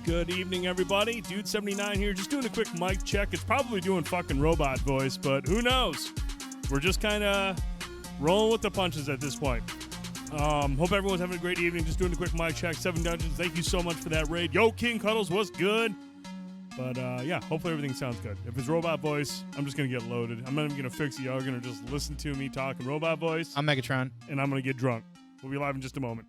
Good evening, everybody. Dude79 here, just doing a quick mic check. It's probably doing fucking robot voice, but who knows? We're just kind of rolling with the punches at this point. Hope everyone's having a great evening. Just doing a quick mic check. 7 Dungeons, thank you so much for that raid. Yo, King Cuddles, what's good? But, yeah, hopefully everything sounds good. If it's robot voice, I'm just going to get loaded. I'm not even going to fix it. Y'all are going to just listen to me talk in robot voice. I'm Megatron. And I'm going to get drunk. We'll be live in just a moment.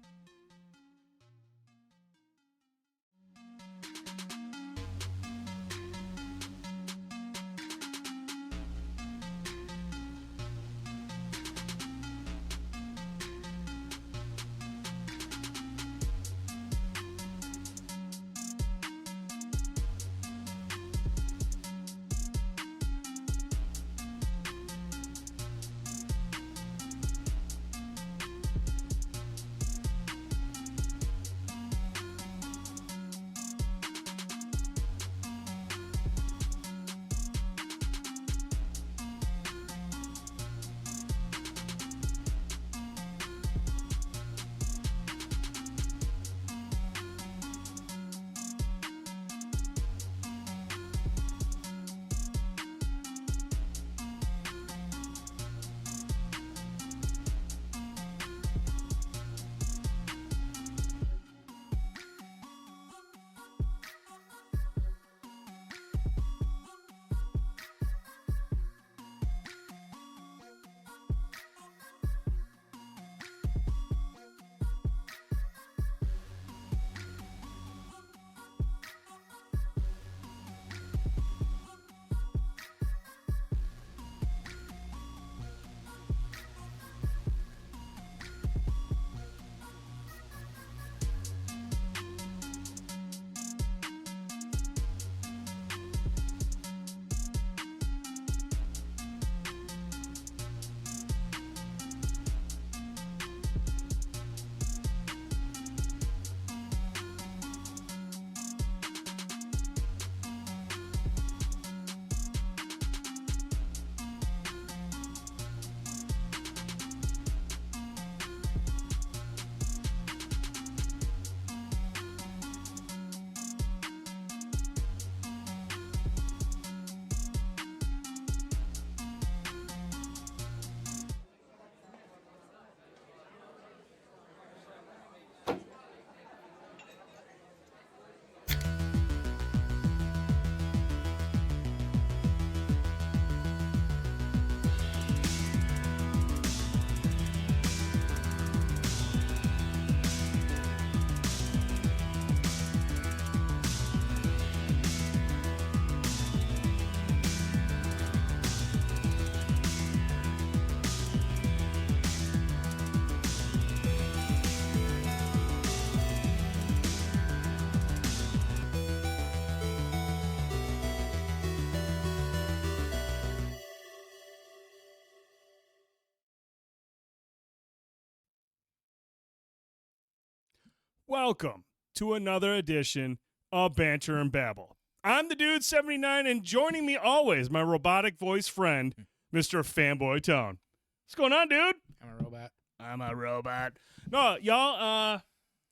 Welcome to another edition of Banter and Babble. I'm the Dude79, and joining me always, my robotic voice friend, Mr. Fanboytone. What's going on, dude? I'm a robot. I'm a robot. No, y'all,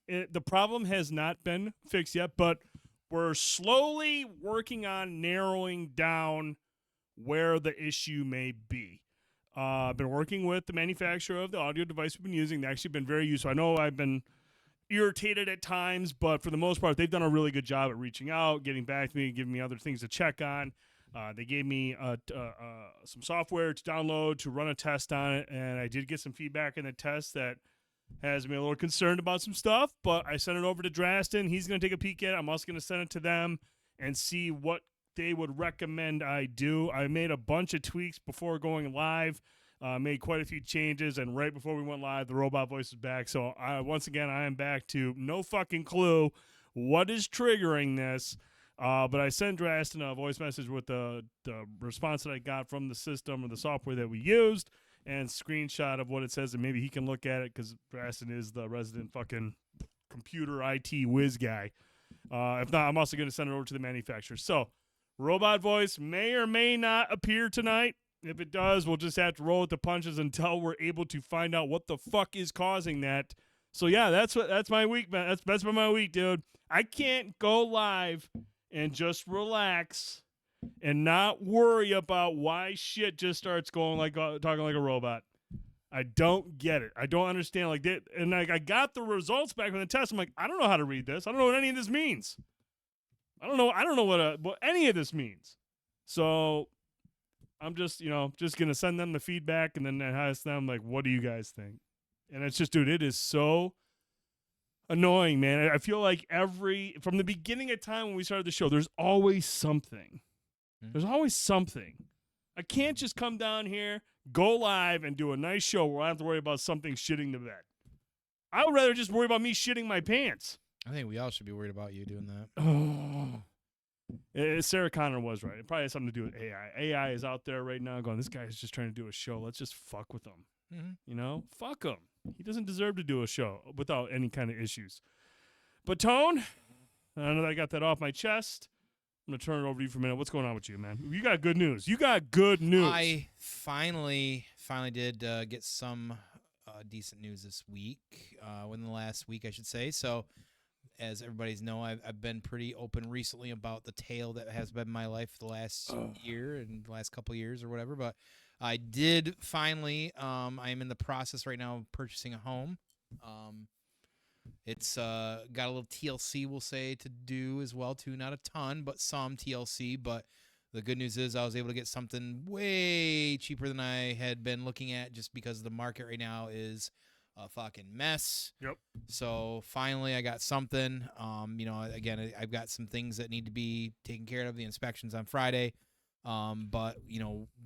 the problem has not been fixed yet, but we're slowly working on narrowing down where the issue may be. I've been working with the manufacturer of the audio device we've been using. They've actually been very useful. I know I've been irritated at times, but for the most part, they've done a really good job at reaching out, getting back to me, giving me other things to check on. They gave me some software to download to run a test on it, and I did get some feedback in the test that has me a little concerned about some stuff, but I sent it over to Drastin. He's going to take a peek at it. I'm also going to send it to them and see what they would recommend I do. I made a bunch of tweaks before going live. Made quite a few changes, and right before we went live, the robot voice is back. So once again, I am back to no fucking clue what is triggering this. But I sent Drastin a voice message with the response that I got from the system or the software that we used, and screenshot of what it says, and maybe he can look at it because Drastin is the resident fucking computer IT whiz guy. If not, I'm also going to send it over to the manufacturer. So robot voice may or may not appear tonight. If it does, we'll just have to roll with the punches until we're able to find out what the fuck is causing that So yeah, that's my week, man. That's been my week, dude. I can't go live and just relax and not worry about why shit just starts going like talking like a robot. I don't get it. I don't understand. Like that, and like I got the results back from the test. I'm like, I don't know how to read this. I don't know what any of this means. I don't know what any of this means. So I'm just gonna send them the feedback and then ask them like, what do you guys think? And it's just, dude, it is so annoying, man. I feel like from the beginning of time when we started the show, there's always something. There's always something. I can't just come down here, go live, and do a nice show where I don't have to worry about something shitting the bed. I would rather just worry about me shitting my pants. I think we all should be worried about you doing that. Oh. Sarah Connor was right. It probably has something to do with AI. AI is out there right now going, this guy is just trying to do a show. Let's just fuck with him. Mm-hmm. Fuck him. He doesn't deserve to do a show without any kind of issues. But Tone, I know that I got that off my chest. I'm going to turn it over to you for a minute. What's going on with you, man? You got good news. I finally did get some decent news this week, within the last week, I should say. So, as everybody's know, I've been pretty open recently about the tale that has been my life the last year and the last couple of years or whatever. But I did finally, I am in the process right now of purchasing a home. It's got a little TLC, we'll say, to do as well, too. Not a ton, but some TLC. But the good news is I was able to get something way cheaper than I had been looking at just because the market right now is a fucking mess. Yep. So finally I got something. Again, I've got some things that need to be taken care of. The inspection's on Friday. But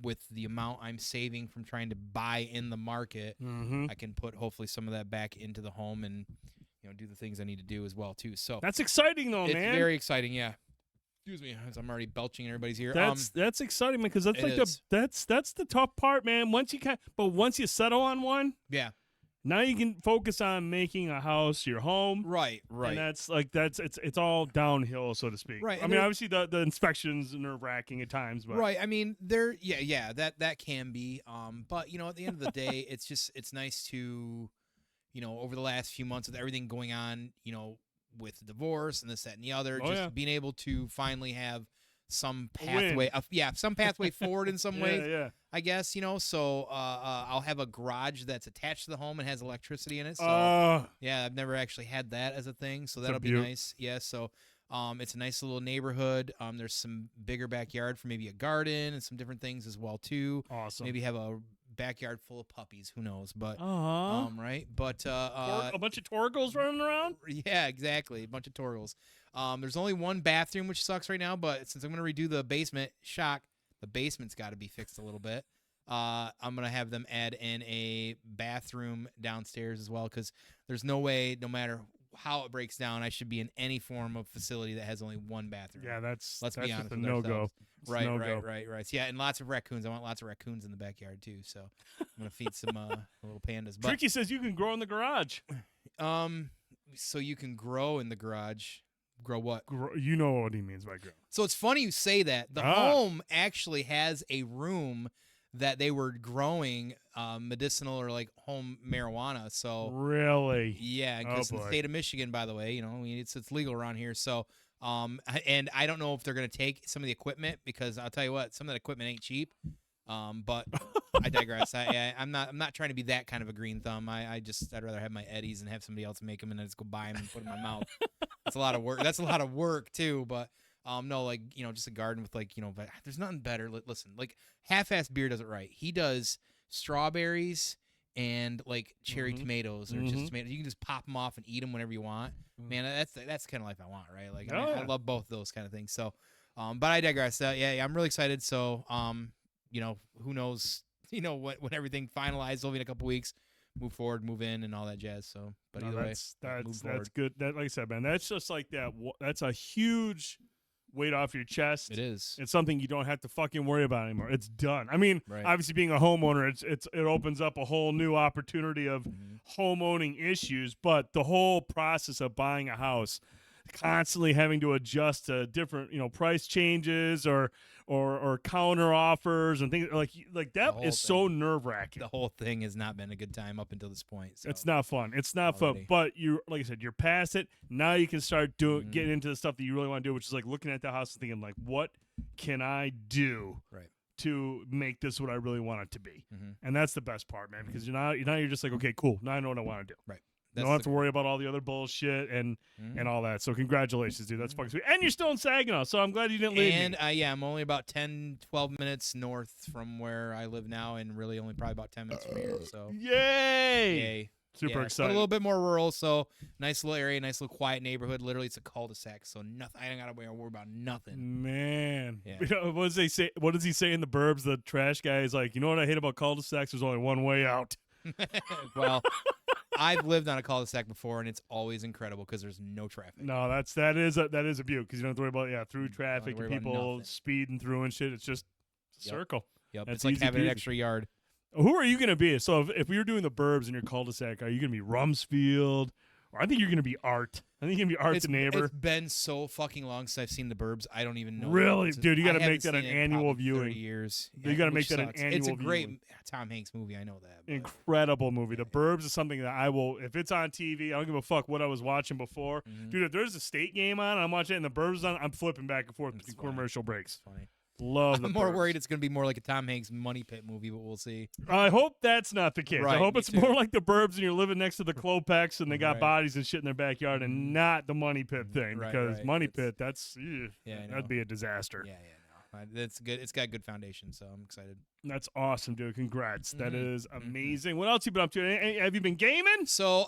with the amount I'm saving from trying to buy in the market, I can put hopefully some of that back into the home and do the things I need to do as well too. So that's exciting though, man. It's very exciting, yeah. Excuse me, as I'm already belching in everybody's ear. That's exciting, man, because that's that's the tough part, man. Once you settle on one, yeah. Now you can focus on making a house your home. Right. And it's all downhill, so to speak. Right. I mean, obviously the inspections are nerve-wracking at times, but right. I mean, that can be. But at the end of the day, it's nice to, over the last few months with everything going on, with divorce and this, that, and the other, being able to finally have some pathway, some pathway forward in some ways. Yeah. I guess, so I'll have a garage that's attached to the home and has electricity in it. So I've never actually had that as a thing, so that'll be nice. Yeah, so it's a nice little neighborhood. There's some bigger backyard for maybe a garden and some different things as well too. Awesome. Maybe have a backyard full of puppies, who knows, but right, but a bunch of Torgles running around. Yeah, exactly, a bunch of Torgles. There's only one bathroom, which sucks right now, but since I'm going to redo the basement, the basement's got to be fixed a little bit. I'm going to have them add in a bathroom downstairs as well, because there's no way, no matter how it breaks down, I should be in any form of facility that has only one bathroom. Yeah, let's be honest, a no-go. Right. So, yeah, and lots of raccoons. I want lots of raccoons in the backyard, too, so I'm going to feed some little pandas. But, Tricky says you can grow in the garage. So you can grow in the garage. Grow what? You know what he means by grow. So it's funny you say that. The home actually has a room that they were growing medicinal or like home marijuana. So really, yeah, because in the state of Michigan, by the way, it's legal around here. So and I don't know if they're gonna take some of the equipment, because I'll tell you what, some of that equipment ain't cheap. But I digress. I'm not trying to be that kind of a green thumb. I'd rather have my Eddies and have somebody else make them and then just go buy them and put them in my mouth. That's a lot of work. That's a lot of work too. But no, just a garden with but there's nothing better. Listen, half-assed beer does it right. He does strawberries and cherry tomatoes or just tomatoes. You can just pop them off and eat them whenever you want. Man, that's the kind of life I want, right? I love both those kind of things. So, but I digress. I'm really excited. So, who knows, when everything finalized, will be in a couple weeks, move forward, move in and all that jazz. So, but either way, that's good. That, like I said, man, that's just like that. That's a huge weight off your chest. It is. It's something you don't have to fucking worry about anymore. It's done. I mean, obviously being a homeowner, it opens up a whole new opportunity of home owning issues, but the whole process of buying a house, constantly having to adjust to different, price changes or counter offers and things like that is so nerve-wracking. The whole thing has not been a good time up until this point. So. It's not fun. It's not fun. But like I said, you're past it. Now you can start getting into the stuff that you really want to do, which is like looking at the house and thinking like, what can I do to make this what I really want it to be? And that's the best part, man, because you're just like, okay, cool. Now I know what I want to do. Right. You don't have to worry about all the other bullshit and all that. So congratulations, dude. That's fucking sweet. And you're still in Saginaw, so I'm glad you didn't leave me. And I'm only about 10, 12 minutes north from where I live now, and really only probably about 10 minutes from here. So yay! Super excited. But a little bit more rural, so nice little area, nice little quiet neighborhood. Literally, it's a cul-de-sac, so nothing. I ain't got to worry about nothing. Man, what does he say? What does he say in the Burbs? The trash guy is like, you know what I hate about cul-de-sacs? There's only one way out. Well. I've lived on a cul-de-sac before, and it's always incredible because there's no traffic. No, that is a beaut because you don't have to worry about through traffic and people speeding through and shit. It's just a circle. Yep, it's like having an extra yard. Who are you going to be? So if we were doing the Burbs in your cul-de-sac, are you going to be Rumsfeld? Or I think you're going to be Art. I think you're going to be Art the neighbor. It's been so fucking long since I've seen the Burbs. I don't even know. Really? Dude, you got to make that an annual viewing. 30 years. You got to make that an annual viewing. It's a great Tom Hanks movie. I know that. But. Incredible movie. The Burbs is something that I will, if it's on TV, I don't give a fuck what I was watching before. Dude, if there's a state game on and I'm watching it and the Burbs is on, I'm flipping back and forth between commercial breaks. That's funny. Love the I'm more worried it's going to be more like a Tom Hanks Money Pit movie, but we'll see. I hope that's not the case. Right, I hope it's more like the Burbs and you're living next to the Klopex and they got bodies and shit in their backyard and not the Money Pit thing because Money Pit, that'd be a disaster. Yeah. That's good. It's got good foundation, so I'm excited. That's awesome, dude. Congrats. That is amazing. What else you been up to? Have you been gaming? So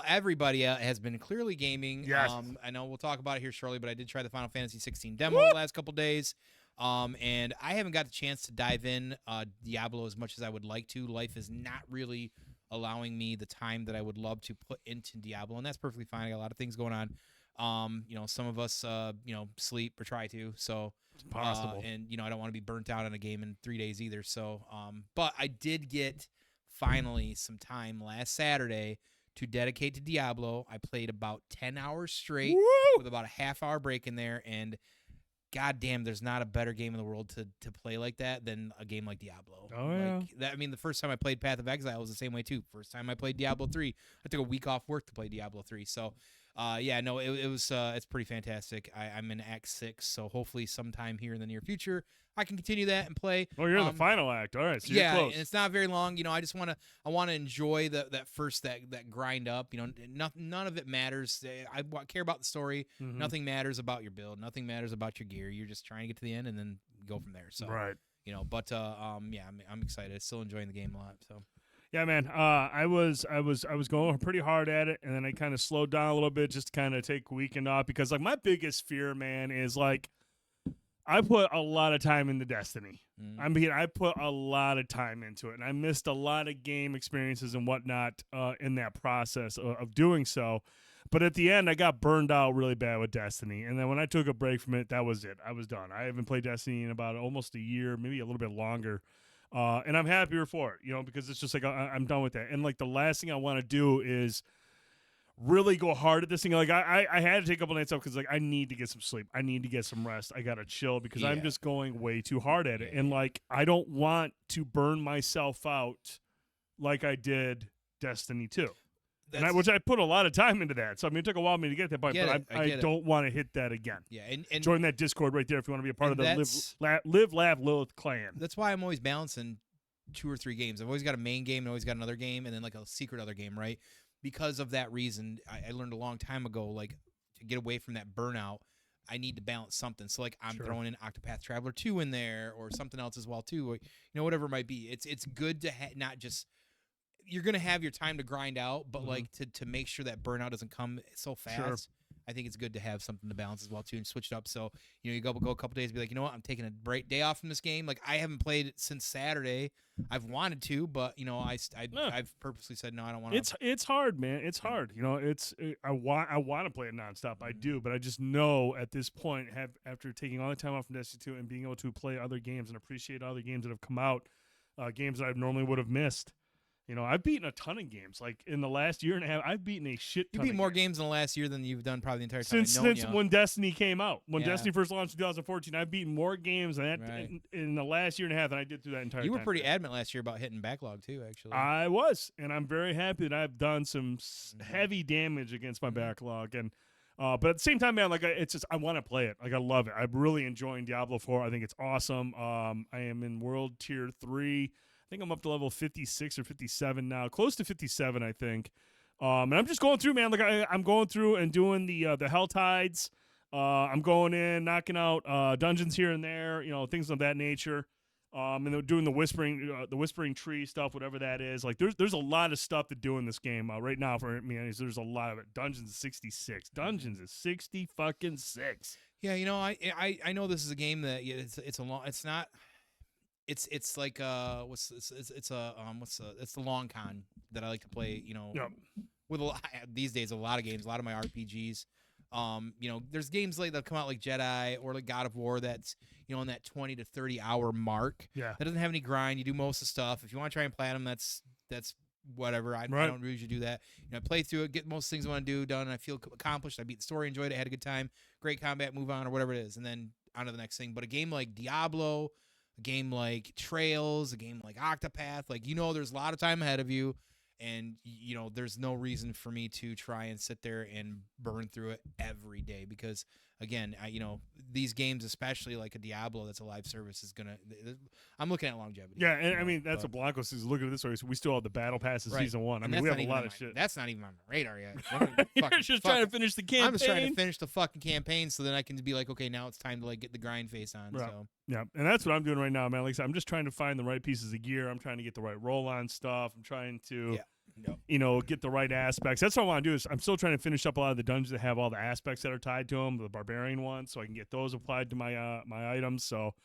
everybody has been clearly gaming. Yes. I know we'll talk about it here shortly, but I did try the Final Fantasy 16 demo the last couple days. And I haven't got the chance to dive in Diablo as much as I would like to. Life is not really allowing me the time that I would love to put into Diablo, and that's perfectly fine. I got a lot of things going on. Some of us, sleep or try to. So it's possible. And I don't want to be burnt out on a game in 3 days either. So, but I did get finally some time last Saturday to dedicate to Diablo. I played about 10 hours straight with about a half-hour break in there, and goddamn, there's not a better game in the world to play like that than a game like Diablo. Oh, yeah. The first time I played Path of Exile was the same way, too. First time I played Diablo 3, I took a week off work to play Diablo 3. So, it's pretty fantastic. I'm in Act 6, so hopefully sometime here in the near future, I can continue that and play. Oh, you're in the final act. All right, so you're close. And it's not very long. I just want to enjoy that first that grind up. None of it matters. I care about the story. Nothing matters about your build. Nothing matters about your gear. You're just trying to get to the end and then go from there. So right. I'm excited. Still enjoying the game a lot. So. Yeah, man. I was going pretty hard at it, and then I kind of slowed down a little bit just to kind of take a weekend off because like my biggest fear, man, is like I put a lot of time into Destiny. I put a lot of time into it, and I missed a lot of game experiences and whatnot in that process of doing so. But at the end, I got burned out really bad with Destiny, and then when I took a break from it, that was it. I was done. I haven't played Destiny in about almost a year, maybe a little bit longer. And I'm happier for it, because it's just like I'm done with that. And like the last thing I want to do is really go hard at this thing. Like I had to take a couple nights off because like I need to get some sleep. I need to get some rest. I gotta chill because I'm just going way too hard at it. And like I don't want to burn myself out like I did Destiny 2. Which I put a lot of time into that. So, it took a while for me to get that point, but I don't want to hit that again. Yeah, and join that Discord right there if you want to be a part of the Live, Laugh, Lilith clan. That's why I'm always balancing 2 or 3 games. I've always got a main game and always got another game and then like a secret other game, right? Because of that reason, I learned a long time ago, like to get away from that burnout, I need to balance something. So like I'm throwing in Octopath Traveler 2 in there or something else as well too, or, whatever it might be. It's good to not just. You're going to have your time to grind out, but like to make sure that burnout doesn't come so fast, I think it's good to have something to balance as well too and switch it up. So, you go a couple days and be like, you know what, I'm taking a day off from this game. Like I haven't played it since Saturday. I've wanted to, but I've purposely said, no, I don't want to. It's hard, man. It's hard. I want to play it nonstop. I do, but I just know at this point, after taking all the time off from Destiny 2 and being able to play other games and appreciate other games that have come out, games that I normally would have missed, You know, I've beaten a ton of games. Like in the last year and a half, I've beaten a shit You ton beat of more games in the last year than you've done probably the entire time. since when Destiny came out. When Yeah. Destiny first launched in 2014, I've beaten more games than that Right. in the last year and a half than I did through that entire time. You were pretty adamant last year about hitting backlog too, actually. I was, and I'm very happy that I've done some heavy damage against my backlog. And but at the same time, man, like it's just I want to play it. Like I love it. I'm really enjoying Diablo 4. I think it's awesome. I am in World Tier 3. I think I'm up to level 56 or 57 now, close to 57, I think. And I'm just going through, man. Like I'm going through and doing the Hell Tides. I'm going in, knocking out dungeons here and there, you know, things of that nature. And they're doing the whispering tree stuff, whatever that is. Like there's a lot of stuff to do in this game right now for me. There's a lot of it. Dungeons is 66. Dungeons is 60 fucking 6. Yeah, you know, I know this is a game that it's a long. It's not. It's like it's the long con that I like to play. You know, with these days a lot of games, a lot of my RPGs. You know, there's games like that come out like Jedi or like God of War that's, you know, in that 20 to 30 hour mark. Yeah. That doesn't have any grind. You do most of the stuff. If you want to try and platinum, that's whatever. I don't usually do that. You know, I play through it, get most things I want to do done, and I feel accomplished. I beat the story, enjoyed it, had a good time, great combat, move on, or whatever it is, and then on to the next thing. But a game like Diablo, a game like Trails, a game like Octopath, like, you know, there's a lot of time ahead of you. And, you know, there's no reason for me to try and sit there and burn through it every day because, again, you know, these games, especially like a Diablo that's a live service, is going to – I'm looking at longevity. Yeah, and I mean, that's what Blanco says. Look at it this way. So we still have the Battle Pass of Season 1. I mean, we have a lot of shit. That's not even on my radar yet. You're just trying to finish the campaign. I'm just trying to finish the fucking campaign so then I can be like, okay, now it's time to like get the grind face on. Right. So. Yeah, and that's what I'm doing right now, man. Like I said, I'm just trying to find the right pieces of gear. I'm trying to get the right roll-on stuff. I'm trying to, you know, get the right aspects. That's what I want to do. Is I'm still trying to finish up a lot of the dungeons that have all the aspects that are tied to them, the barbarian ones, so I can get those applied to my my items. So,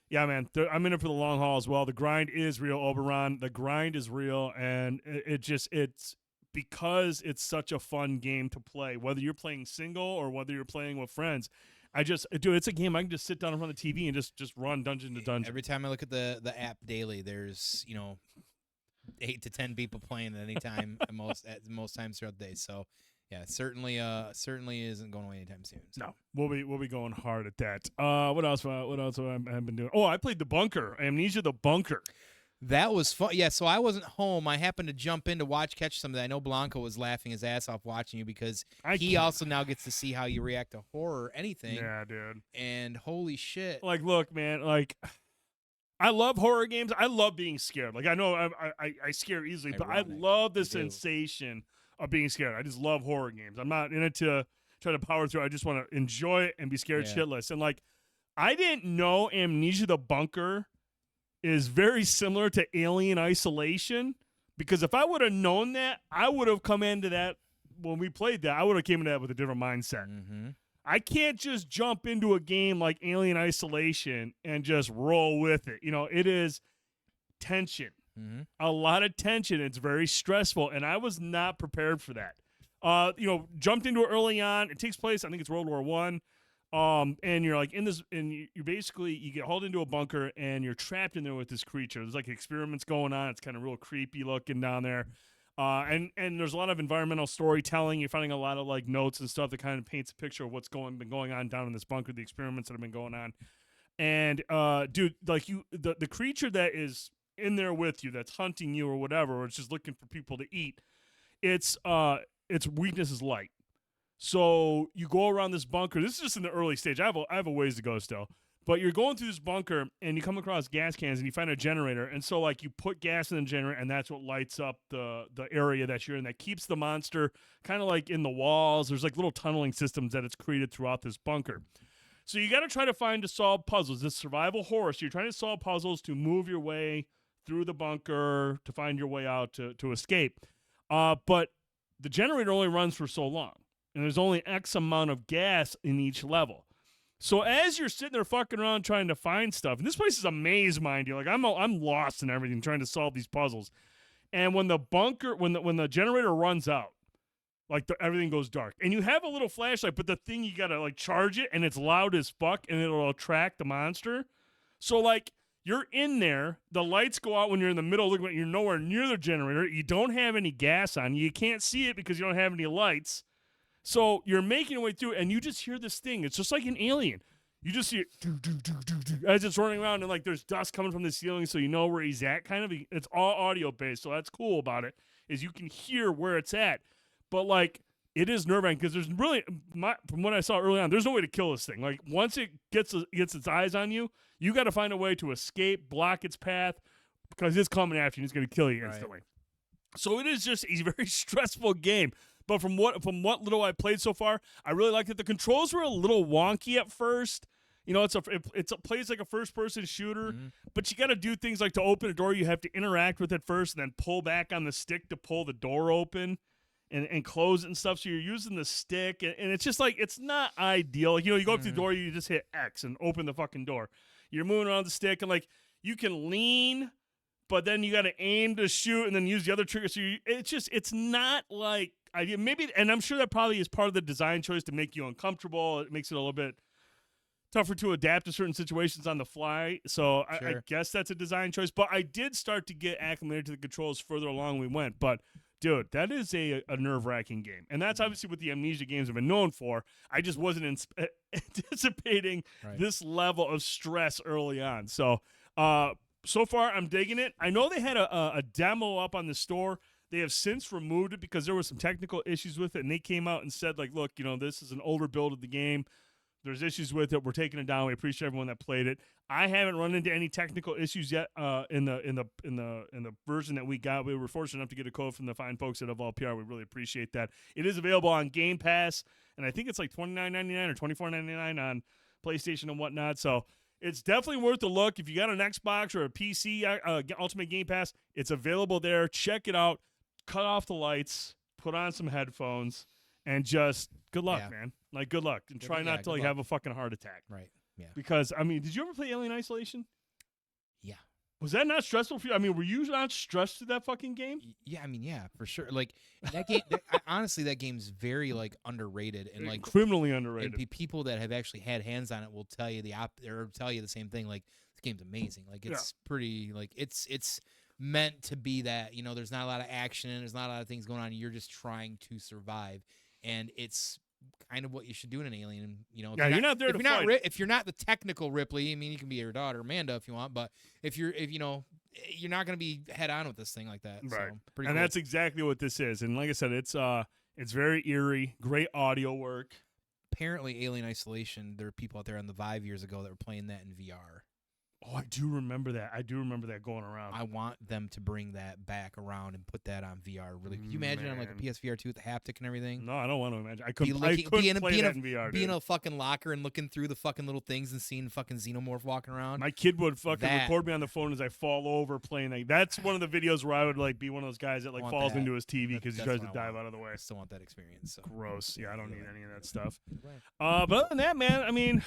yeah, man, I'm in it for the long haul as well. The grind is real, Oberon. The grind is real, and it's because it's such a fun game to play, whether you're playing single or whether you're playing with friends. Dude, it's a game I can just sit down in front of the TV and just run dungeon to dungeon. Every time I look at the app daily, there's, you know, 8 to 10 people playing at any time at most times throughout the day. So yeah, certainly isn't going away anytime soon. So. No, we'll be going hard at that. What else have I been doing? Oh, I played the Bunker, Amnesia the Bunker. That was fun. Yeah, so I wasn't home. I happened to jump in to catch some of that. I know Blanco was laughing his ass off watching you because he also now gets to see how you react to horror or anything. Yeah, dude. And holy shit. Like, look, man, like, I love horror games. I love being scared. Like, I know I scare easily, but I love the sensation of being scared. I just love horror games. I'm not in it to try to power through. I just want to enjoy it and be scared shitless. And, like, I didn't know Amnesia the Bunker is very similar to Alien Isolation, because if I would have known that, I would have come into that when we played that. I would have came into that with a different mindset. Mm-hmm. I can't just jump into a game like Alien Isolation and just roll with it. You know, it is tension, a lot of tension. It's very stressful, and I was not prepared for that. You know, jumped into it early on. It takes place, I think it's World War I. And you're like in this, and you basically, you get hauled into a bunker and you're trapped in there with this creature. There's like experiments going on. It's kind of real creepy looking down there. And there's a lot of environmental storytelling. You're finding a lot of like notes and stuff that kind of paints a picture of what's been going on down in this bunker, the experiments that have been going on. And, dude, like the creature that is in there with you, that's hunting you or whatever, or it's just looking for people to eat. Its weakness is light. So you go around this bunker. This is just in the early stage. I have a ways to go still. But you're going through this bunker, and you come across gas cans, and you find a generator. And so, like, you put gas in the generator, and that's what lights up the area that you're in. That keeps the monster kind of, like, in the walls. There's, like, little tunneling systems that it's created throughout this bunker. So you got to try to solve puzzles. This survival horror. So you're trying to solve puzzles to move your way through the bunker, to find your way out to escape. But the generator only runs for so long. And there's only X amount of gas in each level. So as you're sitting there fucking around trying to find stuff, and this place is a maze, mind you. Like I'm lost in everything trying to solve these puzzles. And when the generator runs out, like everything goes dark. And you have a little flashlight, but the thing you gotta like charge it, and it's loud as fuck, and it'll attract the monster. So like You're in there. The lights go out when you're in the middle. Look, you're nowhere near the generator. You don't have any gas on. You can't see it because you don't have any lights. So you're making your way through, and you just hear this thing. It's just like an alien. You just see it as it's running around, and like there's dust coming from the ceiling, so you know where he's at. Kind of, it's all audio based, so that's cool about it. Is you can hear where it's at, but like it is nerve-wracking because there's really, from what I saw early on, there's no way to kill this thing. Like once it gets its eyes on you, you got to find a way to escape, block its path, because it's coming after you and it's going to kill you instantly. Right. So it is just a very stressful game. But from what little I played so far, I really liked it. The controls were a little wonky at first. You know, it plays like a first-person shooter, but you got to do things like to open a door, you have to interact with it first and then pull back on the stick to pull the door open and close it and stuff. So you're using the stick, and it's just like, it's not ideal. You know, you go up to the door, you just hit X and open the fucking door. You're moving around the stick, and like you can lean, but then you got to aim to shoot and then use the other trigger. So it's not like idea. Maybe, and I'm sure that probably is part of the design choice to make you uncomfortable. It makes it a little bit tougher to adapt to certain situations on the fly. So sure. I guess that's a design choice. But I did start to get acclimated to the controls further along we went. But, dude, that is a nerve-wracking game. And that's obviously what the Amnesia games have been known for. I just wasn't anticipating this level of stress early on. So, so far, I'm digging it. I know they had a demo up on the store. They have since removed it because there were some technical issues with it. And they came out and said, like, look, you know, this is an older build of the game. There's issues with it. We're taking it down. We appreciate everyone that played it. I haven't run into any technical issues yet in the version that we got. We were fortunate enough to get a code from the fine folks at Evolve PR. We really appreciate that. It is available on Game Pass, and I think it's like $29.99 or $24.99 on PlayStation and whatnot. So it's definitely worth a look. If you got an Xbox or a PC, Ultimate Game Pass, it's available there. Check it out. Cut off the lights. Put on some headphones. And just good luck, man. Like, good luck. And try not to like have a fucking heart attack. Right. Yeah. Because, I mean, did you ever play Alien Isolation? Yeah. Was that not stressful for you? I mean, were you not stressed through that fucking game? Yeah, I mean, yeah, for sure. Like, that game, honestly, that game's very, like, underrated. And, like, criminally underrated. And people that have actually had hands on it will tell you the same thing. Like, this game's amazing. Like, it's pretty, like, it's meant to be that. You know, there's not a lot of action and there's not a lot of things going on. You're just trying to survive. And it's kind of what you should do in an Alien. You know, you're not there to fight. If you're not the technical Ripley, I mean, you can be your daughter Amanda if you want, but if you know, you're not going to be head on with this thing like that. Right. So, pretty and cool. that's exactly what this is. And like I said, it's very eerie, great audio work. Apparently, Alien Isolation. There were people out there on the Vive years ago that were playing that in VR. Oh, I do remember that. I do remember that going around. I want them to bring that back around and put that on VR. Really, can you imagine on like a PSVR 2 with the haptic and everything? No, I don't want to imagine. I couldn't be play in that in VR. Be in a fucking locker and looking through the fucking little things and seeing fucking xenomorph walking around. My kid would fucking record me on the phone as I fall over playing that. That's one of the videos where I would like be one of those guys that like falls into his TV because he tries to dive out of the way. I still want that experience. So. Gross. Yeah, I don't need any of that stuff. But other than that, man, I mean,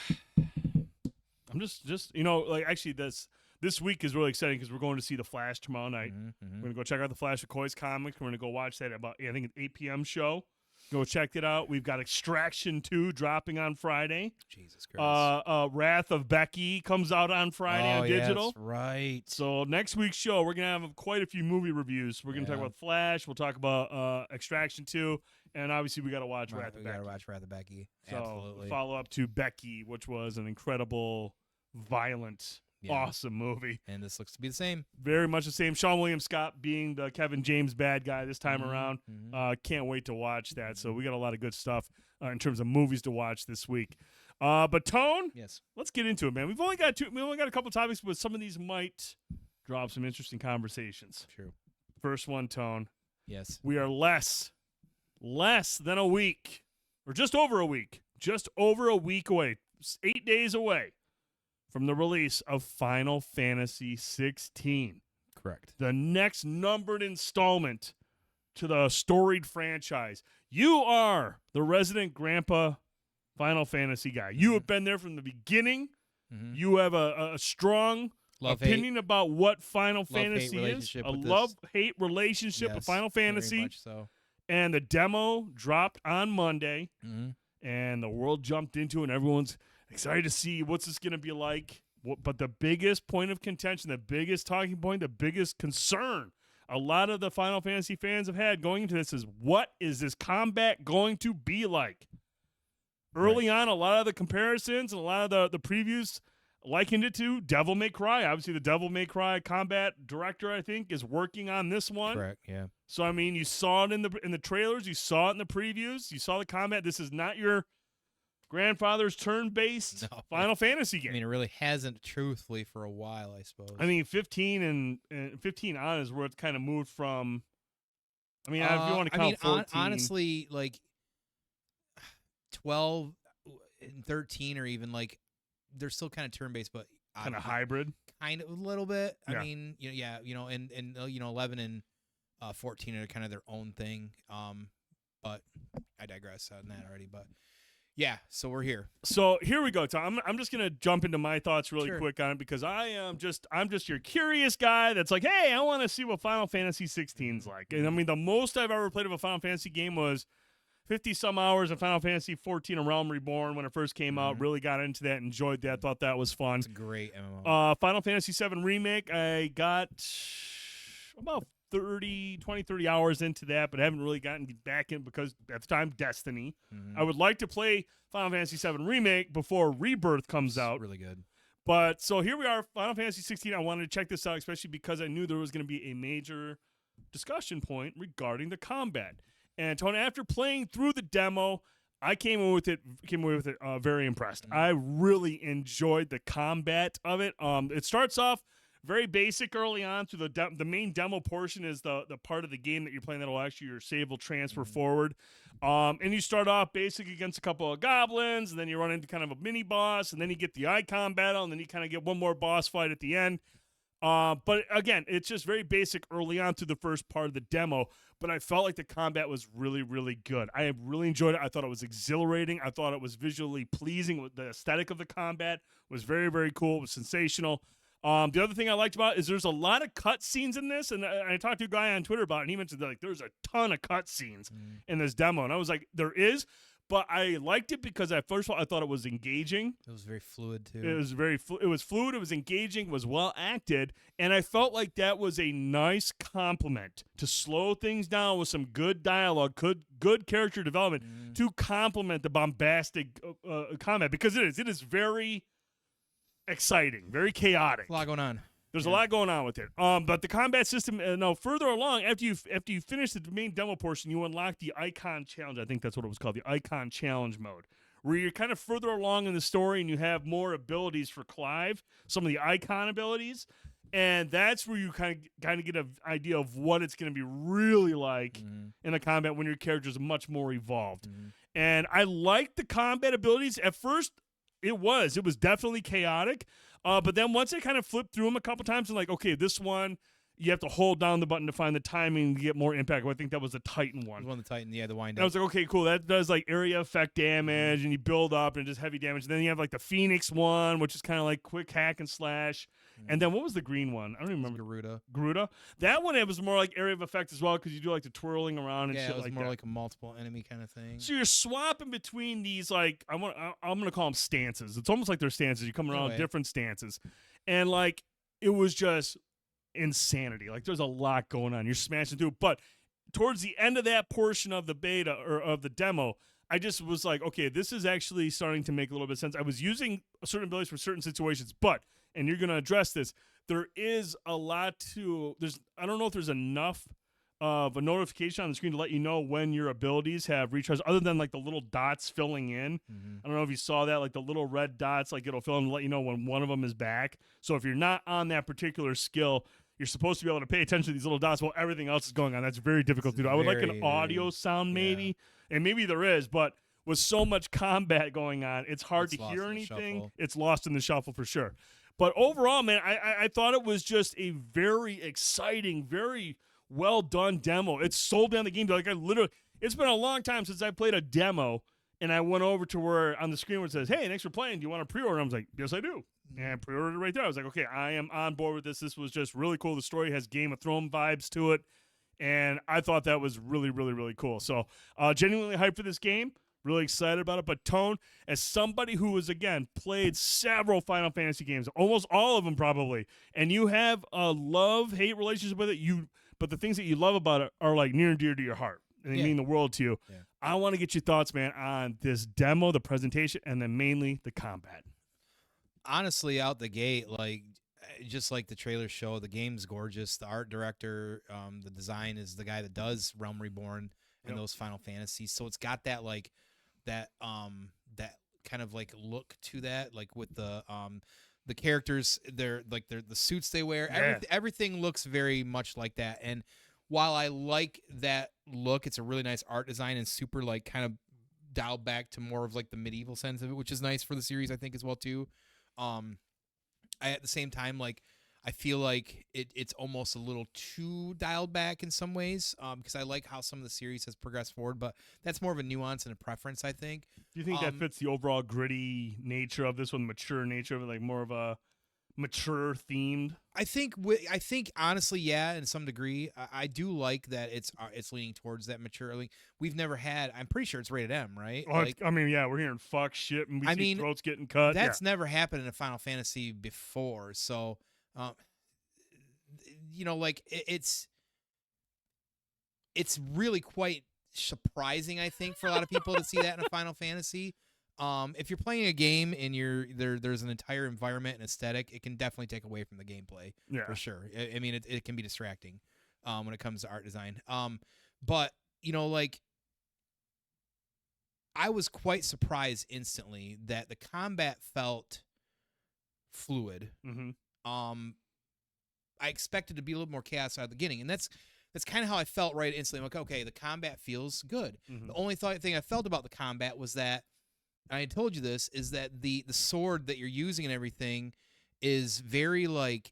I'm just you know, like actually this week is really exciting because we're going to see The Flash tomorrow night. We're going to go check out The Flash with Coy's Comics. We're going to go watch that about, I think, an 8 p.m. show. Go check it out. We've got Extraction 2 dropping on Friday. Jesus Christ. Wrath of Becky comes out on Friday on digital. That's right. So next week's show, we're going to have quite a few movie reviews. We're going to talk about Flash. We'll talk about Extraction 2. And obviously, we got to watch Wrath of Becky. We got to watch Wrath of Becky. So Absolutely. Follow up to Becky, which was an incredible, violent, awesome movie. And this looks to be the same. Very much the same. Sean William Scott being the Kevin James bad guy this time around. Can't wait to watch that. So we got a lot of good stuff in terms of movies to watch this week. But Tone, let's get into it, man. We've only got a couple topics, but some of these might drop some interesting conversations. True. First one, Tone. Yes. We are less than a week, or just over a week away, 8 days away from the release of Final Fantasy XVI. Correct. The next numbered installment to the storied franchise. You are the resident grandpa Final Fantasy guy. You have been there from the beginning. You have a strong opinion about what Final Fantasy is. A love-hate relationship with Final Fantasy. Very much so. And the demo dropped on Monday. And the world jumped into it, and everyone's excited to see what's this going to be like. But the biggest point of contention, the biggest talking point, the biggest concern a lot of the Final Fantasy fans have had going into this is, what is this combat going to be like? Early on, a lot of the comparisons and a lot of the previews likened it to Devil May Cry. Obviously, the Devil May Cry combat director, I think, is working on this one. Correct, yeah. So, I mean, you saw it in the trailers. You saw it in the previews. You saw the combat. This is not your grandfather's turn-based Final Fantasy game. I mean, it really hasn't, truthfully, for a while, I suppose. I mean, 15 and 15 on is where it's kind of moved from. I mean, if you want to count 14. Honestly, like 12 and 13 or even like, they're still kind of turn-based, but kind of hybrid. Kind of a little bit. Yeah. I mean, and 11 and 14 are kind of their own thing. But I digress on that already. But yeah, so we're here. So here we go, Tom. I'm just gonna jump into my thoughts really quick on it, because I'm just your curious guy that's like, hey, I want to see what Final Fantasy 16's like. And I mean, the most I've ever played of a Final Fantasy game was 50 some hours of Final Fantasy 14: A Realm Reborn when it first came out. Really got into that, enjoyed that, thought that was fun. It's a great MMO. Final Fantasy 7 Remake, I got about 30 hours into that, but haven't really gotten back in because at the time, Destiny. I would like to play Final Fantasy 7 Remake before Rebirth comes out. Really good. But so here we are, Final Fantasy 16. I wanted to check this out, especially because I knew there was going to be a major discussion point regarding the combat. And Tony, after playing through the demo, I came away with it very impressed. I really enjoyed the combat of it. It starts off very basic early on. Through the main demo portion is the part of the game that you're playing that'll actually your save will transfer forward. And you start off basic against a couple of goblins, and then you run into kind of a mini boss, and then you get the icon battle, and then you kind of get one more boss fight at the end. But again, it's just very basic early on through the first part of the demo, but I felt like the combat was really, really good. I really enjoyed it. I thought it was exhilarating. I thought it was visually pleasing. The aesthetic of the combat was very, very cool. It was sensational. The other thing I liked about it is there's a lot of cutscenes in this, and I talked to a guy on Twitter about it, and he mentioned that, like, there's a ton of cutscenes in this demo, and I was like, there is. But I liked it because first of all, I thought it was engaging. It was very fluid too. It was it was fluid. It was engaging. It was well acted, and I felt like that was a nice compliment to slow things down with some good dialogue, good character development to complement the bombastic combat, because it is very exciting, very chaotic. A lot going on. There's a lot going on with it. But the combat system, further along, after you finish the main demo portion, you unlock the Icon Challenge. I think that's what it was called, the Icon Challenge mode, where you're kind of further along in the story and you have more abilities for Clive, some of the Icon abilities, and that's where you kind of get an idea of what it's going to be really like in the combat when your character is much more evolved. And I liked the combat abilities. At first, it was definitely chaotic. But then once I kind of flipped through them a couple times, and like, okay, this one, you have to hold down the button to find the timing to get more impact. Well, I think that was the Titan one. The Titan, yeah, the wind up. I was like, okay, cool. That does like area effect damage, and you build up and just heavy damage. And then you have like the Phoenix one, which is kind of like quick hack and slash. And then what was the green one? I don't even remember. Garuda. That one, it was more like area of effect as well, because you do like the twirling around and shit like that. Yeah, it was more like a multiple enemy kind of thing. So you're swapping between these, like, I'm gonna call them stances. It's almost like they're stances. You come around different stances, and like it was just insanity. Like there's a lot going on. You're smashing through, but towards the end of that portion of the beta or of the demo, I just was like, okay, this is actually starting to make a little bit of sense. I was using certain abilities for certain situations, but, and you're going to address this, there is a lot I don't know if there's enough of a notification on the screen to let you know when your abilities have recharged, other than like the little dots filling in. I don't know if you saw that, like the little red dots, like it'll fill in and let you know when one of them is back. So if you're not on that particular skill, you're supposed to be able to pay attention to these little dots while everything else is going on. That's very difficult to do. I would like an audio sound maybe, and maybe there is, but with so much combat going on, it's hard to hear anything. It's lost in the shuffle for sure. But overall, man, I thought it was just a very exciting, very well done demo. It sold down the game. Like it's been a long time since I played a demo, and I went over to where on the screen where it says, "Hey, thanks for playing. Do you want to pre-order?" I was like, "Yes, I do." And I pre-ordered it right there. I was like, okay, I am on board with this. This was just really cool. The story has Game of Thrones vibes to it, and I thought that was really, really, really cool. So genuinely hyped for this game. Really excited about it. But Tone, as somebody who has, again, played several Final Fantasy games, almost all of them probably, and you have a love-hate relationship with it, but the things that you love about it are like near and dear to your heart. And they mean the world to you. Yeah. I want to get your thoughts, man, on this demo, the presentation, and then mainly the combat. Honestly, out the gate, like just like the trailer show, the game's gorgeous. The art director, the design is the guy that does Realm Reborn and those Final Fantasies. So it's got that like that kind of like look to that, like with the characters, the suits they wear, everything looks very much like that. And while I like that look, it's a really nice art design and super like kind of dialed back to more of like the medieval sense of it, which is nice for the series, I think, as well too. I at the same time, like, I feel like it's almost a little too dialed back in some ways, because I like how some of the series has progressed forward, but that's more of a nuance and a preference, I think. Do you think that fits the overall gritty nature of this one, mature nature of it, like more of a mature themed? I think honestly, yeah, in some degree, I do like that it's leaning towards that mature. Like, we've never had. I'm pretty sure it's rated M, right? Oh, like, I mean, yeah, we're hearing fuck shit and we see throats getting cut. That's never happened in a Final Fantasy before, so. You know, like it's really quite surprising, I think, for a lot of people to see that in a Final Fantasy. If you're playing a game and there's an entire environment and aesthetic, it can definitely take away from the gameplay, for sure. I mean, it can be distracting when it comes to art design. But you know, like, I was quite surprised instantly that the combat felt fluid. Mm-hmm. I expected to be a little more chaos out of the beginning, and that's kind of how I felt right instantly. I'm like, okay, the combat feels good. Mm-hmm. The only thing I felt about the combat was that, and I told you this, is that the sword that you're using and everything is very like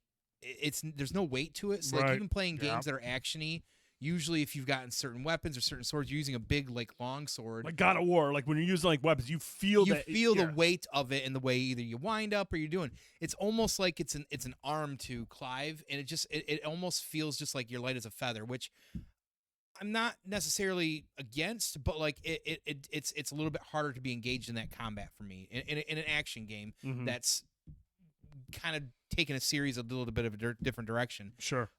there's no weight to it. So like even playing games that are actiony, usually if you've gotten certain weapons or certain swords, you're using a big like long sword. Like God of War, like when you're using like weapons, you feel the weight of it in the way either you wind up or you're doing. It's almost like it's an arm to Clive, and it almost feels just like you're light as a feather, which I'm not necessarily against, but like it's a little bit harder to be engaged in that combat for me in an action game that's kind of taking a series a little bit of a different direction. Sure.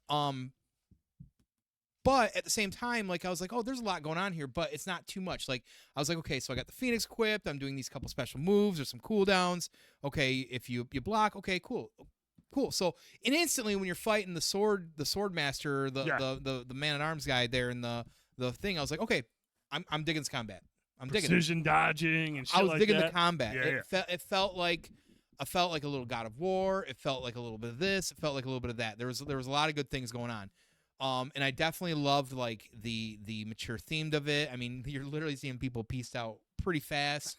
But at the same time, like, I was like, oh, there's a lot going on here, but it's not too much. Like, I was like, okay, so I got the Phoenix equipped. I'm doing these couple special moves. There's some cooldowns. Okay, if you block, okay, cool. So, and instantly when you're fighting the sword master, the man-at-arms guy there in the thing, I was like, okay, I'm digging this combat. I'm digging precision dodging and shit. I was like digging that. the combat. Yeah, It felt like a little God of War. It felt like a little bit of this. It felt like a little bit of that. There was a lot of good things going on. And I definitely loved like the mature themed of it. I mean, you're literally seeing people pieced out pretty fast.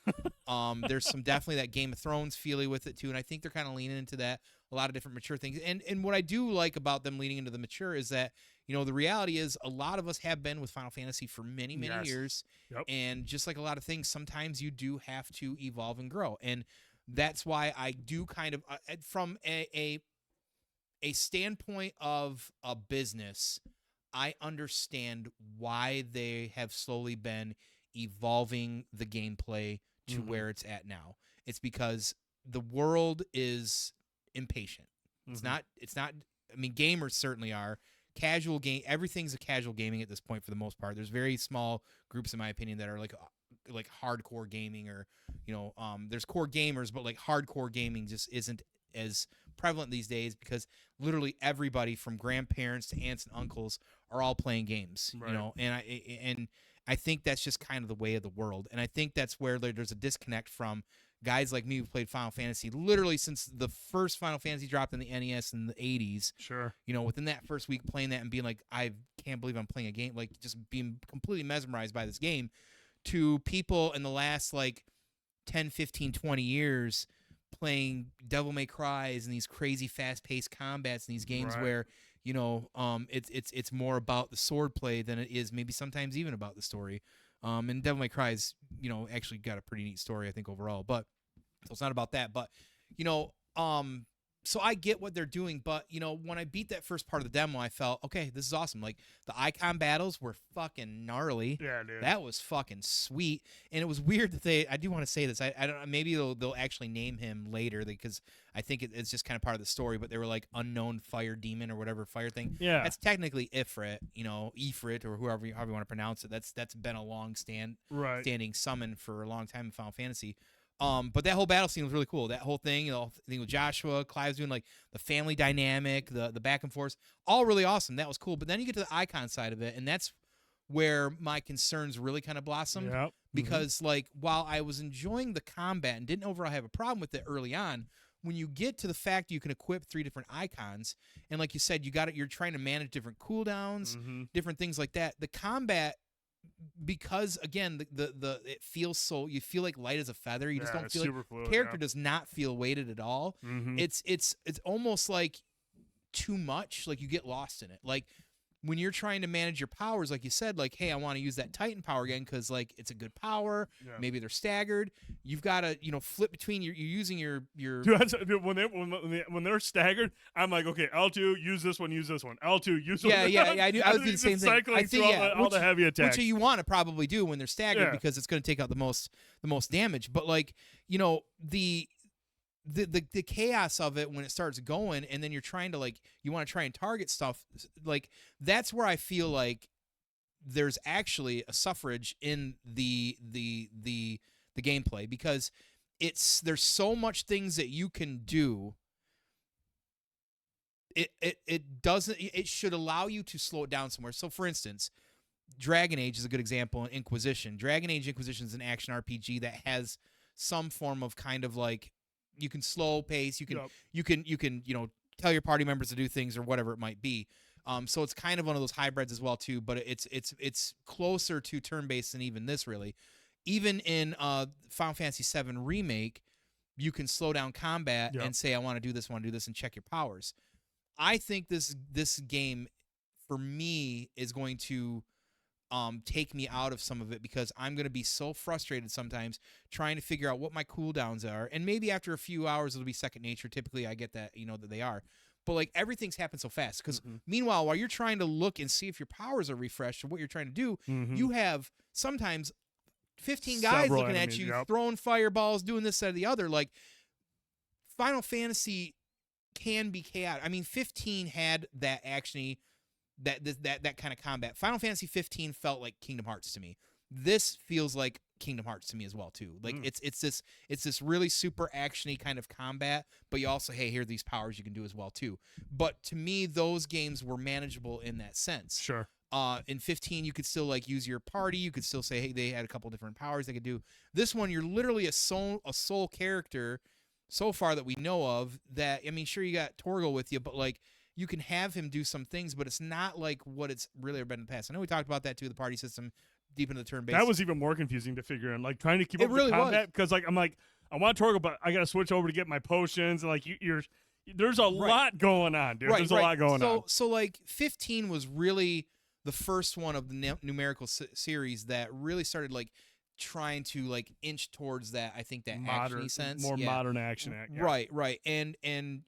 There's some definitely that Game of Thrones feely with it too, and I think they're kind of leaning into that, a lot of different mature things. And what I do like about them leaning into the mature is that, you know, the reality is a lot of us have been with Final Fantasy for many years, and just like a lot of things, sometimes you do have to evolve and grow, and that's why I do kind of from a standpoint of a business, I understand why they have slowly been evolving the gameplay to where it's at now. It's because the world is impatient. It's not, I mean, gamers certainly are. Casual game, everything's a casual gaming at this point for the most part. There's very small groups, in my opinion, that are like hardcore gaming, or, you know, there's core gamers, but like hardcore gaming just isn't as prevalent these days, because literally everybody from grandparents to aunts and uncles are all playing games, you know, and I think that's just kind of the way of the world. And I think that's where there's a disconnect from guys like me who played Final Fantasy literally since the first Final Fantasy dropped in the NES in the 80s. Sure. You know, within that first week playing that and being like, I can't believe I'm playing a game, like just being completely mesmerized by this game, to people in the last like 10, 15, 20 years playing Devil May Cries and these crazy fast-paced combats in these games where, you know, it's more about the sword play than it is maybe sometimes even about the story. And Devil May Cry's, you know, actually got a pretty neat story, I think, overall. But so it's not about that. But, you know, so I get what they're doing, but you know, when I beat that first part of the demo, I felt, okay, this is awesome. Like the icon battles were fucking gnarly. Yeah, dude. That was fucking sweet. And it was weird that I do want to say this. I don't know, maybe they'll actually name him later because I think it's just kind of part of the story, but they were like unknown fire demon or whatever fire thing. Yeah. That's technically Ifrit, you know, Ifrit or however you want to pronounce it. That's been a long standing summon for a long time in Final Fantasy. But that whole battle scene was really cool. That whole thing, you know, thing with Joshua, Clive's doing like the family dynamic, the back and forth, all really awesome. That was cool. But then you get to the icon side of it, and that's where my concerns really kind of blossomed. Yep. Because like while I was enjoying the combat and didn't overall have a problem with it early on, when you get to the fact you can equip 3 different icons, and like you said, you're trying to manage different cooldowns, different things like that. The combat, because again the it feels so, you feel like light as a feather. You just don't feel like fluid, character does not feel weighted at all. It's almost like too much. Like you get lost in it. Like when you're trying to manage your powers, like you said, like, hey, I want to use that Titan power again because like it's a good power. Yeah. Maybe they're staggered. You've got to, you know, flip between you're using your. Dude, when they're staggered, I'm like, okay, L2, use this one, L2, use one. Yeah, I do. I was doing the same thing. I think all the heavy attacks, which you want to probably do when they're staggered because it's going to take out the most damage. But like, you know, the chaos of it when it starts going, and then you're trying to like, you want to try and target stuff, like that's where I feel like there's actually a suffrage in the gameplay, because there's so much things that you can do. It should allow you to slow it down somewhere. So for instance, Dragon Age is a good example, and Inquisition. Dragon Age Inquisition is an action RPG that has some form of kind of like, you can slow pace, you can you know, tell your party members to do things or whatever it might be. So it's kind of one of those hybrids as well too, but it's closer to turn-based than even this really. Even in Final Fantasy VII Remake, you can slow down combat and say, I want to do this, and check your powers. I think this game for me is going to take me out of some of it, because I'm going to be so frustrated sometimes trying to figure out what my cooldowns are. And maybe after a few hours, it'll be second nature. Typically, I get that, you know, that they are. But like everything's happened so fast. Because meanwhile, while you're trying to look and see if your powers are refreshed or what you're trying to do, you have sometimes 15 guys looking at you, throwing fireballs, doing this, that, or the other. Like Final Fantasy can be chaotic. I mean, 15 had that actually. That kind of combat. Final Fantasy 15 felt like Kingdom Hearts to me. This feels like Kingdom Hearts to me as well too. Like it's this really super actiony kind of combat, but you also, hey, here are these powers you can do as well too. But to me, those games were manageable in that sense. Sure. In 15, you could still like use your party. You could still say, hey, they had a couple different powers they could do. This one, you're literally a soul character so far that we know of. That, I mean, sure, you got Torgal with you, but like, you can have him do some things, but it's not like what it's really been in the past. I know we talked about that too, the party system deep into the turn-based. That was even more confusing to figure in, like trying to keep up really with the combat, because like I'm like, I want Torgal, but I got to switch over to get my potions, and like there's a lot going on, dude. There's a lot going on. So like 15 was really the first one of the numerical series that really started like trying to like inch towards that, I think, that action sense, more modern action. Right. And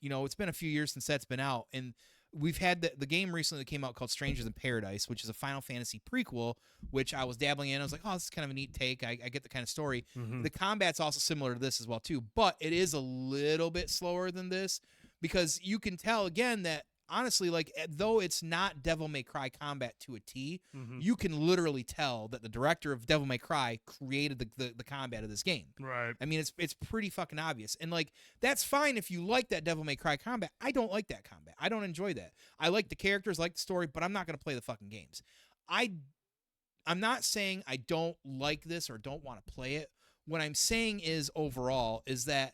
you know, it's been a few years since that's been out, and we've had the game recently that came out called Strangers in Paradise, which is a Final Fantasy prequel, which I was dabbling in. I was like, oh, this is kind of a neat take. I get the kind of story. The combat's also similar to this as well too, but it is a little bit slower than this, because you can tell again that honestly, like, though it's not Devil May Cry combat to a T, you can literally tell that the director of Devil May Cry created the combat of this game. Right. I mean, it's pretty fucking obvious. And, like, that's fine if you like that Devil May Cry combat. I don't like that combat. I don't enjoy that. I like the characters, like the story, but I'm not going to play the fucking games. I'm not saying I don't like this or don't want to play it. What I'm saying is, overall, is that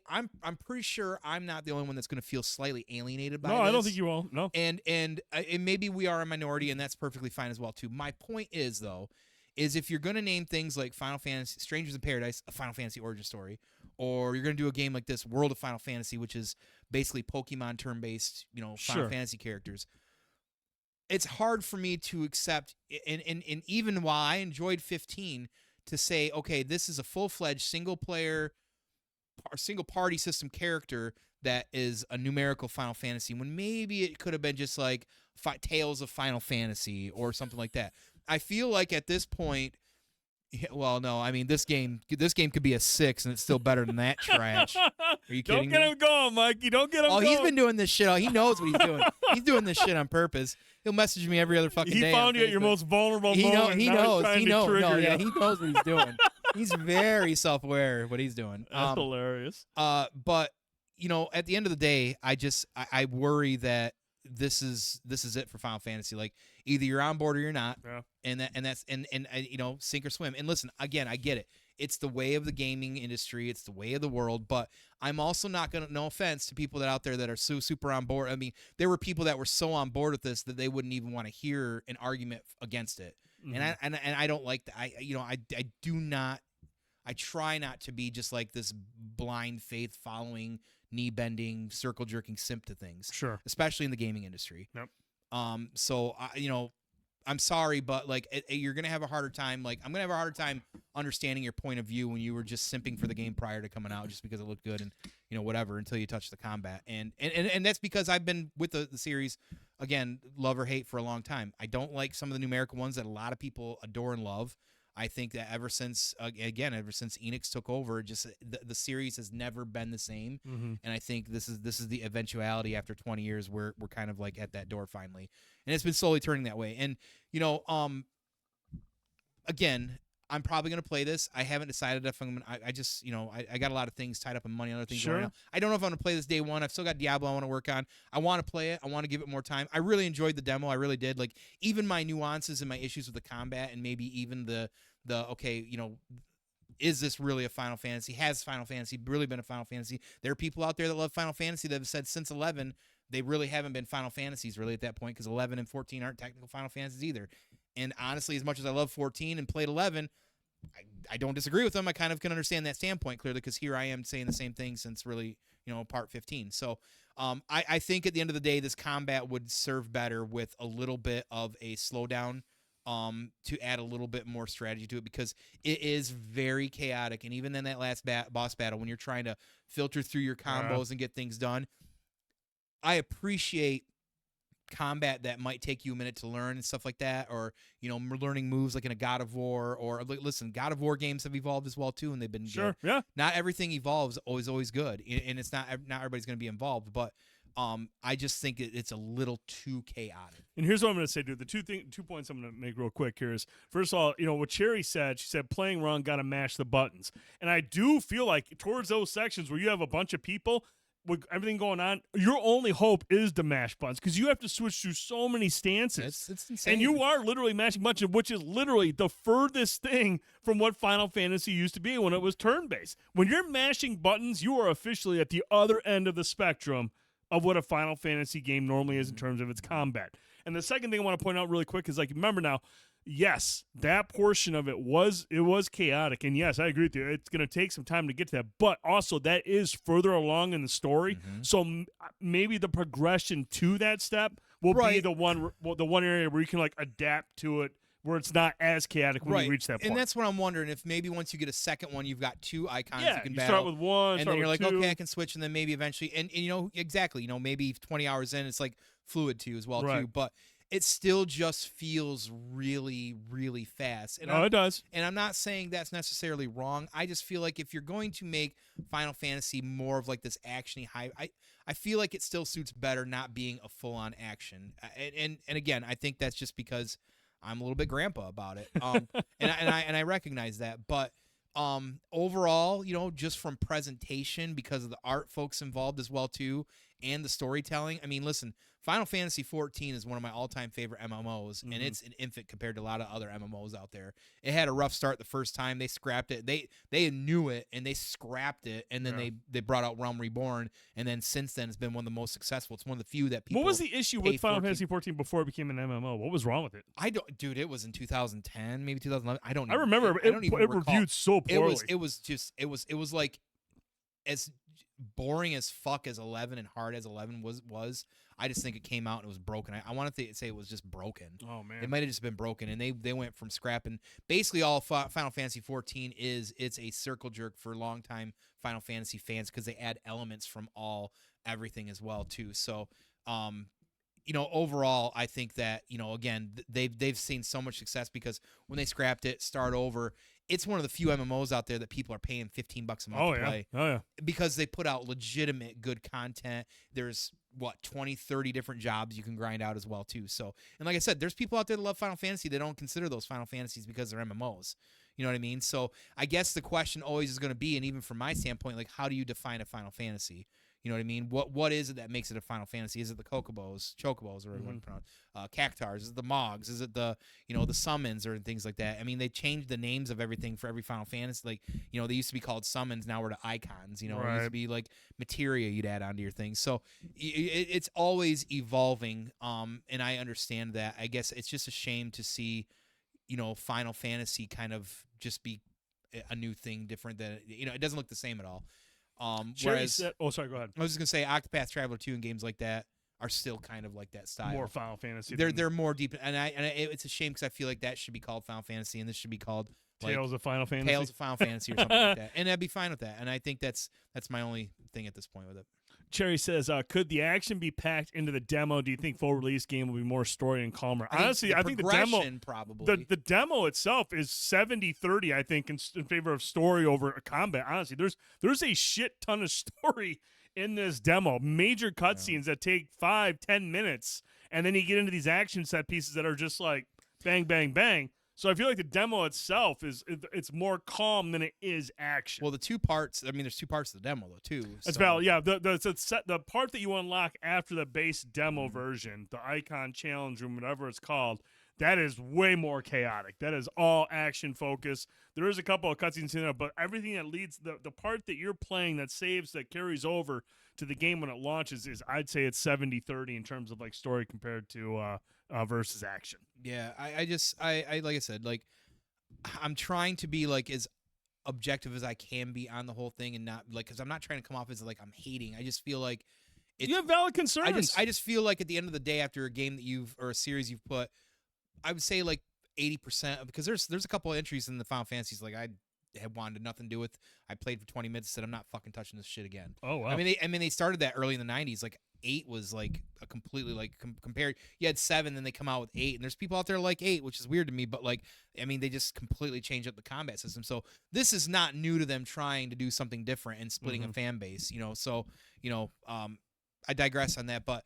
I'm pretty sure I'm not the only one that's going to feel slightly alienated by this. No, I don't think you will. No. And maybe we are a minority, and that's perfectly fine as well too. My point is, though, is if you're going to name things like Final Fantasy, Strangers in Paradise, a Final Fantasy origin story, or you're going to do a game like this, World of Final Fantasy, which is basically Pokemon turn-based, you know, Final Fantasy characters, it's hard for me to accept, and even while I enjoyed 15, to say, okay, this is a full-fledged single-player single party system character that is a numerical Final Fantasy, when maybe it could have been just like Tales of Final Fantasy or something like that. I feel like at this point, well, no, I mean this game could be a 6 and it's still better than that trash. Are you kidding me? Don't get him going, Mikey. Don't get him going. Oh, he's been doing this shit. He knows what he's doing. He's doing this shit on purpose. He'll message me every other fucking day. He found you at your most vulnerable moment. He knows. He knows. No, yeah, he knows what he's doing. He's very self-aware of what he's doing. That's hilarious. But at the end of the day, I worry that this is it for Final Fantasy. Like, either you're on board or you're not. Yeah. And that's sink or swim. And listen, again, I get it. It's the way of the gaming industry. It's the way of the world. But I'm also not gonna. No offense to people that out there that are so super on board. I mean, there were people that were so on board with this that they wouldn't even want to hear an argument against it. Mm-hmm. And I don't like that. I do not. I try not to be just like this blind faith following, knee bending, circle jerking simp to things. Sure. Especially in the gaming industry. Yep. So I'm sorry, but like you're gonna have a harder time. Like, I'm gonna have a harder time understanding your point of view when you were just simping for the game prior to coming out, just because it looked good and whatever, until you touch the combat. And that's because I've been with the series, again, love or hate, for a long time. I don't like some of the numerical ones that a lot of people adore and love. I think that ever since Enix took over, just the series has never been the same. Mm-hmm. And I think this is the eventuality after 20 years where we're kind of like at that door finally. And it's been slowly turning that way. And, again, I'm probably going to play this. I haven't decided if I'm going to, I got a lot of things tied up in money and other things Sure. going on. I don't know if I'm going to play this day one. I've still got Diablo I want to work on. I want to play it. I want to give it more time. I really enjoyed the demo. I really did. Like, even my nuances and my issues with the combat, and maybe even is this really a Final Fantasy? Has Final Fantasy really been a Final Fantasy? There are people out there that love Final Fantasy that have said since 11, they really haven't been Final Fantasies really at that point, because 11 and 14 aren't technical Final Fantasies either. And honestly, as much as I love 14 and played 11, I don't disagree with them. I kind of can understand that standpoint clearly, because here I am saying the same thing since really, part 15. So I think at the end of the day, this combat would serve better with a little bit of a slowdown, to add a little bit more strategy to it, because it is very chaotic. And even in that last boss battle, when you're trying to filter through your combos and get things done, I appreciate combat that might take you a minute to learn and stuff like that, or learning moves like in a God of War, or listen, God of War games have evolved as well too, and they've been Sure. good. Yeah. Not everything evolves always good, and it's not everybody's going to be involved, but I just think it's a little too chaotic. And here's what I'm going to say, dude. The 2 points I'm going to make real quick here is, first of all, what Cherry said. She said playing wrong, got to mash the buttons. And I do feel like towards those sections where you have a bunch of people with everything going on, your only hope is to mash buttons, because you have to switch through so many stances. It's insane. And you are literally mashing buttons, which is literally the furthest thing from what Final Fantasy used to be when it was turn-based. When you're mashing buttons, you are officially at the other end of the spectrum of what a Final Fantasy game normally is in terms of its combat. And the second thing I want to point out really quick is, like, remember now, yes, that portion of it was chaotic, and yes, I agree with you. It's going to take some time to get to that, but also that is further along in the story. Mm-hmm. So maybe the progression to that step will be the one area where you can like adapt to it, where it's not as chaotic when you reach that point. And that's what I'm wondering, if maybe once you get a second one, you've got two icons you can you battle. start with one, and then you're like, two. okay, I can switch, and then maybe eventually, and exactly, maybe 20 hours in, it's like fluid to you as well too. But it still just feels really, really fast. And it does. And I'm not saying that's necessarily wrong. I just feel like if you're going to make Final Fantasy more of like this action-y high, I feel like it still suits better not being a full-on action. And again, I think that's just because I'm a little bit grandpa about it, and I recognize that. But overall, just from presentation, because of the art folks involved as well too, and the storytelling. I mean, listen, Final Fantasy XIV is one of my all-time favorite MMOs, and it's an infant compared to a lot of other MMOs out there. It had a rough start the first time. They scrapped it. They knew it, and they scrapped it, and then they brought out Realm Reborn, and then since then it's been one of the most successful. It's one of the few that people. What was the issue with Final Fantasy XIV before it became an MMO? What was wrong with it? Dude, it was in 2010, maybe 2011. I remember it reviewed so poorly. It was like, as boring as fuck as 11 and hard as 11 was, I just think it came out and it was broken. I wanted to say it was just broken. Oh man, it might have just been broken, and they went from scrapping basically all Final Fantasy 14 is. It's a circle jerk for longtime Final Fantasy fans because they add elements from everything as well too. So, overall, I think that again they've seen so much success because when they scrapped it, Start Over. It's one of the few MMOs out there that people are paying $15 a month to play. Oh, yeah. Because they put out legitimate good content. There's 20, 30 different jobs you can grind out as well too. So, and like I said, there's people out there that love Final Fantasy. They don't consider those Final Fantasies because they're MMOs. You know what I mean? So I guess the question always is going to be, and even from my standpoint, like how do you define a Final Fantasy? You know what I mean? What is it that makes it a Final Fantasy? Is it the chocobos, or what you pronounce, cactars? Is it the mogs? Is it the the summons or things like that? I mean, they changed the names of everything for every Final Fantasy. Like they used to be called summons, now we're to icons. It used to be like materia you'd add onto your thing. So it's always evolving. And I understand that. I guess it's just a shame to see Final Fantasy kind of just be a new thing, different than it doesn't look the same at all. Whereas, sorry, go ahead. I was just gonna say Octopath Traveler 2 and games like that are still kind of like that style. More Final Fantasy. They're more deep, and it's a shame because I feel like that should be called Final Fantasy, and this should be called Tales of Final Fantasy. Tales of Final Fantasy or something like that, and I'd be fine with that. And I think that's my only thing at this point with it. Cherry says, could the action be packed into the demo? Do you think full release game will be more story and calmer? Honestly, I think the demo probably. The demo itself is 70-30, I think, in favor of story over combat. Honestly, there's a shit ton of story in this demo. Major cutscenes that take 5-10 minutes, and then you get into these action set pieces that are just like bang, bang, bang. So I feel like the demo itself it's more calm than it is action. Well, the two parts. I mean, there's two parts of the demo though too. That's valid. Yeah, the part that you unlock after the base demo version, the Icon Challenge Room, whatever it's called, that is way more chaotic. That is all action focused. There is a couple of cutscenes in there, but everything that leads the part that you're playing that saves that carries over to the game when it launches is I'd say it's 70-30 in terms of like story compared to versus action. Yeah, I like I said, like I'm trying to be like as objective as I can be on the whole thing, and not like because I'm not trying to come off as like I'm hating. I just feel like you have valid concerns. I just feel like at the end of the day, after a game that or a series you've put, I would say like 80% because there's a couple of entries in the Final Fantasies like I had wanted nothing to do with. I played for 20 minutes, said I'm not fucking touching this shit again. Oh wow. I mean they started that early in the 90s. Like 8 was like a completely like compared. You had 7, then they come out with 8, and there's people out there like 8, which is weird to me. But like, I mean, they just completely changed up the combat system. So this is not new to them trying to do something different and splitting a fan base. So I digress on that. But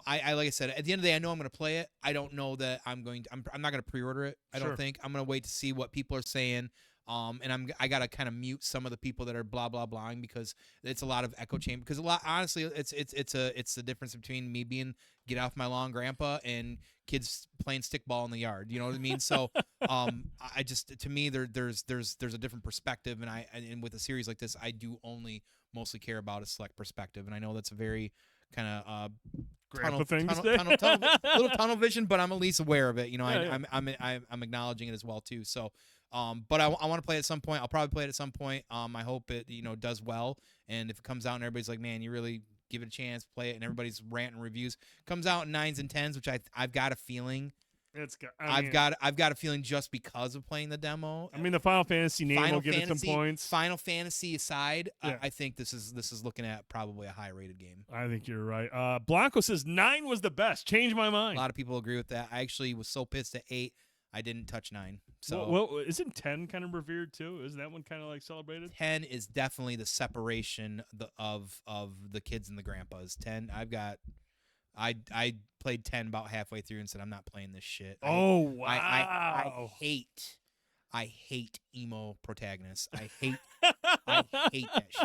I like I said, at the end of the day, I know I'm going to play it. I don't know that I'm not going to pre-order it. I don't think. I'm going to wait to see what people are saying. And I gotta kind of mute some of the people that are blah blah blahing because it's a lot of echo chamber. Because honestly, it's the difference between me being get off my lawn grandpa and kids playing stickball in the yard. You know what I mean? So I just to me there's a different perspective, and with a series like this, I do only mostly care about a select perspective, and I know that's a very kind of little tunnel vision, but I'm at least aware of it. I'm acknowledging it as well too. So. But I want to play it at some point. I'll probably play it at some point. I hope it does well, and if it comes out and everybody's like, man, you really give it a chance, play it, and everybody's ranting reviews, comes out in 9s and 10s, which I've got a feeling. I've got a feeling just because of playing the demo. I mean, the Final Fantasy name will give it some points. Final Fantasy aside, I think this is looking at probably a high rated game. I think you're right. Blanco says 9 was the best. Changed my mind. A lot of people agree with that. I actually was so pissed at 8. I didn't touch 9. So well, isn't 10 kind of revered too? Isn't that one kind of like celebrated? 10 is definitely the separation of the kids and the grandpas. 10, I played 10 about halfway through and said I'm not playing this shit. Wow. I hate emo protagonists. I hate that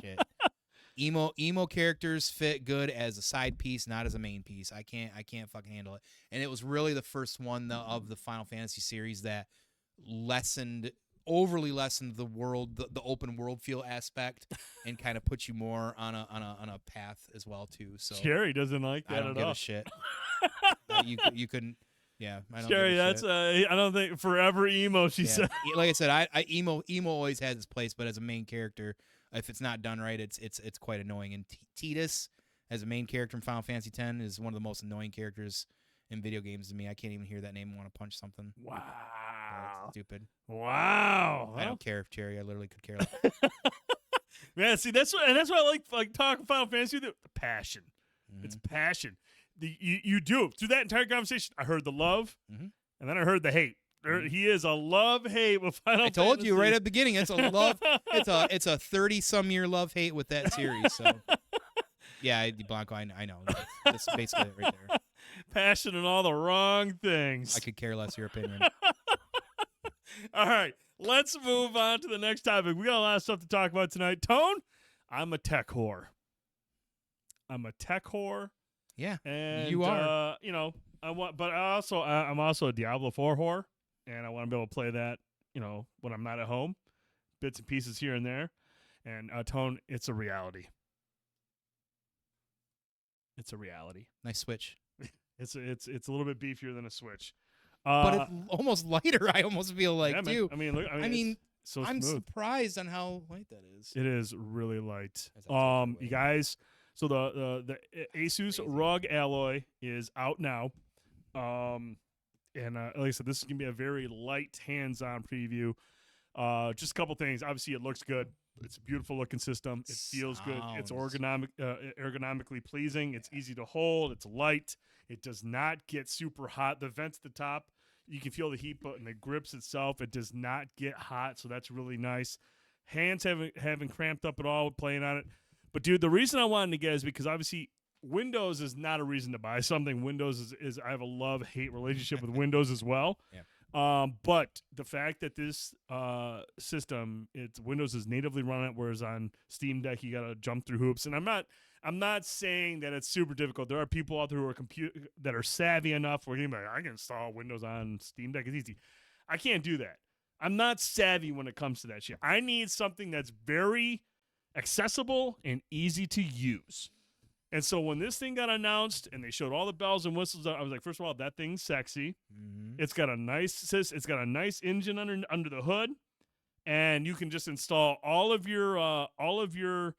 shit. Emo characters fit good as a side piece, not as a main piece. I can't fucking handle it. And it was really the first one of the Final Fantasy series that overly lessened the world, the open world feel aspect, and kind of put you more on a path as well too. So Jerry doesn't like that I don't at give all. a shit. You couldn't. Yeah, I don't. Jerry, give a that's shit. I don't think forever emo. She said. Like I said, emo always has its place, but as a main character, if it's not done right, it's quite annoying. And Tidus, as a main character in Final Fantasy X, is one of the most annoying characters in video games to me. I can't even hear that name and want to punch something. Wow. That's stupid. Wow. I don't care if Cherry. I literally could care less. Man, see, that's what I like talking Final Fantasy. The passion. Mm-hmm. It's passion. You do through that entire conversation. I heard the love, Mm-hmm. and then I heard the hate. He is a love-hate with Final Fantasy. I told you right at the beginning. It's a love. It's a 30-some-year love-hate with that series. So, yeah, Blanco, I know. That's basically it right there. Passion in all the wrong things. I could care less your opinion. All right, let's move on to the next topic. We got a lot of stuff to talk about tonight. Tone, I'm a tech whore. Yeah, And you are. I'm also a Diablo 4 whore, and I want to be able to play that, when I'm not at home, bits and pieces here and there. And Tone, it's a reality. It's a reality. Nice Switch. It's a little bit beefier than a Switch, but it's almost lighter. I almost feel like yeah, too. It's so I'm smooth. surprised on how light that is. It is really light. That's You guys. So the Asus ROG alloy is out now, and like I said, this is gonna be a very light, hands-on preview. Just a couple things. Obviously, it looks good. It's a beautiful looking system. It feels good. It's ergonomically pleasing. It's easy to hold. It's light. It does not get super hot. The vents at the top, you can feel the heat, but in the grips itself, it does not get hot. So that's really nice. Hands haven't cramped up at all playing on it. But dude, the reason I wanted to get is because obviously Windows is not a reason to buy something. Windows is I have a love-hate relationship with Windows as well. Yeah. But the fact that this system, Windows is natively run it, whereas on Steam Deck you gotta jump through hoops. And I'm not saying that it's super difficult. There are people out there who are that are savvy enough where I can install Windows on Steam Deck. It's easy. I can't do that. I'm not savvy when it comes to that shit. I need something that's very accessible and easy to use. And so when this thing got announced and they showed all the bells and whistles, I was like, first of all, that thing's sexy. Mm-hmm. It's got a nice engine under the hood, and you can just install all of your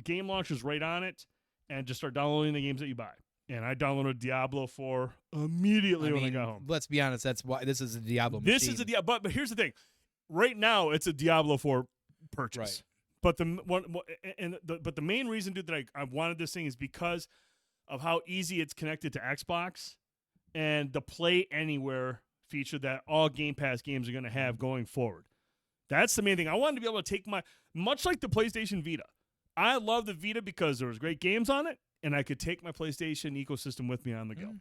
game launchers right on it, and just start downloading the games that you buy. And I downloaded Diablo 4 immediately when I got home. Let's be honest, that's why this is a Diablo This machine. is a Diablo, but here's the thing: right now, it's a Diablo 4 purchase. Right. But the main reason, dude, that I wanted this thing is because of how easy it's connected to Xbox and the Play Anywhere feature that all Game Pass games are going to have going forward. That's the main thing. I wanted to be able to take much like the PlayStation Vita. I love the Vita because there was great games on it, and I could take my PlayStation ecosystem with me on the go.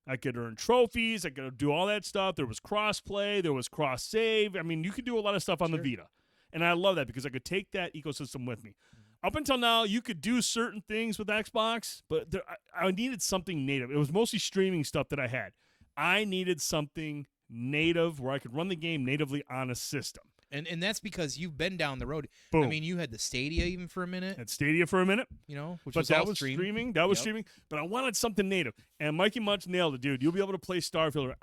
I could earn trophies. I could do all that stuff. There was cross-play. There was cross-save. I mean, you could do a lot of stuff on the Vita. And I love that because I could take that ecosystem with me. Up until now, you could do certain things with Xbox, but I needed something native. It was mostly streaming stuff that I had. I needed something native where I could run the game natively on a system. And that's because you've been down the road. Boom. I mean, you had the Stadia even for a minute. Had Stadia for a minute. Which but was that all was streaming. That was streaming. But I wanted something native. And Mikey Munch nailed it, dude. You'll be able to play Starfield.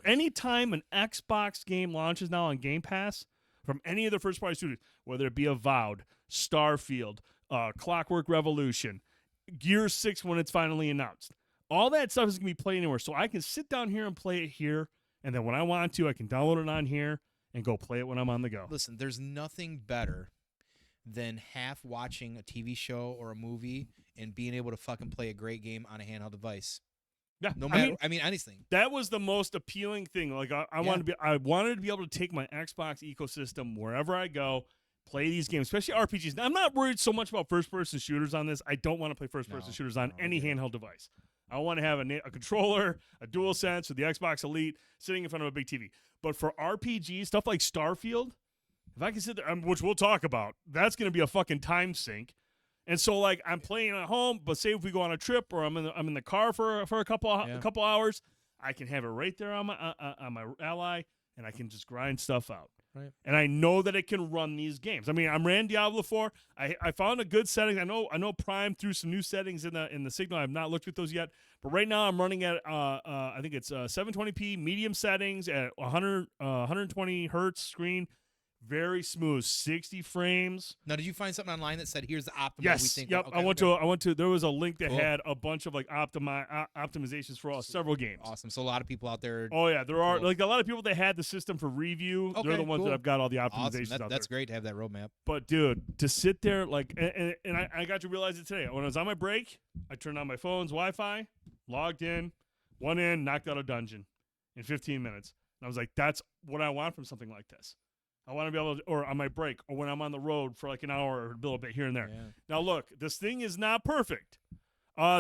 Anytime an Xbox game launches now on Game Pass, from any of the first-party studios, whether it be Avowed, Starfield, Clockwork Revolution, Gears 6 when it's finally announced. All that stuff is going to be played anywhere. So I can sit down here and play it here, and then when I want to, I can download it on here and go play it when I'm on the go. Listen, there's nothing better than half watching a TV show or a movie and being able to fucking play a great game on a handheld device. Yeah, no matter. I mean, anything. That was the most appealing thing. Like I wanted to be able to take my Xbox ecosystem wherever I go, play these games, especially RPGs. Now, I'm not worried so much about first-person shooters on this. I don't want to play first-person shooters on any handheld device. I want to have a controller, a DualSense, or the Xbox Elite sitting in front of a big TV. But for RPG stuff like Starfield, if I can sit there, which we'll talk about, that's going to be a fucking time sink. And so, like, I'm playing at home, but say if we go on a trip or I'm in the car for a couple hours, I can have it right there on my Ally, and I can just grind stuff out. Right. And I know that it can run these games. I mean, I'm ran Diablo 4. I found a good setting. I know Prime threw some new settings in the signal. I've not looked at those yet. But right now I'm running at I think it's 720p medium settings at 120 hertz screen. very smooth, 60 frames. Now, did you find something online that said here's the optimal? We Yes. think Yep. okay, I went to. There was a link that Cool. had a bunch of like optimizations for several games. Awesome. So a lot of people out there. Oh yeah, there are Cool. like a lot of people that had the system for review. Okay, They're the ones cool. that have got all the Awesome. optimizations out That's there. great to have that roadmap. But dude, to sit there like, and I got to realize it today. When I was on my break, I turned on my phone's Wi-Fi, logged in, went in, knocked out a dungeon in 15 minutes. And I was like, that's what I want from something like this. I want to be able to, or on my break, or when I'm on the road for like an hour or a little bit here and there. Yeah. Now look, this thing is not perfect.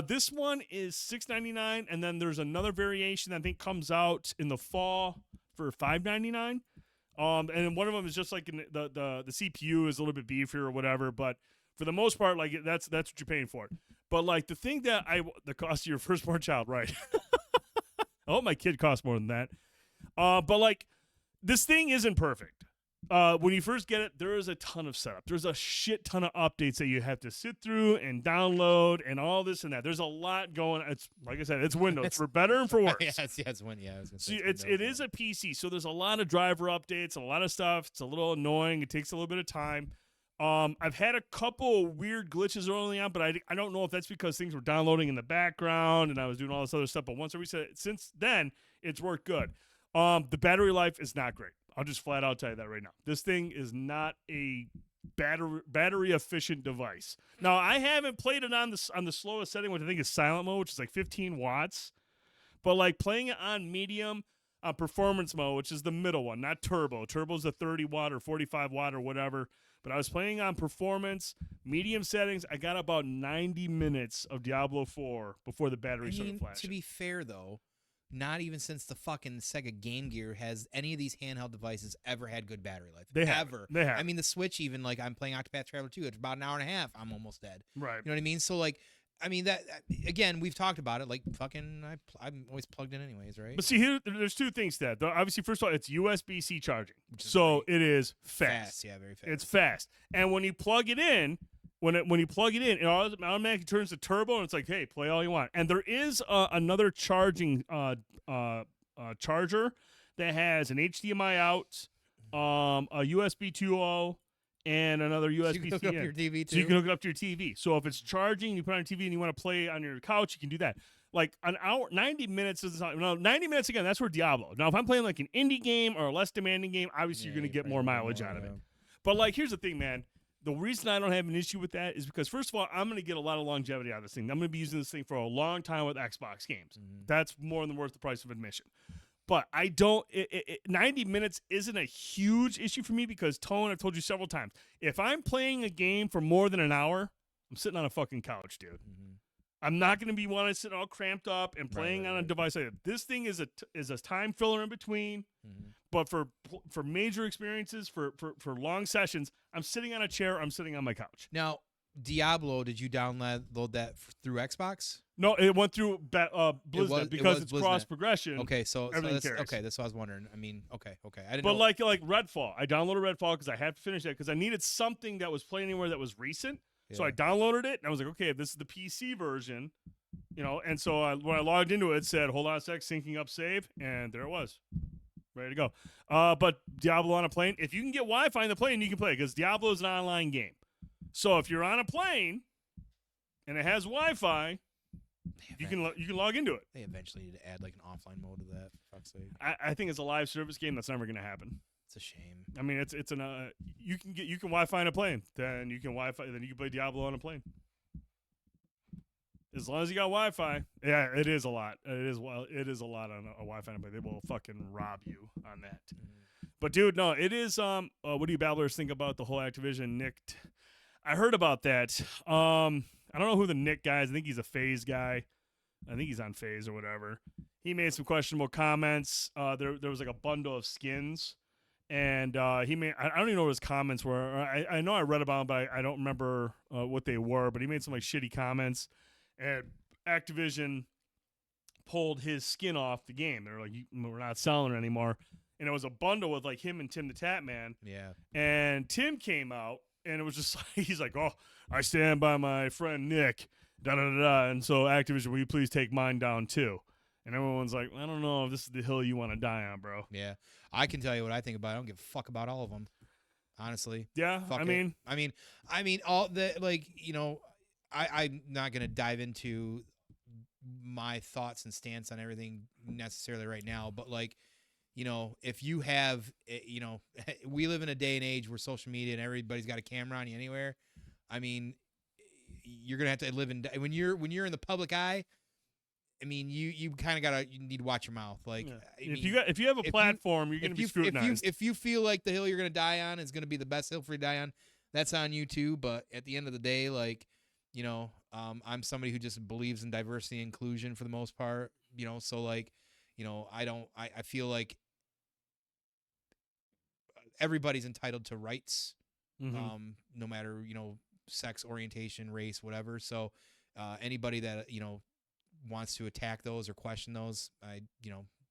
This one is $6.99, and then there's another variation that I think comes out in the fall for $5.99. And one of them is just like the CPU is a little bit beefier or whatever, but for the most part, like that's what you're paying for. But like the thing that the cost of your firstborn child, right? I hope my kid costs more than that. But like this thing isn't perfect. When you first get it, there is a ton of setup. There's a shit ton of updates that you have to sit through and download and all this and that. There's a lot going. It's like I said, it's Windows for better and for worse. It's when I was gonna say It is a PC, so there's a lot of driver updates, a lot of stuff. It's a little annoying. It takes a little bit of time. I've had a couple of weird glitches early on, but I don't know if that's because things were downloading in the background and I was doing all this other stuff. But once I reset it, since then, it's worked good. The battery life is not great. I'll just flat out tell you that right now. This thing is not a battery efficient device. Now, I haven't played it on the slowest setting, which I think is silent mode, which is like 15 watts. But like playing it on medium, performance mode, which is the middle one, not turbo. Turbo's the 30 watt or 45 watt or whatever. But I was playing on performance, medium settings. I got about 90 minutes of Diablo 4 before the battery started flashing. To be fair, though, not even since the fucking Sega Game Gear has any of these handheld devices ever had good battery life. They have. They have. I mean, the Switch, even like I'm playing Octopath Traveler 2, it's about an hour and a half. I'm almost dead. Right. You know what I mean? So like, I mean that again, we've talked about it. Like fucking, I'm always plugged in anyways, right? But see, there's two things to that. Obviously, first of all, it's USB-C charging, so it is fast. Yeah, very fast. It's fast, and when you plug it in. When you plug it in, it automatically turns to turbo, and it's like, hey, play all you want. And there is another charging charger that has an HDMI out, a USB 2.0, and another USB-C in. So you can hook up your TV too? So you can hook it up to your TV. So if it's charging, you put it on your TV, and you want to play on your couch, you can do that. Like an hour, 90 minutes is not. No, 90 minutes again. That's for Diablo. Now, if I'm playing like an indie game or a less demanding game, obviously you're going to get more mileage out of it. But like, here's the thing, man. The reason I don't have an issue with that is because, first of all, I'm going to get a lot of longevity out of this thing. I'm going to be using this thing for a long time with Xbox games. Mm-hmm. That's more than worth the price of admission. But I don't. 90 minutes isn't a huge issue for me because, Tone, I've told you several times, if I'm playing a game for more than an hour, I'm sitting on a fucking couch, dude. Mm-hmm. I'm not going to be wanting to sit all cramped up and playing on a device like that. This thing is a time filler in between. Mm-hmm. But for major experiences, for long sessions, I'm sitting on a chair. I'm sitting on my couch. Now, Diablo, did you download that through Xbox? No, it went through BlizzNet because it's BlizzNet. cross progression. Okay, so everything that's carries. okay. That's what I was wondering. I mean, okay. I didn't. But know. like Redfall, I downloaded Redfall because I had to finish that because I needed something that was playing anywhere that was recent. Yeah. So I downloaded it and I was like, okay, if this is the PC version, And so when I logged into it, it said, hold on a sec, syncing up save, and there it was. Ready to go. But Diablo on a plane, if you can get Wi-Fi in the plane, you can play because Diablo is an online game. So if you're on a plane and it has Wi-Fi, you can log into it. They eventually need to add like an offline mode to that. For fuck's sake. I think it's a live service game that's never going to happen. It's a shame. I mean, it's you can Wi-Fi in a plane, then you can play Diablo on a plane. As long as you got Wi-Fi, yeah, it is a lot. It is a lot on a Wi-Fi, but they will fucking rob you on that. Mm-hmm. But dude, no, it is. What do you babblers think about the whole Activision Nick? I heard about that. I don't know who the Nick guy is. I think he's a FaZe guy. I think he's on FaZe or whatever. He made some questionable comments. There was like a bundle of skins, and he made. I don't even know what his comments were. I know I read about them, but I don't remember what they were. But he made some like shitty comments. And Activision pulled his skin off the game. They're like, we're not selling it anymore. And it was a bundle with like him and Tim the Tap Man. Yeah. And Tim came out, and it was just like, he's like, oh, I stand by my friend Nick. Da da da da. And so Activision, will you please take mine down too? And everyone's like, I don't know if this is the hill you want to die on, bro. Yeah. I can tell you what I think about it. I don't give a fuck about all of them. honestly. Yeah, Fuck I it. mean, I mean, all the like, I'm not gonna dive into my thoughts and stance on everything necessarily right now, but like, if you have, we live in a day and age where social media and everybody's got a camera on you anywhere. I mean, you're gonna have to live in when you're in the public eye. I mean, you kind of you need to watch your mouth. Like, yeah. I if mean, you have a platform, you're going to be scrutinized. If you feel like the hill you're gonna die on is gonna be the best hill for you to die on, that's on you too. But at the end of the day, like, I'm somebody who just believes in diversity and inclusion for the most part. So like, I feel like everybody's entitled to rights, no matter sex, orientation, race, whatever. So anybody that wants to attack those or question those,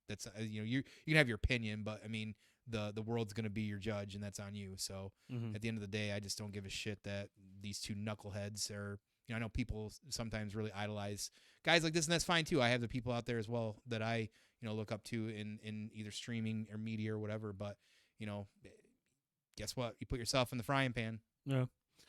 that's you can have your opinion, but I mean the world's gonna be your judge, and that's on you. So at the end of the day, I just don't give a shit that these two knuckleheads are. I know people sometimes really idolize guys like this, and that's fine too. I have the people out there as well that I look up to in either streaming or media or whatever. But guess what? You put yourself in the frying pan. Yeah.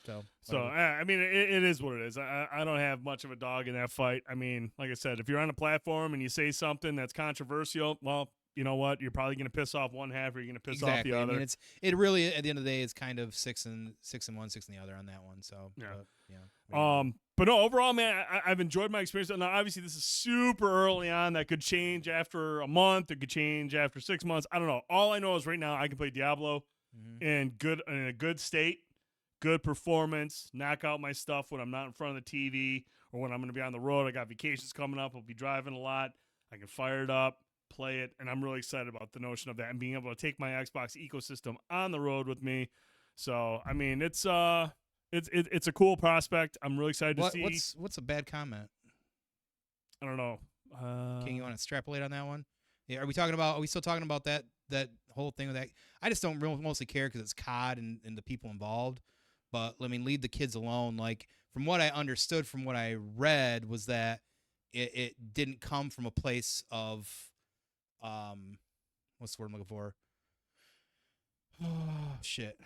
So I mean, it is what it is. I don't have much of a dog in that fight. I mean, like I said, if you're on a platform and you say something that's controversial, well, you know what? You're probably going to piss off one half, or you're going to piss off the other. I mean, it really at the end of the day is kind of 6 and 1, 6 and the other on that one. So yeah. But no, overall, man, I've enjoyed my experience. Now, obviously, this is super early on. That could change after a month. It could change after 6 months. I don't know. All I know is right now I can play Diablo in a good state, good performance, knock out my stuff when I'm not in front of the TV or when I'm going to be on the road. I got vacations coming up. I'll be driving a lot. I can fire it up, play it, and I'm really excited about the notion of that and being able to take my Xbox ecosystem on the road with me. So, I mean, it's a cool prospect. I'm really excited to see. What's a bad comment? I don't know. Can you want to extrapolate on that one? Yeah, are we still talking about that whole thing with that? I just don't mostly care because it's COD and the people involved. But I mean, leave the kids alone. Like, from what I understood, from what I read, was that it didn't come from a place of what's the word I'm looking for? Oh shit.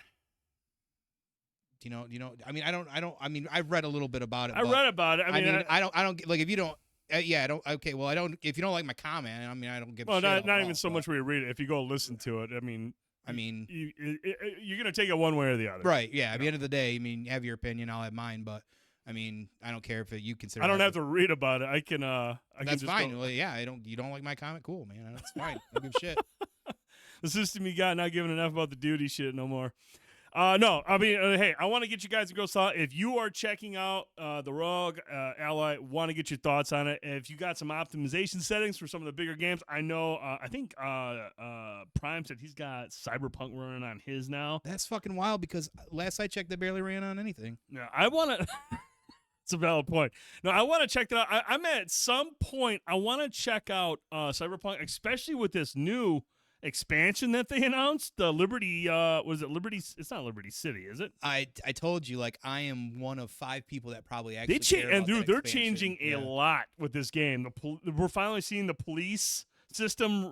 Do you know? I mean, I mean, I've read a little bit about it. I read about it. I mean, I don't like if you don't. Yeah, I don't. Okay, well, I don't. If you don't like my comment, I mean, I don't give. Well, a shit not even so much where you read it. If you go listen to it, I mean, you're gonna take it one way or the other, right? Yeah. At the end of the day, I mean, have your opinion. I'll have mine, but I mean, I don't care if you consider. I don't have to read about it. I can. That's fine. Well, yeah. You don't like my comment? Cool, man. That's fine. I don't give a shit. The system you got, not giving enough about the duty shit no more. No, I mean, hey, I want to get you guys to go saw. If you are checking out the ROG Ally, want to get your thoughts on it. If you got some optimization settings for some of the bigger games, I know. I think Prime said he's got Cyberpunk running on his now. That's fucking wild because last I checked, they barely ran on anything. Yeah, I want to. It's a valid point. No, I want to check that out. I'm at some point. I want to check out Cyberpunk, especially with this new expansion that they announced. The Liberty, was it Liberty? It's not Liberty City, is it? I told you, like, I am one of 5 people that probably actually they're changing a lot with this game. We're finally seeing the police system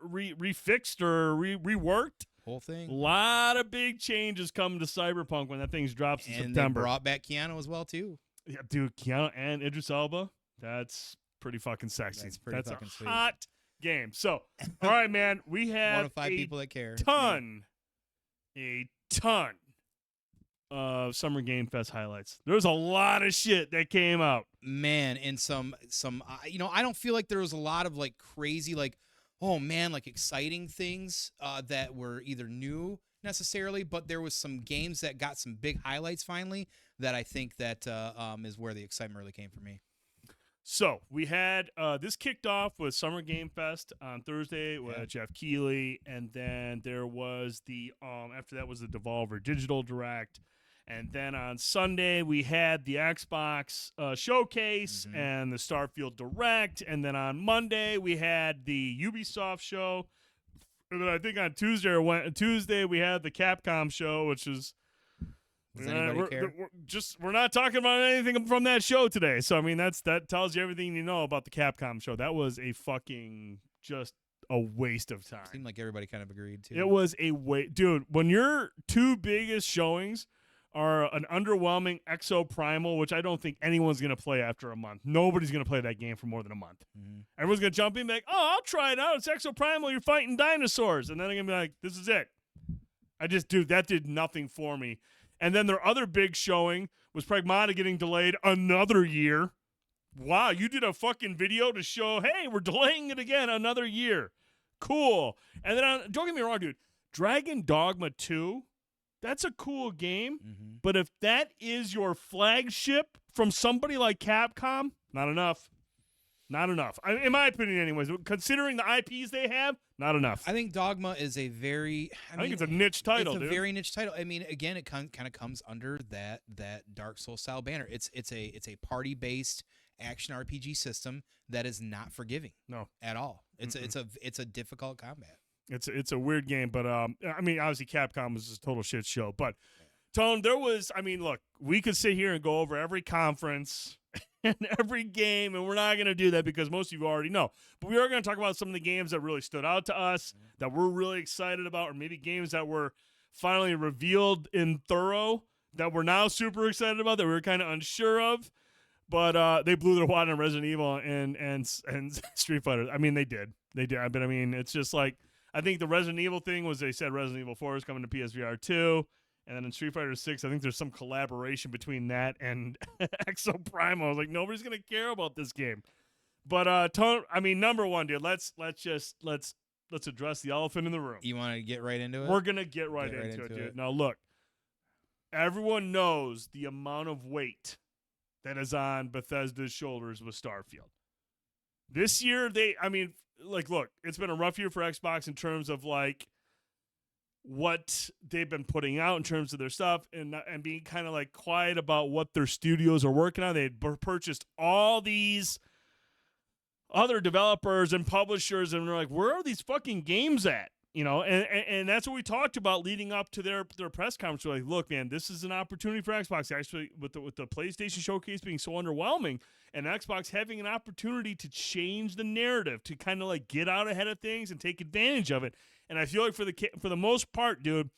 refixed or reworked. Whole thing. A lot of big changes coming to Cyberpunk when that thing drops in September. And they brought back Keanu as well too. Yeah, dude, Keanu and Idris Elba. That's pretty fucking sexy. That's fucking a hot game. So, all right, man, we have one of 5 people that care. A ton of Summer Game Fest highlights. There's a lot of shit that came out, man, and some I don't feel like there was a lot of like crazy like, oh man, like exciting things that were either new necessarily, but there was some games that got some big highlights finally that I think that is where the excitement really came for me. So we had this kicked off with Summer Game Fest on Thursday with Jeff Keighley, and then there was the after that was the Devolver Digital Direct, and then on Sunday we had the Xbox Showcase and the Starfield Direct, and then on Monday we had the Ubisoft show, and then I think on Tuesday we had the Capcom show, which is. Does anybody care? We're not talking about anything from that show today. So I mean that tells you everything you know about the Capcom show. That was a fucking just a waste of time. Seemed like everybody kind of agreed too. It was a waste. Dude, when your two biggest showings are an underwhelming Exo Primal, which I don't think anyone's going to play after a month. Nobody's going to play that game for more than a month. Mm-hmm. Everyone's going to jump in and be like, oh, I'll try it out. It's Exo Primal. You're fighting dinosaurs. And then I'm going to be like, this is it. Dude, that did nothing for me. And then their other big showing was Pragmata getting delayed another year. Wow, you did a fucking video to show, hey, we're delaying it again another year. Cool. And then, don't get me wrong, dude. Dragon Dogma 2, that's a cool game. Mm-hmm. But if that is your flagship from somebody like Capcom, not enough. Not enough. In my opinion, anyways. Considering the IPs they have, not enough. I think Dogma is a very. I think it's a niche title, It's a dude. very niche title. I mean, again, it kind of comes under that Dark Souls style banner. It's a party based action RPG system that is not forgiving. No, at all. It's a difficult combat. It's a weird game, but I mean, obviously Capcom was just a total shit show. But Tone, look, we could sit here and go over every conference and every game, and we're not going to do that because most of you already know. But we are going to talk about some of the games that really stood out to us, that we're really excited about, or maybe games that were finally revealed in thorough that we're now super excited about, that we were kind of unsure of. But they blew their wad on Resident Evil and Street Fighter. I mean, they did. But I mean, it's just like, I think the Resident Evil thing was they said Resident Evil 4 is coming to PSVR 2. And then in Street Fighter 6, I think there's some collaboration between that and Exo Primal. I was like, nobody's going to care about this game. But, number one, dude, let's address the elephant in the room. You want to get right into it? We're going to get right into it, dude. Now, look, everyone knows the amount of weight that is on Bethesda's shoulders with Starfield. This year, look, it's been a rough year for Xbox in terms of, like, what they've been putting out in terms of their stuff and being kind of, like, quiet about what their studios are working on. They had purchased all these other developers and publishers, and they're like, where are these fucking games at? You know, and that's what we talked about leading up to their press conference. We're like, look, man, this is an opportunity for Xbox, actually, with the PlayStation Showcase being so underwhelming, and Xbox having an opportunity to change the narrative, to kind of like get out ahead of things and take advantage of it. And I feel like for the most part, dude,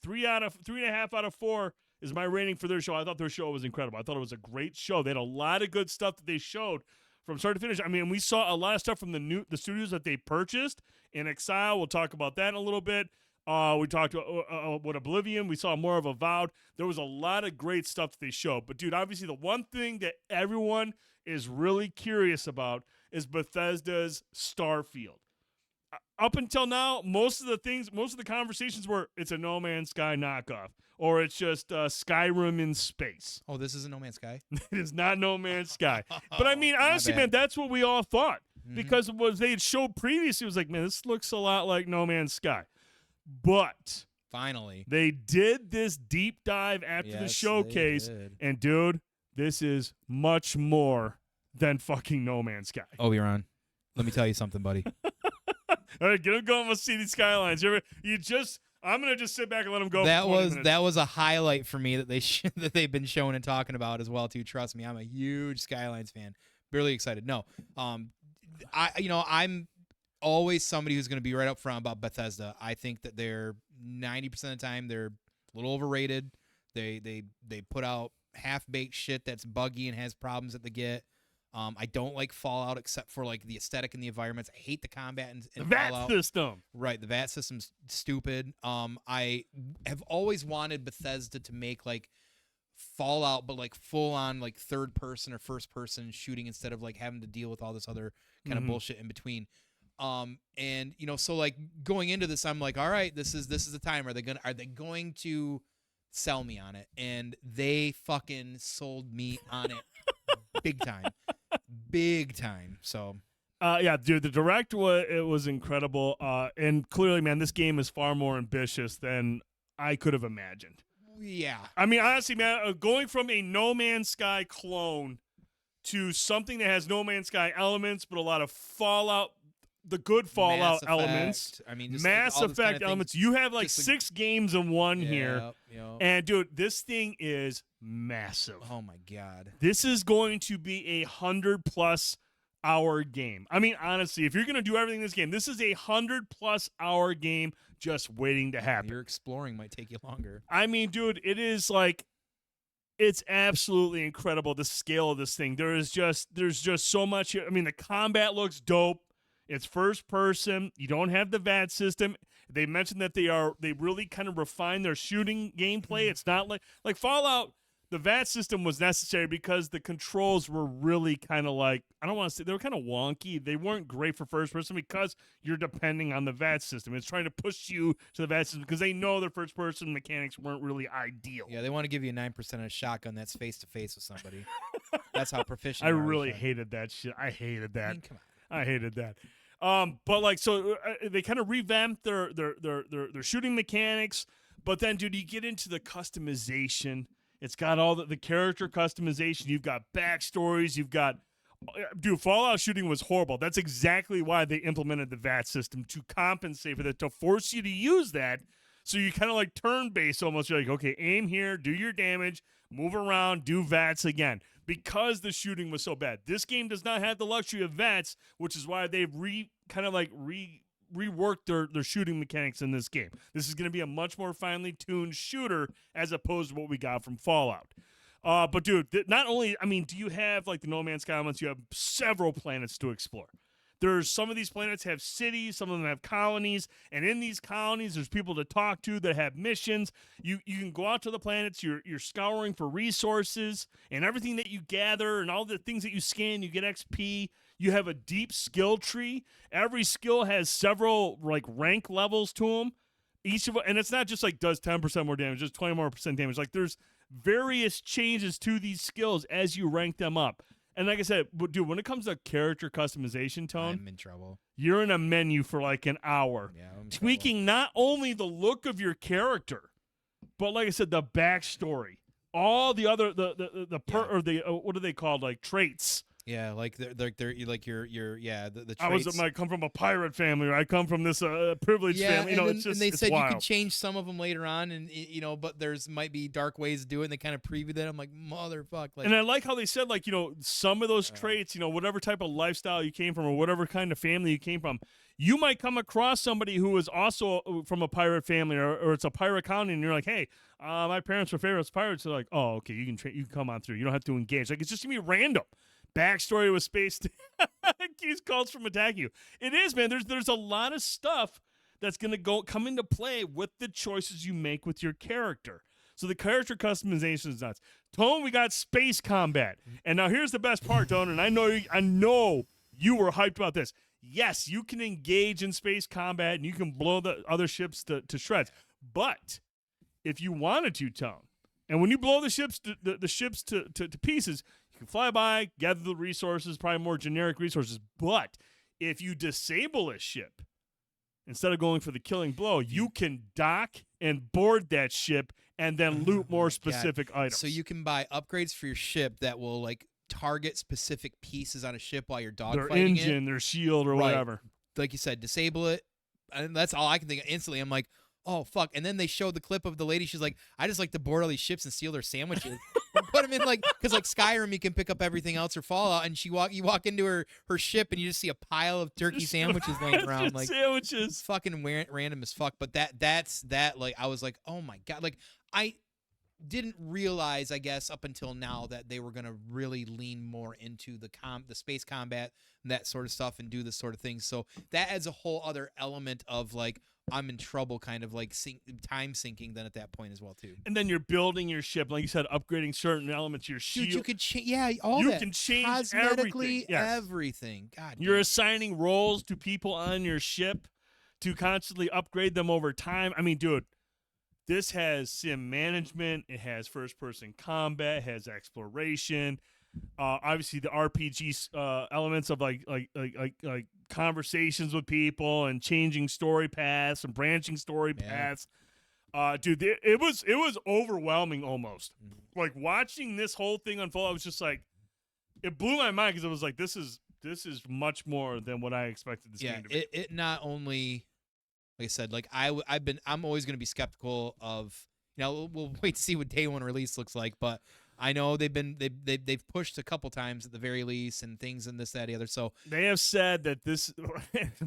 3.5 out of 4 is my rating for their show. I thought their show was incredible. I thought it was a great show. They had a lot of good stuff that they showed from start to finish. I mean, we saw a lot of stuff from the studios that they purchased in Exile. We'll talk about that in a little bit. We talked about what Oblivion. We saw more of Avowed. There was a lot of great stuff that they showed. But, dude, obviously the one thing that everyone is really curious about is Bethesda's Starfield. Up until now, most of the conversations were it's a No Man's Sky knockoff, or it's just Skyrim in space. Oh, this isn't No Man's Sky? It is not No Man's Sky. But I mean, honestly, man, that's what we all thought. Mm-hmm. Because what they had showed previously was like, man, this looks a lot like No Man's Sky. But finally, they did this deep dive after the showcase, and dude, this is much more than fucking No Man's Sky. Oh, you're on. Let me tell you something, buddy. All right, get him going with City Skylines. I'm gonna just sit back and let him go. That was a highlight for me that that they've been showing and talking about as well too. Trust me, I'm a huge Skylines fan. Really excited. No, I'm always somebody who's gonna be right up front about Bethesda. I think that they're 90% of the time they're a little overrated. They put out half-baked shit that's buggy and has problems at the get. I don't like Fallout except for like the aesthetic and the environments. I hate the combat and the VAT Fallout. system. Right, the VAT system's stupid. I have always wanted Bethesda to make like Fallout, but like full on like third person or first person shooting instead of like having to deal with all this other kind of bullshit in between. And so like going into this, I'm like, all right, this is the time. Are they going to sell me on it? And they fucking sold me on it big time. So yeah, dude, the direct was incredible, and clearly, man, this game is far more ambitious than I could have imagined. Yeah, I mean, honestly, man, going from a No Man's Sky clone to something that has No Man's Sky elements, but a lot of Fallout, the good Fallout elements. I mean, Mass Effect elements. You have like 6 games in one here. Yep. And dude, this thing is massive. Oh my god. This is going to be 100+ hour game. I mean, honestly, if you're going to do everything in this game, this is a 100+ hour game just waiting to happen. Your exploring might take you longer. I mean, dude, it is like, it's absolutely incredible, the scale of this thing. There's just so much. I mean, the combat looks dope. It's first person. You don't have the VAT system. They mentioned that they really kind of refined their shooting gameplay. It's not like Fallout. The VAT system was necessary because the controls were really kind of like, I don't want to say, they were kind of wonky. They weren't great for first person because you're depending on the VAT system. It's trying to push you to the VAT system because they know their first person mechanics weren't really ideal. Yeah, they want to give you a 9% on a shotgun that's face to face with somebody. That's how proficient. I really hated that shit. I hated that. I mean, come on. I hated that. But like, so they kind of revamped their shooting mechanics. But then, dude, you get into the customization. It's got all the character customization. You've got backstories. You've got, dude, Fallout shooting was horrible. That's exactly why they implemented the VAT system, to compensate for that, to force you to use that. So you kind of like turn-based almost. You're like, okay, aim here, do your damage, move around, do VATs again. Because the shooting was so bad. This game does not have the luxury of VATs, which is why they've reworked their shooting mechanics in this game. This is going to be a much more finely tuned shooter as opposed to what we got from Fallout. But dude, not only, I mean, do you have like the No Man's Sky elements? You have several planets to explore. There's some of these planets have cities, some of them have colonies, and in these colonies, there's people to talk to that have missions. You can go out to the planets, you're scouring for resources, and everything that you gather and all the things that you scan, you get XP. You have a deep skill tree. Every skill has several like rank levels to them. Each of them, and it's not just like does 10% more damage, just 20% more damage. Like there's various changes to these skills as you rank them up. And like I said, dude, when it comes to character customization, Tone, I'm in trouble. You're in a menu for like an hour, Yeah, I'm in tweaking not only the look of your character, but like I said, the backstory, all the other what are they called, like traits. Yeah, like they're like your the traits. I come from a pirate family, or I come from this privileged family. It's just, and they it's said wild. you could change some of them later on, and but there's might be dark ways to do it. And they kind of preview that. I'm like, motherfuck. Like, and I like how they said, like, some of those traits, whatever type of lifestyle you came from, or whatever kind of family you came from, you might come across somebody who is also from a pirate family, or it's a pirate colony, and you're like, hey, my parents were favorites pirates. They're like, oh, okay, you can come on through. You don't have to engage. Like, it's just gonna be random. Backstory with space keeps calls from attacking you. It is, man. There's a lot of stuff that's gonna come into play with the choices you make with your character. So the character customization is nuts. Tone, we got space combat, and now here's the best part, Tone. And I know you were hyped about this. Yes, you can engage in space combat, and you can blow the other ships to shreds. But if you wanted to, Tone, and when you blow the ships to pieces, you can fly by, gather the resources, probably more generic resources. But if you disable a ship, instead of going for the killing blow, you can dock and board that ship and then loot more specific items. So you can buy upgrades for your ship that will like target specific pieces on a ship while you're dogfighting their engine, their shield, or whatever. Like you said, disable it. And that's all I can think of instantly. I'm like, oh, fuck. And then they showed the clip of the lady. She's like, I just like to board all these ships and steal their sandwiches. And put them in, like, because like Skyrim, you can pick up everything else, or Fallout, and you walk into her ship and you just see a pile of turkey sandwiches laying around. Like, sandwiches. Fucking random as fuck. But that's like, I was like, oh my God. Like, I didn't realize, I guess, up until now that they were going to really lean more into the space combat and that sort of stuff and do this sort of thing. So that adds a whole other element of like, I'm in trouble, kind of like time sinking then at that point as well too. And then you're building your ship, like you said, upgrading certain elements of your shield. Dude, you could change, you can change cosmetically everything. God, you're assigning roles to people on your ship to constantly upgrade them over time. I mean, dude, this has sim management. It has first-person combat. It has exploration. Obviously, the RPG elements of like conversations with people and changing story paths and branching story paths. Dude, it was overwhelming almost. Like watching this whole thing unfold, I was just like, it blew my mind because it was like, this is much more than what I expected this game to be. It not only, like I said, like I'm always going to be skeptical of, we'll wait to see what day one release looks like, but I know they've pushed a couple times at the very least, and things and this, that, the other. So they have said that this.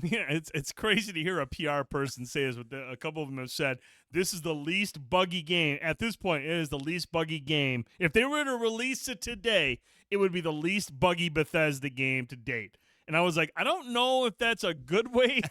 Yeah, it's crazy to hear a PR person say this, but a couple of them have said this is the least buggy game at this point. It is the least buggy game. If they were to release it today, it would be the least buggy Bethesda game to date. And I was like, I don't know if that's a good way.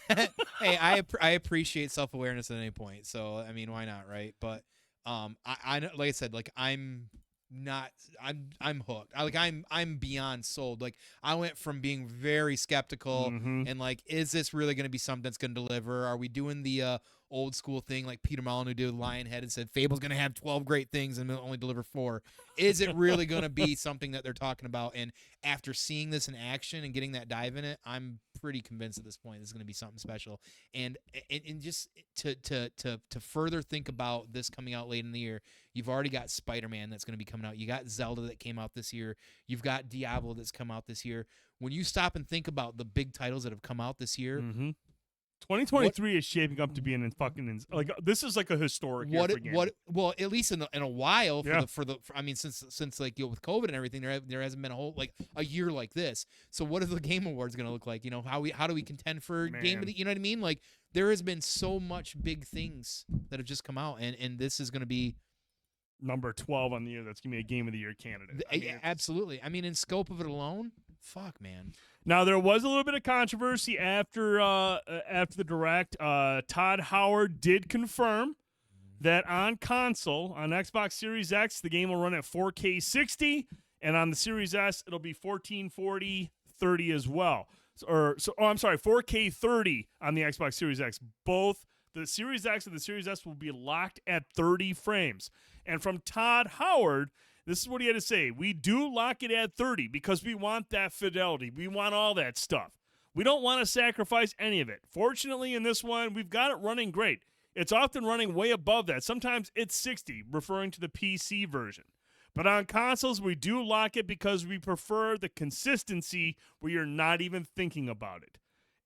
Hey, I appreciate self-awareness at any point. So I mean, why not, right? But I like I said, like I'm hooked. I'm beyond sold. Like I went from being very skeptical and like, is this really going to be something that's going to deliver? Are we doing the old school thing like Peter Molyneux did with Lionhead and said Fable's going to have 12 great things and only deliver 4? Is it really going to be something that they're talking about? And after seeing this in action and getting that dive in it, I'm pretty convinced at this point this is going to be something special. And just to further think about this coming out late in the year, you've already got Spider-Man that's going to be coming out. You got Zelda that came out this year. You've got Diablo that's come out this year. When you stop and think about the big titles that have come out this year, 2023 is shaping up to be like this is like a historic year for gaming. Well, at least in a while I mean since like with COVID and everything, there hasn't been a whole like a year like this. So what is the Game Awards going to look like? You know, how do we contend for game of the, you know what I mean? Like there has been so much big things that have just come out, and this is going to be number 12 on the year. That's going to be a Game of the Year candidate. Absolutely. I mean, in scope of it alone, fuck, man. Now, there was a little bit of controversy after the Direct. Todd Howard did confirm that on console, on Xbox Series X, the game will run at 4K 60, and on the Series S, it'll be 1440 30 as well. I'm sorry, 4K 30 on the Xbox Series X. Both the Series X and the Series S will be locked at 30 frames. And from Todd Howard, this is what he had to say. We do lock it at 30 because we want that fidelity. We want all that stuff. We don't want to sacrifice any of it. Fortunately, in this one, we've got it running great. It's often running way above that. Sometimes it's 60, referring to the PC version. But on consoles, we do lock it because we prefer the consistency where you're not even thinking about it.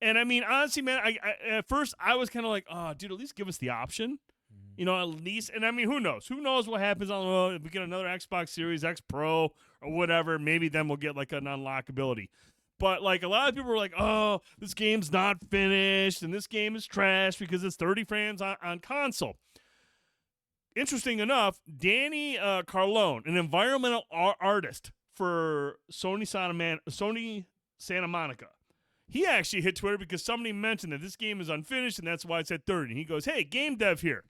And I mean, honestly, man, I at first I was kind of like, oh, dude, at least give us the option. You know, at least, and I mean, who knows? Who knows what happens if we get another Xbox Series X Pro or whatever? Maybe then we'll get like an unlockability. But like a lot of people were like, oh, this game's not finished and this game is trash because it's 30 frames on console. Interesting enough, Danny Carlone, an environmental artist for Sony Santa Monica, he actually hit Twitter because somebody mentioned that this game is unfinished and that's why it's at 30. And he goes, hey, game dev here.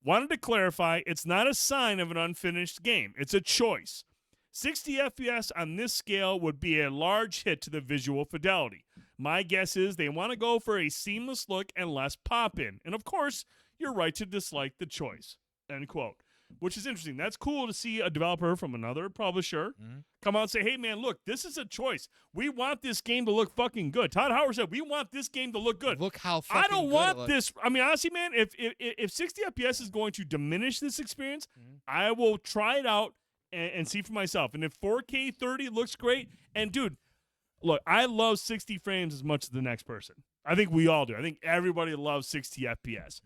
Wanted to clarify, it's not a sign of an unfinished game. It's a choice. 60 FPS on this scale would be a large hit to the visual fidelity. My guess is they want to go for a seamless look and less pop-in. And of course, you're right to dislike the choice. End quote. Which is interesting. That's cool to see a developer from another publisher come out and say, hey, man, look, this is a choice. We want this game to look fucking good. Todd Howard said, we want this game to look good. Look how fucking I don't good want this. I mean, honestly, man, if 60 FPS is going to diminish this experience, I will try it out and see for myself. And if 4K 30 looks great, and dude, look, I love 60 frames as much as the next person. I think we all do. I think everybody loves 60 FPS.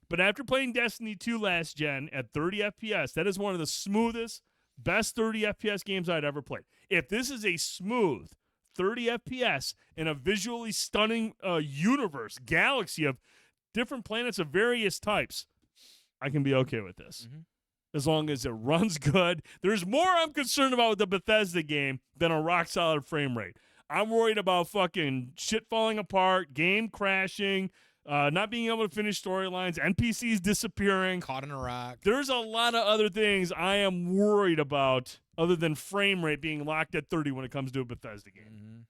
But after playing Destiny 2 last gen at 30 FPS, that is one of the smoothest, best 30 FPS games I'd ever played. If this is a smooth 30 FPS in a visually stunning universe, galaxy of different planets of various types, I can be okay with this. As long as it runs good. There's more I'm concerned about with the Bethesda game than a rock-solid frame rate. I'm worried about fucking shit falling apart, game crashing, not being able to finish storylines, NPCs disappearing. Caught in a rock. There's a lot of other things I am worried about other than frame rate being locked at 30 when it comes to a Bethesda game.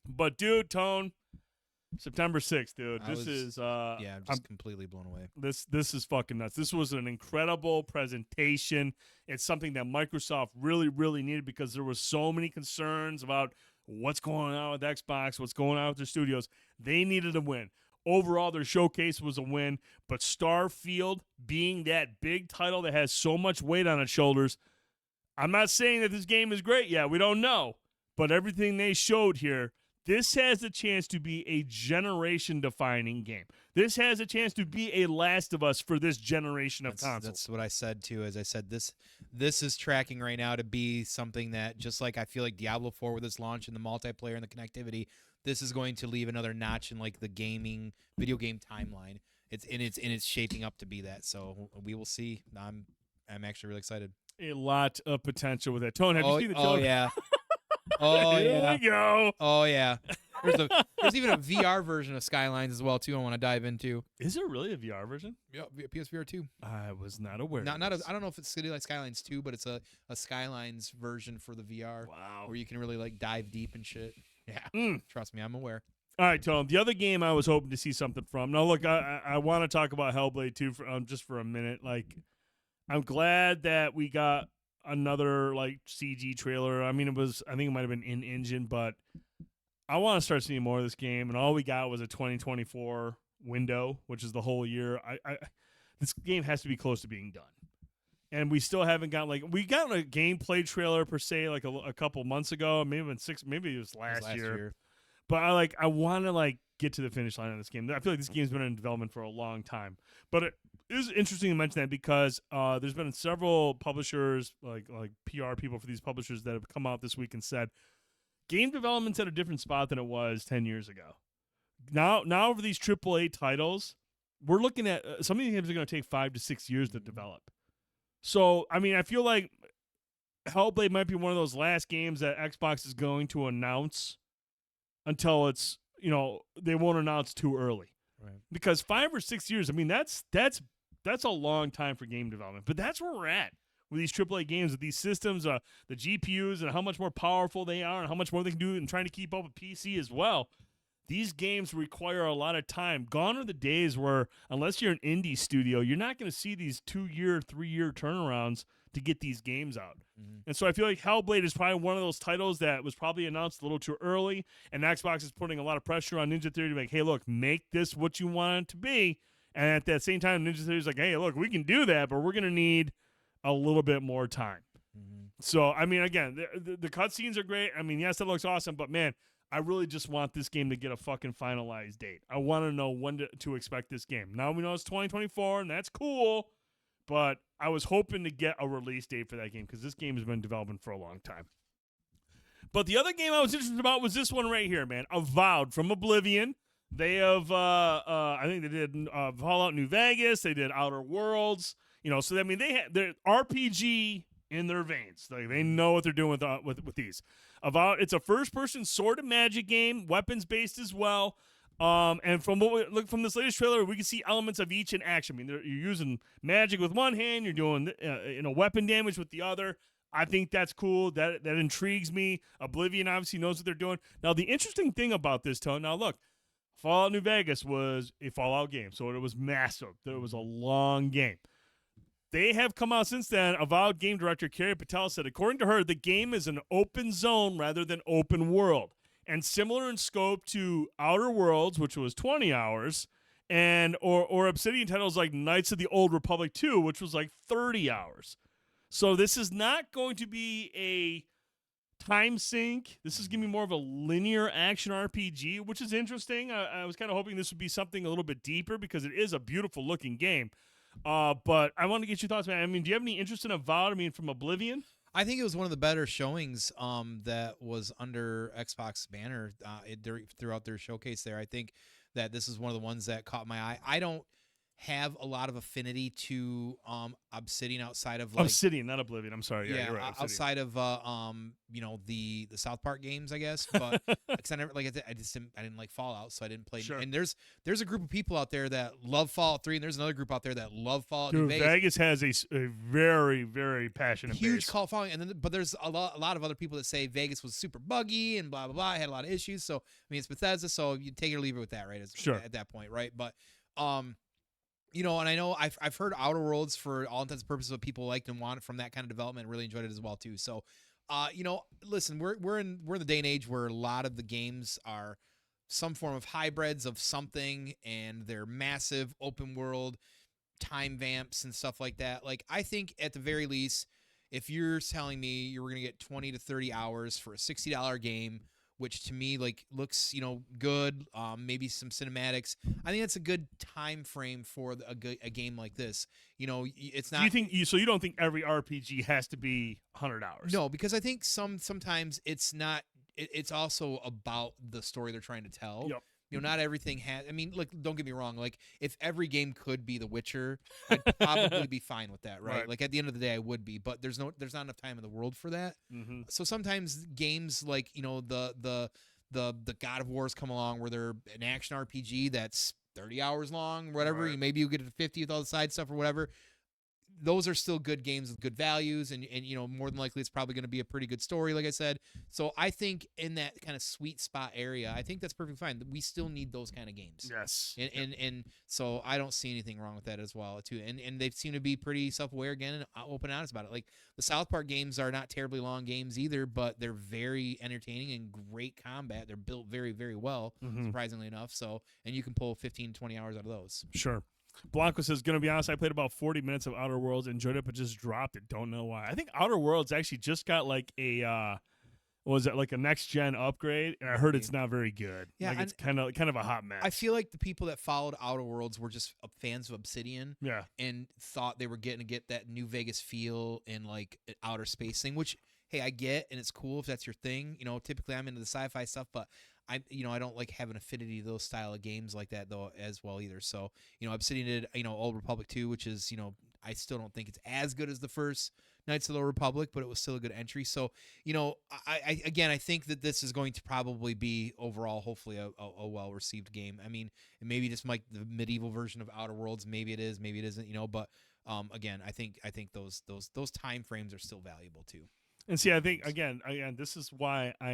But, dude, Tone, September 6th, dude. I'm just completely blown away. This is fucking nuts. This was an incredible presentation. It's something that Microsoft really, really needed because there were so many concerns about what's going on with Xbox, what's going on with their studios. They needed a win. Overall, their showcase was a win, but Starfield being that big title that has so much weight on its shoulders, I'm not saying that this game is great yet. We don't know. But everything they showed here This has the chance to be a generation-defining game. This has a chance to be a Last of Us for this generation of consoles. That's what I said too. As I said, this is tracking right now to be something that, just like I feel like Diablo 4 with its launch and the multiplayer and the connectivity, this is going to leave another notch in like the video game timeline. It's shaping up to be that. So we will see. I'm actually really excited. A lot of potential with that. Tone, have you seen the trailer? Oh yeah. Oh Here yeah. we go. Oh yeah. There's even a VR version of Skylines as well too. I want to dive into. Is there really a VR version? Yeah, PSVR 2. I was not aware. I don't know if it's gonna be like Skylines 2, but it's a Skylines version for the VR. Wow. Where you can really like dive deep and shit. Yeah. Trust me, I'm aware. All right, Tone. The other game I was hoping to see something from. Now, look, I want to talk about Hellblade 2 just for a minute. Like, I'm glad that we got another like CG trailer. I mean, I think it might have been in engine, but I want to start seeing more of this game. And all we got was a 2024 window, which is the whole year. This game has to be close to being done, and we still haven't got we got a gameplay trailer per se like a couple months ago, maybe it was last year. But I want to get to the finish line of this game. I feel like this game's been in development for a long time. But it is interesting to mention that because there's been several publishers, like PR people for these publishers, that have come out this week and said game development's at a different spot than it was 10 years ago. Now for these AAA titles, we're looking at some of these games are going to take 5 to 6 years to develop. So, I mean, I feel like Hellblade might be one of those last games that Xbox is going to announce until it's, they won't announce too early. Right. Because 5 or 6 years, I mean, that's a long time for game development. But that's where we're at with these AAA games, with these systems, the GPUs, and how much more powerful they are and how much more they can do and trying to keep up with PC as well. These games require a lot of time. Gone are the days where, unless you're an indie studio, you're not going to see these 2-year, 3-year turnarounds to get these games out. Mm-hmm. And so I feel like Hellblade is probably one of those titles that was probably announced a little too early, and Xbox is putting a lot of pressure on Ninja Theory to make, hey, look, make this what you want it to be. And at that same time, Ninja Theory is like, hey, look, we can do that, but we're going to need a little bit more time. Mm-hmm. So, I mean, again, the cutscenes are great. I mean, yes, it looks awesome, but, man, I really just want this game to get a fucking finalized date. I want to know when to expect this game. Now we know it's 2024, and that's cool, but I was hoping to get a release date for that game because this game has been developing for a long time. But the other game I was interested about was this one right here, man. Avowed from Oblivion. They have, I think they did Fallout New Vegas. They did Outer Worlds. So I mean, they're RPG in their veins. Like, they know what they're doing with these. Avowed, it's a first-person sword and magic game, weapons-based as well. And from what we look from this latest trailer, we can see elements of each in action. I mean, you're using magic with one hand, you're doing weapon damage with the other. I think that's cool. That intrigues me. Oblivion obviously knows what they're doing. Now, the interesting thing about this, Tone. Now, look, Fallout New Vegas was a Fallout game, so it was massive. It was a long game. They have come out since then. Avowed game director Carrie Patel said, according to her, the game is an open zone rather than open world, and similar in scope to Outer Worlds, which was 20 hours, and or Obsidian titles like Knights of the Old Republic 2, which was like 30 hours. So this is not going to be a time sink. This is going to be more of a linear action RPG, which is interesting. I was kind of hoping this would be something a little bit deeper because it is a beautiful looking game. But I want to get your thoughts, man. I mean, do you have any interest in Avowed? I mean, from Oblivion? I think it was one of the better showings that was under Xbox banner throughout their showcase there. I think that this is one of the ones that caught my eye. I don't have a lot of affinity to Obsidian outside of Obsidian, not Oblivion. I'm sorry. Yeah, you're right. Outside of the South Park games, I guess. But because I didn't like Fallout, so I didn't play. Sure. And there's a group of people out there that love Fallout 3, and there's another group out there that love Fallout New Vegas. Vegas has a very, very passionate huge base. cult following, but there's a lot of other people that say Vegas was super buggy and blah blah blah. It had a lot of issues. So I mean, it's Bethesda, so you take it or leave it with that, right? Sure. At that point, right? But and I know I've heard Outer Worlds for all intents and purposes what people liked and wanted from that kind of development, and really enjoyed it as well too. So, listen, we're in the day and age where a lot of the games are some form of hybrids of something, and they're massive open world time vamps and stuff like that. Like, I think at the very least, if you're telling me you're going to get 20 to 30 hours for a $60 game which to me like looks good. Maybe some cinematics. I think that's a good time frame for a game like this. It's not. Do you think so? You don't think every RPG has to be 100 hours? No, because I think sometimes it's not. It's also about the story they're trying to tell. Yep. Not everything has. I mean, look, don't get me wrong. Like, if every game could be The Witcher, I'd probably be fine with that, right? Like, at the end of the day, I would be. But there's not enough time in the world for that. Mm-hmm. So sometimes games like the God of Wars come along where they're an action RPG that's 30 hours long, whatever. Right. Maybe you get to 50 with all the side stuff or whatever. Those are still good games with good values, and more than likely it's probably going to be a pretty good story, like I said. So I think in that kind of sweet spot area, I think that's perfectly fine. We still need those kind of games. Yes. And so I don't see anything wrong with that as well, too. And they seem to be pretty self-aware again and open and honest about it. Like, the South Park games are not terribly long games either, but they're very entertaining and great combat. They're built very, very well, surprisingly enough. So, and you can pull 15, 20 hours out of those. Sure. Blanco says, gonna be honest, I played about 40 minutes of Outer Worlds, enjoyed it, but just dropped it. Don't know why. I think Outer Worlds actually just got like a was it like a next gen upgrade, and I heard it's not very good. Yeah, like it's kind of a hot mess. I feel like the people that followed Outer Worlds were just fans of Obsidian, and thought they were getting to get that New Vegas feel and like outer space thing, which, hey, I get, and it's cool if that's your thing. Typically I'm into the sci-fi stuff, but I don't like have an affinity to those style of games like that though as well either. So, Obsidian did, Old Republic 2, which is, I still don't think it's as good as the first Knights of the Old Republic, but it was still a good entry. So, I think that this is going to probably be overall, hopefully a well-received game. I mean, maybe just like the medieval version of Outer Worlds, maybe it is, maybe it isn't, but again, I think those time frames are still valuable too. And see, I think again, this is why I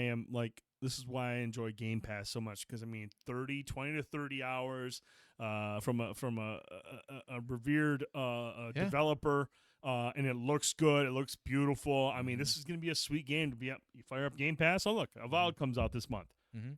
enjoy Game Pass so much, because I mean 20 to 30 hours from a revered developer, and it looks good, it looks beautiful. I mean, this is going to be a sweet game to be up. You fire up Game Pass. Oh look, Avowed comes out this month.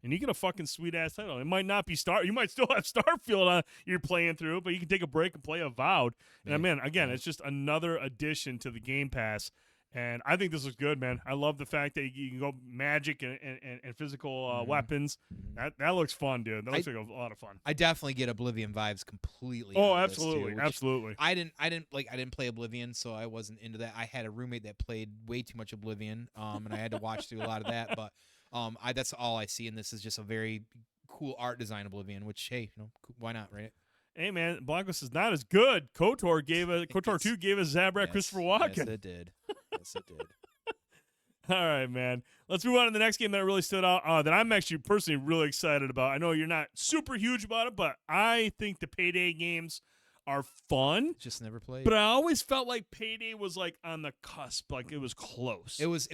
And you get a fucking sweet ass title. It might not be you might still have Starfield you're playing through, but you can take a break and play Avowed. And man, again, it's just another addition to the Game Pass. And I think this looks good, man. I love the fact that you can go magic and physical weapons. That looks fun, dude. That looks like a lot of fun. I definitely get Oblivion vibes completely. Oh, absolutely, absolutely. I didn't play Oblivion, so I wasn't into that. I had a roommate that played way too much Oblivion, and I had to watch through a lot of that. But that's all I see in this is just a very cool art design Oblivion. Which, hey, why not, right? Hey, man, Blanco says not as good. KOTOR 2 gave us Zabrak Christopher Walken. Yes, it did. Yes, it did. All right, man. Let's move on to the next game that really stood out that I'm actually personally really excited about. I know you're not super huge about it, but I think the Payday games are fun. Just never played. But I always felt like Payday was like on the cusp, like it was close. It was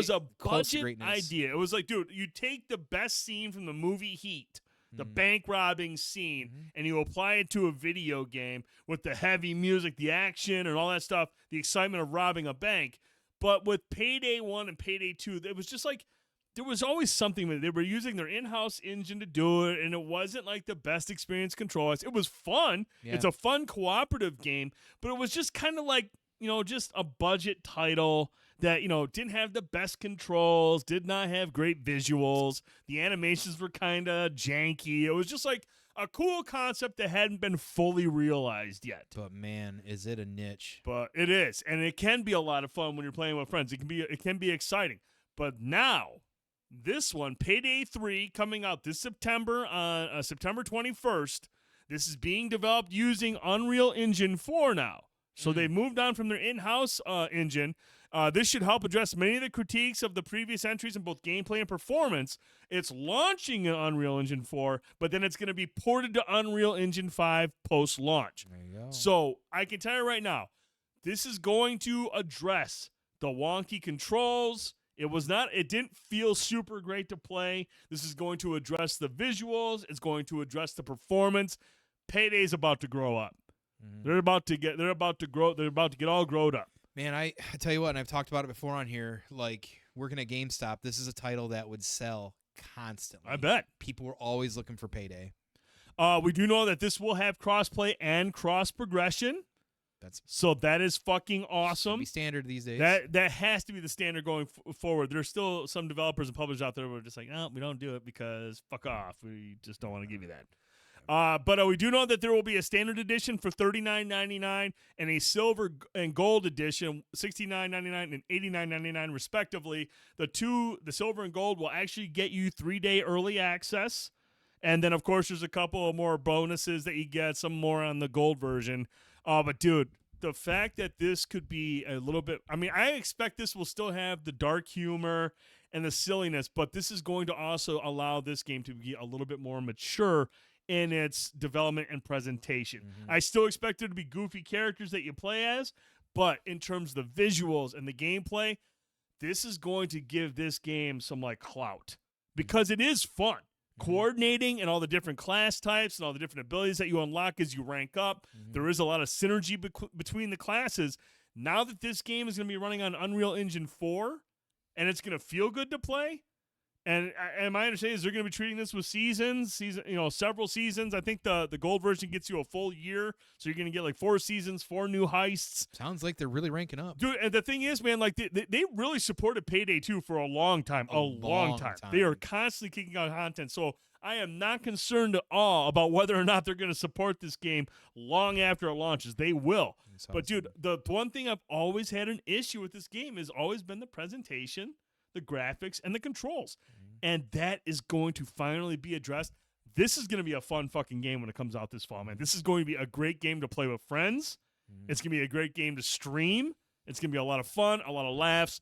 a budget idea. It was like, dude, you take the best scene from the movie Heat, the bank robbing scene, and you apply it to a video game with the heavy music, the action, and all that stuff, the excitement of robbing a bank. But with Payday 1 and Payday 2, it was just like there was always something with it. They were using their in-house engine to do it, and it wasn't like the best experience control-wise. It was fun. Yeah. It's a fun cooperative game, but it was just kind of like, just a budget title that, didn't have the best controls, did not have great visuals. The animations were kind of janky. It was just like a cool concept that hadn't been fully realized yet. But man, is it a niche? But it is, and it can be a lot of fun when you're playing with friends. It can be exciting. But now, this one, Payday 3, coming out this September on September 21st. This is being developed using Unreal Engine 4 now. So they moved on from their in-house engine. This should help address many of the critiques of the previous entries in both gameplay and performance. It's launching in Unreal Engine 4, but then it's going to be ported to Unreal Engine 5 post-launch. There you go. So I can tell you right now, this is going to address the wonky controls. It didn't feel super great to play. This is going to address the visuals. It's going to address the performance. Payday's about to grow up. They're about to get all growed up. Man, I tell you what, and I've talked about it before on here, like working at GameStop, this is a title that would sell constantly. I bet. People were always looking for Payday. We do know that this will have cross-play and cross-progression. So that is fucking Should awesome. be standard these days. That has to be the standard going forward. There's still some developers and publishers out there who are just like, no, we don't do it because fuck off. We just don't want to give you that. But we do know that there will be a standard edition for $39.99 and a silver and gold edition, $69.99 and $89.99 respectively. The silver and gold will actually get you 3-day early access. And then, of course, there's a couple of more bonuses that you get, some more on the gold version. But, dude, the fact that this could be a little bit – I mean, I expect this will still have the dark humor and the silliness, but this is going to also allow this game to be a little bit more mature in its development and presentation. I still expect there to be goofy characters that you play as, but in terms of the visuals and the gameplay, this is going to give this game some, like, clout because it is fun. Coordinating and all the different class types and all the different abilities that you unlock as you rank up. There is a lot of synergy between the classes. Now that this game is going to be running on Unreal Engine 4 and it's going to feel good to play, and my understanding is they're going to be treating this with several seasons. I think the gold version gets you a full year, so you're going to get like 4 seasons, 4 new heists. Sounds like they're really ranking up, dude. And the thing is, man, like they really supported Payday 2 for a long time, a long time. They are constantly kicking out content, so I am not concerned at all about whether or not they're going to support this game long after it launches. They will. But dude, the one thing I've always had an issue with this game has always been the presentation, the graphics, and the controls. And that is going to finally be addressed. This is going to be a fun fucking game when it comes out this fall, man. This is going to be a great game to play with friends. It's going to be a great game to stream. It's going to be a lot of fun, a lot of laughs.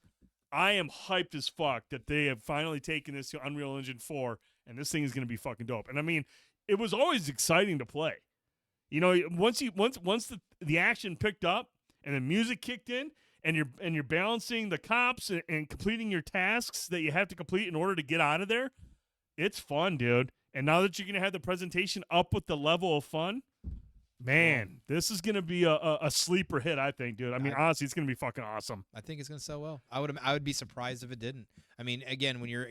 I am hyped as fuck that they have finally taken this to Unreal Engine 4, and this thing is going to be fucking dope. And I mean, it was always exciting to play. You know, once the action picked up and the music kicked in, and you're balancing the cops and completing your tasks that you have to complete in order to get out of there, it's fun, dude. And now that you're going to have the presentation up with the level of fun, man, this is going to be a sleeper hit, I think, dude. I mean, honestly, it's going to be fucking awesome. I think it's going to sell well. I would be surprised if it didn't. I mean, again, when you're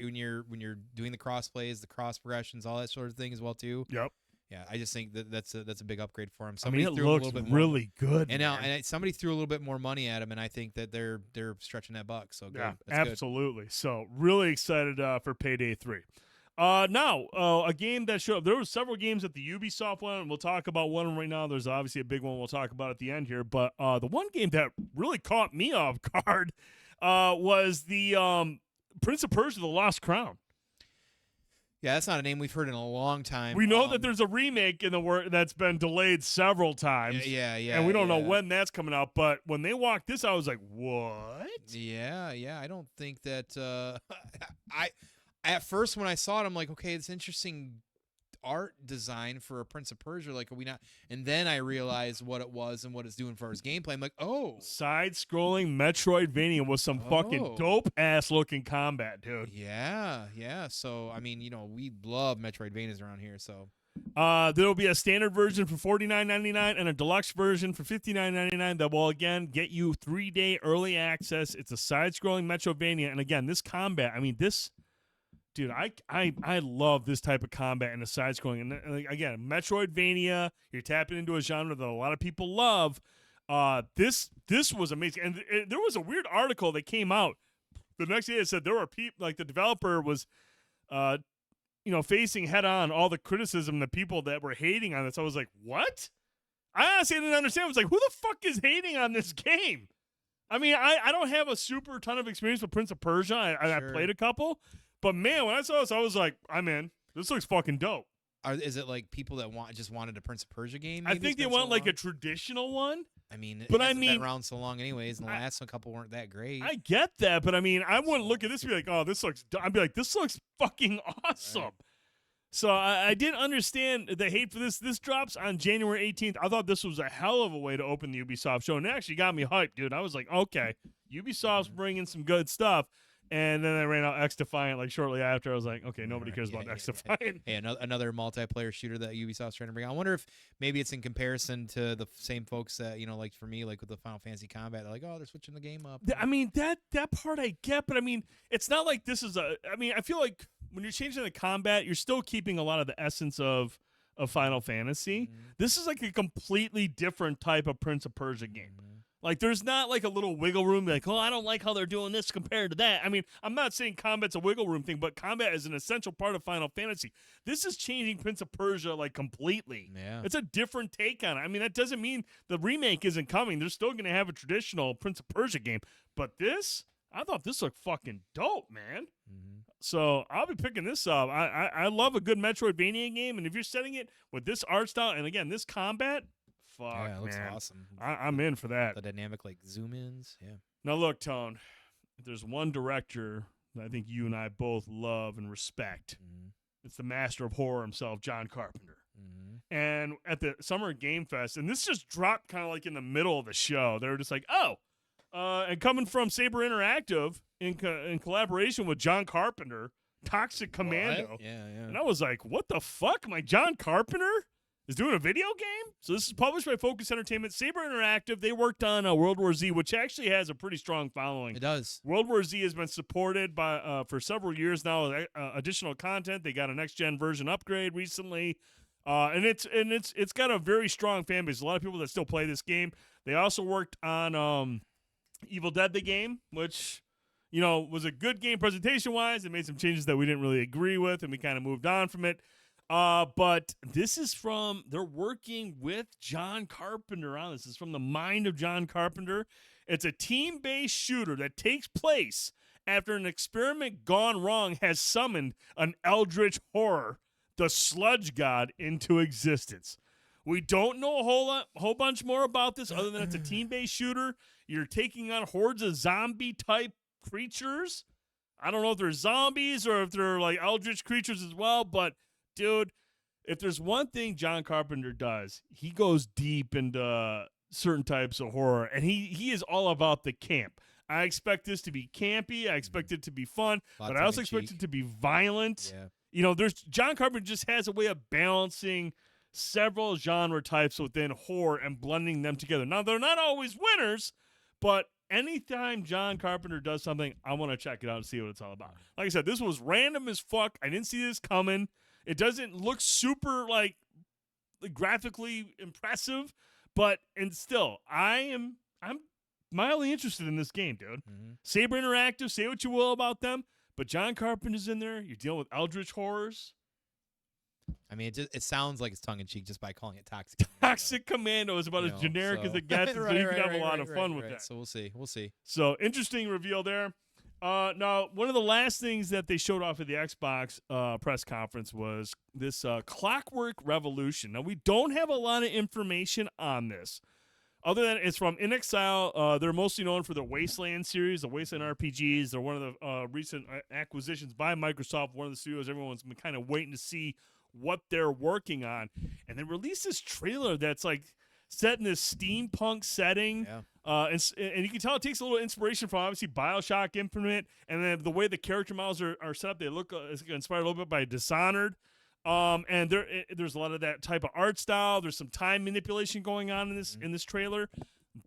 doing the cross plays, the cross progressions, all that sort of thing as well too. Yep. Yeah, I just think that's a big upgrade for him. Somebody threw a little bit really good, and now somebody threw a little bit more money at him, and I think that they're stretching that buck. So good. Yeah, that's absolutely. Good. So really excited for Payday 3. Now a game that showed up. There were several games at the Ubisoft one, and we'll talk about one right now. There's obviously a big one we'll talk about at the end here, but the one game that really caught me off guard was the Prince of Persia: The Lost Crown. Yeah, that's not a name we've heard in a long time. We know that there's a remake in the work that's been delayed several times. Yeah. And we don't know when that's coming out. But when they walked this, I was like, what? Yeah. I don't think that at first when I saw it, I'm like, okay, it's interesting art design for a Prince of Persia. Like, are we not? And then I realized what it was and what it's doing for his gameplay. I'm like, oh, side-scrolling Metroidvania with some fucking dope-ass looking combat, dude. Yeah. So, I mean, we love Metroidvanias around here. So, there will be a standard version for $49.99 and a deluxe version for $59.99 that will again get you 3-day early access. It's a side-scrolling Metroidvania, and again, this combat. I mean, this. Dude, I love this type of combat and the side-scrolling. And again, Metroidvania, you're tapping into a genre that a lot of people love. This was amazing. And there was a weird article that came out the next day that said there were people, like the developer was, facing head-on all the criticism, the people that were hating on this. I was like, what? I honestly didn't understand. I was like, who the fuck is hating on this game? I mean, I don't have a super ton of experience with Prince of Persia. I played a couple. But man, when I saw this, I was like, I'm in. This looks fucking dope. Is it like people that just wanted a Prince of Persia game? I think they want like a traditional one. I mean, it hasn't been around so long anyways, and the last couple weren't that great. I get that, but I mean, I wouldn't look at this and be like, oh, this looks. I'd be like, this looks fucking awesome. Right. So I didn't understand the hate for this. This drops on January 18th. I thought this was a hell of a way to open the Ubisoft show, and it actually got me hyped, dude. I was like, okay, Ubisoft's bringing some good stuff. And then I ran out X Defiant like shortly after. I was like, okay, nobody cares about X Defiant. Hey, another multiplayer shooter that Ubisoft's trying to bring. I wonder if maybe it's in comparison to the same folks that, like for me, like with the Final Fantasy Combat, they're like, oh, they're switching the game up. I mean, that part I get, but I mean, it's not like this is I feel like when you're changing the combat, you're still keeping a lot of the essence of of Final Fantasy. This is like a completely different type of Prince of Persia game. Like, there's not like a little wiggle room like, oh, I don't like how they're doing this compared to that. I mean, I'm not saying combat's a wiggle room thing, but combat is an essential part of Final Fantasy. This is changing Prince of Persia, like, completely. Yeah. It's a different take on it. I mean, that doesn't mean the remake isn't coming. They're still going to have a traditional Prince of Persia game. But this, I thought this looked fucking dope, man. So I'll be picking this up. I love a good Metroidvania game, and if you're setting it with this art style, and again, this combat, fuck, Yeah, it looks man. awesome. I'm in for that. The dynamic, like, zoom-ins, yeah. Now, look, Tone, if there's one director that I think you and I both love and respect, it's the master of horror himself, John Carpenter. And at the Summer Game Fest, and this just dropped kind of like in the middle of the show, they were just like, oh, and coming from Saber Interactive in collaboration with John Carpenter, Toxic Commando. What? Yeah. And I was like, what the fuck? My John Carpenter is doing a video game? So this is published by Focus Entertainment. Saber Interactive, they worked on World War Z, which actually has a pretty strong following. It does. World War Z has been supported by for several years now with additional content. They got a next-gen version upgrade recently. And it's got a very strong fan base. A lot of people that still play this game. They also worked on Evil Dead the game, which, you know, was a good game presentation-wise. It made some changes that we didn't really agree with, and we kind of moved on from it. But this is they're working with John Carpenter on this. This is from the mind of John Carpenter. It's a team-based shooter that takes place after an experiment gone wrong has summoned an eldritch horror, the sludge god, into existence. We don't know a whole bunch more about this other than it's a team-based shooter. You're taking on hordes of zombie-type creatures. I don't know if they're zombies or if they're like eldritch creatures as well, but dude, if there's one thing John Carpenter does, he goes deep into certain types of horror, and he is all about the camp. I expect this to be campy. I expect it to be fun, but I also expect it to be violent. Yeah. You know, John Carpenter just has a way of balancing several genre types within horror and blending them together. Now, they're not always winners, but anytime John Carpenter does something, I want to check it out and see what it's all about. Like I said, this was random as fuck. I didn't see this coming. It doesn't look super, like graphically impressive, but still, I'm mildly interested in this game, dude. Saber Interactive, say what you will about them, but John Carpenter's in there. You're dealing with eldritch horrors. I mean, it sounds like it's tongue-in-cheek just by calling it Toxic Commando. Toxic Commando is about as generic as it gets, so you can have a lot of fun with that. So we'll see. So, interesting reveal there. Now, one of the last things that they showed off at the Xbox press conference was this Clockwork Revolution. Now, we don't have a lot of information on this. Other than it's from In Exile. They're mostly known for the Wasteland series, the Wasteland RPGs. They're one of the recent acquisitions by Microsoft, one of the studios everyone's been kind of waiting to see what they're working on. And they released this trailer that's like set in this steampunk setting. Yeah. And you can tell it takes a little inspiration from obviously BioShock Infinite, and then the way the character models are set up, they look inspired a little bit by Dishonored. And there's a lot of that type of art style. There's some time manipulation going on in this trailer.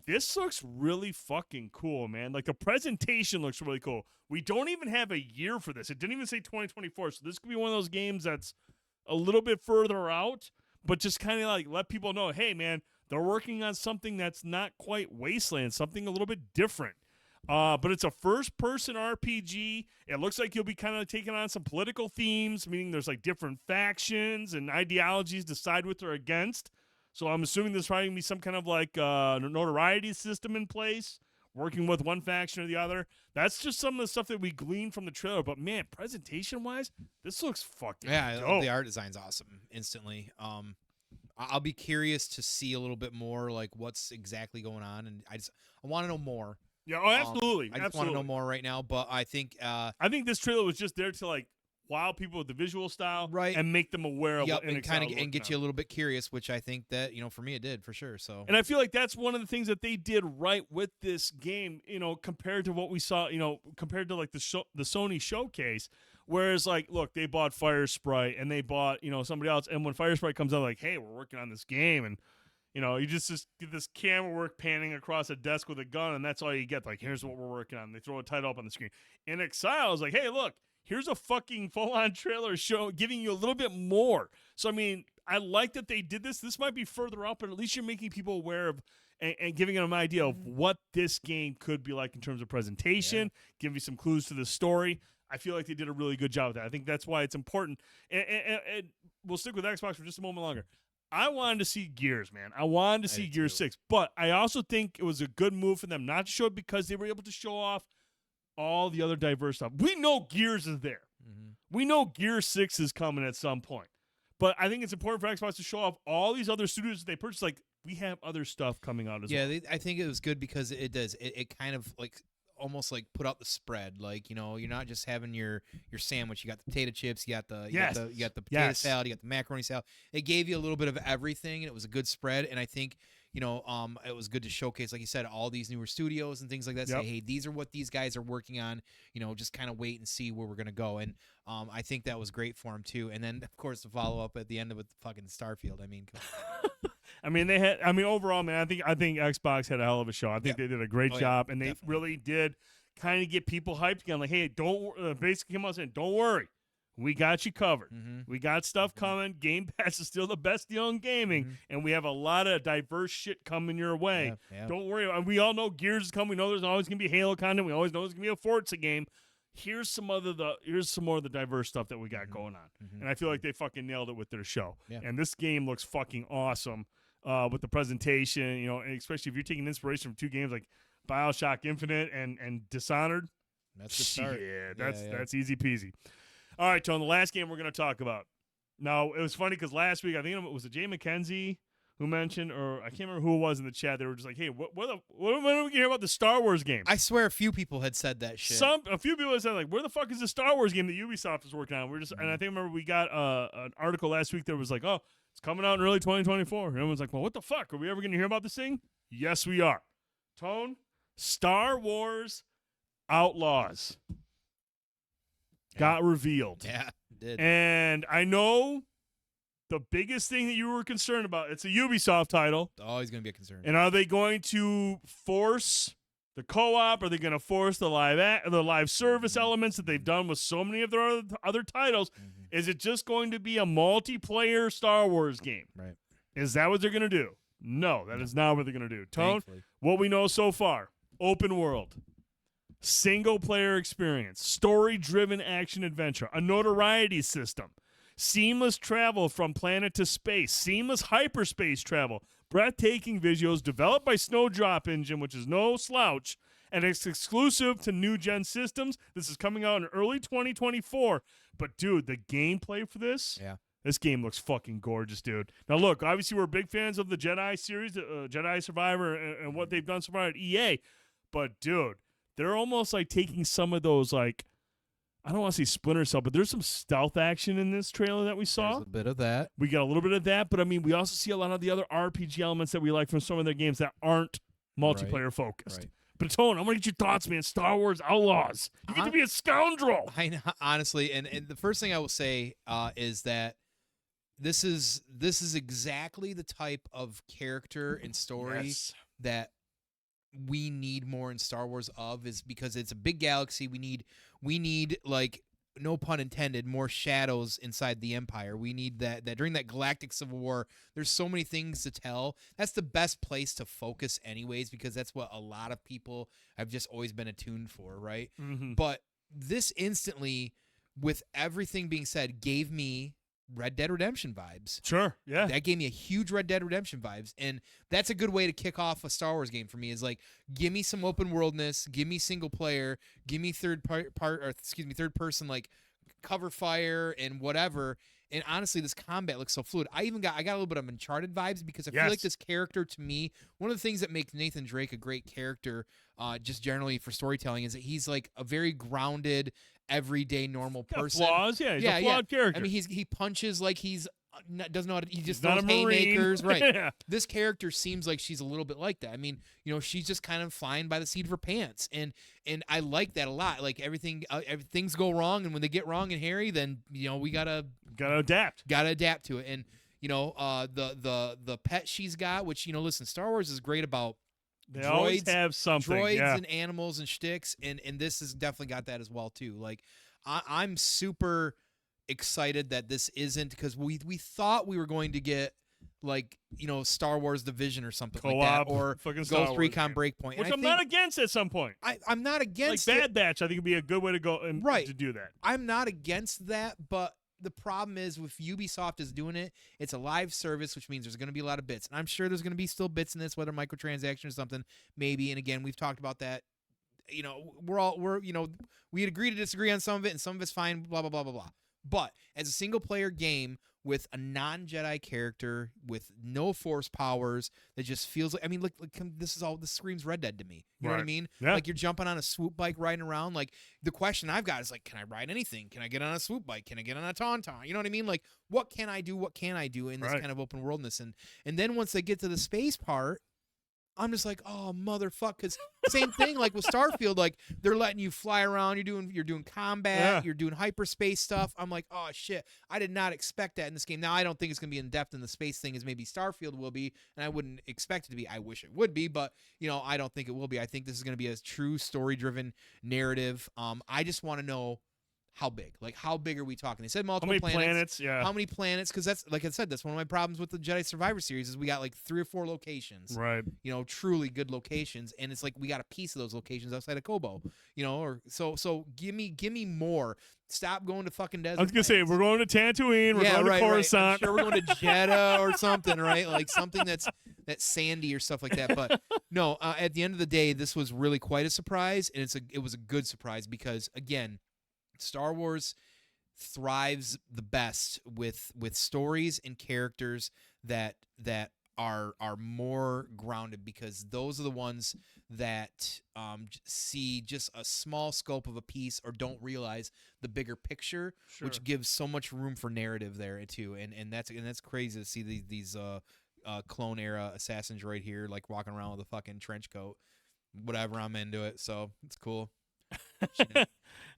This looks really fucking cool, man. Like the presentation looks really cool. We don't even have a year for this. It didn't even say 2024, so this could be one of those games that's a little bit further out, but just kind of like let people know, hey, man, they're working on something that's not quite Wasteland, something a little bit different. But it's a first-person RPG. It looks like you'll be kind of taking on some political themes, meaning there's like different factions and ideologies to side with or against. So I'm assuming there's probably going to be some kind of like notoriety system in place, working with one faction or the other. That's just some of the stuff that we gleaned from the trailer. But, man, presentation-wise, this looks fucking dope. The art design's awesome instantly. I'll be curious to see a little bit more like what's exactly going on, and I want to know more. Yeah, oh, absolutely. I just want to know more right now, but I think this trailer was just there to like wow people with the visual style, right, and make them aware of what and kind of and get you a little bit curious, which I think that for me it did for sure. So, and I feel like that's one of the things that they did right with this game, compared to what we saw, compared to like the Sony showcase. Whereas, like, look, they bought Firesprite and they bought somebody else, and when Firesprite comes out, like, hey, we're working on this game, and you just get this camera work panning across a desk with a gun, and that's all you get. Like, here's what we're working on. They throw a title up on the screen. In Exile, is like, hey, look, here's a fucking full-on trailer show giving you a little bit more. So, I mean, I like that they did this. This might be further up, but at least you're making people aware of and giving them an idea of what this game could be like in terms of presentation, give you some clues to the story. I feel like they did a really good job with that. I think that's why it's important. And we'll stick with Xbox for just a moment longer. I wanted to see Gears, man. I wanted to see Gears 6. But I also think it was a good move for them not to show it because they were able to show off all the other diverse stuff. We know Gears is there. We know Gears 6 is coming at some point. But I think it's important for Xbox to show off all these other studios that they purchased. Like, we have other stuff coming out as well. Yeah, I think it was good because it does. It kind of like almost like put out the spread. Like, you know, you're not just having your sandwich. You got the potato chips. You got the potato salad. You got the macaroni salad. It gave you a little bit of everything, and it was a good spread. And I think, you know, it was good to showcase, like you said, all these newer studios and things like that. Say, hey, these are what these guys are working on. You know, just kind of wait and see where we're gonna go. And I think that was great for them too. And then, of course, the follow up at the end of it, the fucking Starfield. I mean, overall, man, I think Xbox had a hell of a show. I think they did a great job, and they really did kind of get people hyped again. Like, hey, basically came out saying, don't worry, we got you covered. We got stuff coming. Game Pass is still the best deal in gaming, and we have a lot of diverse shit coming your way. Don't worry. We all know Gears is coming. We know there's always gonna be Halo content. We always know there's gonna be a Forza game. Here's some more of the diverse stuff that we got going on, and I feel like they fucking nailed it with their show. And this game looks fucking awesome with the presentation, you know, and especially if you're taking inspiration from two games like BioShock Infinite and Dishonored. That's the start. That's easy peasy. All right, Tone, the last game we're going to talk about. Now, it was funny because last week, I think it was Jay McKenzie who mentioned, or I can't remember who it was in the chat. They were just like, hey, when are we hear about the Star Wars game? I swear a few people had said that shit. A few people had said, like, where the fuck is the Star Wars game that Ubisoft is working on? And I think, remember, we got an article last week that was like, oh, it's coming out in early 2024. And everyone's like, well, what the fuck? Are we ever going to hear about this thing? Yes, we are. Tone, Star Wars Outlaws got revealed. Yeah, it did. And I know the biggest thing that you were concerned about, it's a Ubisoft title. It's always going to be a concern. And are they going to force the co-op? Are they going to force the live service elements that they've done with so many of their other titles? Is it just going to be a multiplayer Star Wars game? Right. Is that what they're going to do? No, that is not what they're going to do. Tone, what we know so far, open world, single-player experience, story-driven action-adventure, a notoriety system, seamless travel from planet to space, seamless hyperspace travel, breathtaking visuals developed by Snowdrop Engine, which is no slouch, and it's exclusive to new-gen systems. This is coming out in early 2024. But, dude, the gameplay for this, this game looks fucking gorgeous, dude. Now, look, obviously we're big fans of the Jedi series, Jedi Survivor, and what they've done so far at EA. But, dude, they're almost like taking some of those, like, I don't want to say Splinter Cell, but there's some stealth action in this trailer that we saw. There's a bit of that. We got a little bit of that, but I mean, we also see a lot of the other RPG elements that we like from some of their games that aren't multiplayer focused. Right. But Tone, I want to get your thoughts, man. Star Wars Outlaws. You get to be a scoundrel. I know, honestly, and the first thing I will say is that this is exactly the type of character and story that we need more in Star Wars is because it's a big galaxy. We need like, no pun intended, more shadows inside the Empire. We need that during that galactic civil war, there's so many things to tell. That's the best place to focus anyways, because that's what a lot of people have just always been attuned for, right? But this instantly, with everything being said, gave me Red Dead Redemption vibes. Sure, yeah. That gave me a huge Red Dead Redemption vibes, and that's a good way to kick off a Star Wars game for me. Is like, give me some open worldness, give me single player, give me third person, like cover fire and whatever. And honestly, this combat looks so fluid. I got a little bit of Uncharted vibes because I feel like this character, to me, one of the things that makes Nathan Drake a great character, just generally for storytelling, is that he's like a very grounded, everyday, normal person. Flaws, he's a flawed character. I mean, he punches like he's doesn't know how to. He just not throws a Marine. haymakers, right? This character seems like she's a little bit like that. I mean, you know, she's just kind of flying by the seat of her pants, and I like that a lot. Like things go wrong, and when they get wrong in Harry, then you know we gotta adapt to it. And you know, the pet she's got, which, you know, listen, Star Wars is great about. They always have something. Droids and animals and shticks, and this has definitely got that as well too. Like, I'm super excited that this isn't, because we thought we were going to get like, you know, Star Wars Division or something like that, or Ghost Recon Breakpoint, which I'm not against at some point. I'm not against like Bad Batch. I think would be a good way to go and to do that. I'm not against that, but the problem is with Ubisoft is doing it, it's a live service, which means there's going to be a lot of bits. And I'm sure there's going to be still bits in this, whether microtransactions or something, maybe. And again, we've talked about that. You know, we'd agree to disagree on some of it, and some of it's fine, blah, blah, blah, blah, blah. But as a single player game with a non-Jedi character with no force powers, that just feels like, I mean, look, this screams Red Dead to me. You know what I mean? Yeah. Like you're jumping on a swoop bike riding around. Like the question I've got is like, can I ride anything? Can I get on a swoop bike? Can I get on a tauntaun? You know what I mean? Like, what can I do? What can I do in this kind of open worldness? And then once they get to the space part, I'm just like, oh, motherfucker. Because same thing, like with Starfield, like they're letting you fly around. You're doing combat. You're doing hyperspace stuff. I'm like, oh, shit. I did not expect that in this game. Now, I don't think it's going to be in depth in the space thing as maybe Starfield will be, and I wouldn't expect it to be. I wish it would be, but, you know, I don't think it will be. I think this is going to be a true story-driven narrative. I just want to know how big. Like, how big are we talking? They said multiple planets. Yeah. How many planets? Because that's, like I said, that's one of my problems with the Jedi Survivor series is we got like 3 or 4 locations. Right. You know, truly good locations, and it's like we got a piece of those locations outside of Kobo. You know, or so give me more. Stop going to fucking desert. I was gonna say we're going to Tatooine. We're going to Coruscant. I'm sure we're going to Jeddah or something, right? Like something that's sandy or stuff like that. But no, at the end of the day, this was really quite a surprise, and it was a good surprise because again, Star Wars thrives the best with stories and characters that are more grounded, because those are the ones that see just a small scope of a piece or don't realize the bigger picture, which gives so much room for narrative there too. And that's crazy to see these clone era assassins right here, like walking around with a fucking trench coat. Whatever, I'm into it, so it's cool.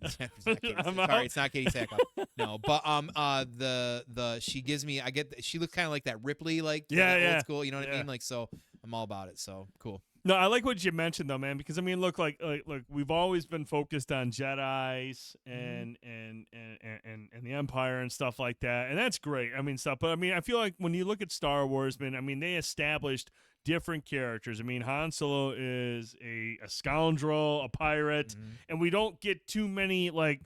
Sorry, it's not Katie Sackhoff. No, but she gives me, she looks kind of like that Ripley, like old school, you know what I mean? Like, so I'm all about it. So cool. No, I like what you mentioned though, man, because I mean, look, look, we've always been focused on Jedis and the Empire and stuff like that, and that's great. I mean, stuff, but I mean, I feel like when you look at Star Wars, man, I mean, they established different characters. I mean, Han Solo is a scoundrel, a pirate, and we don't get too many like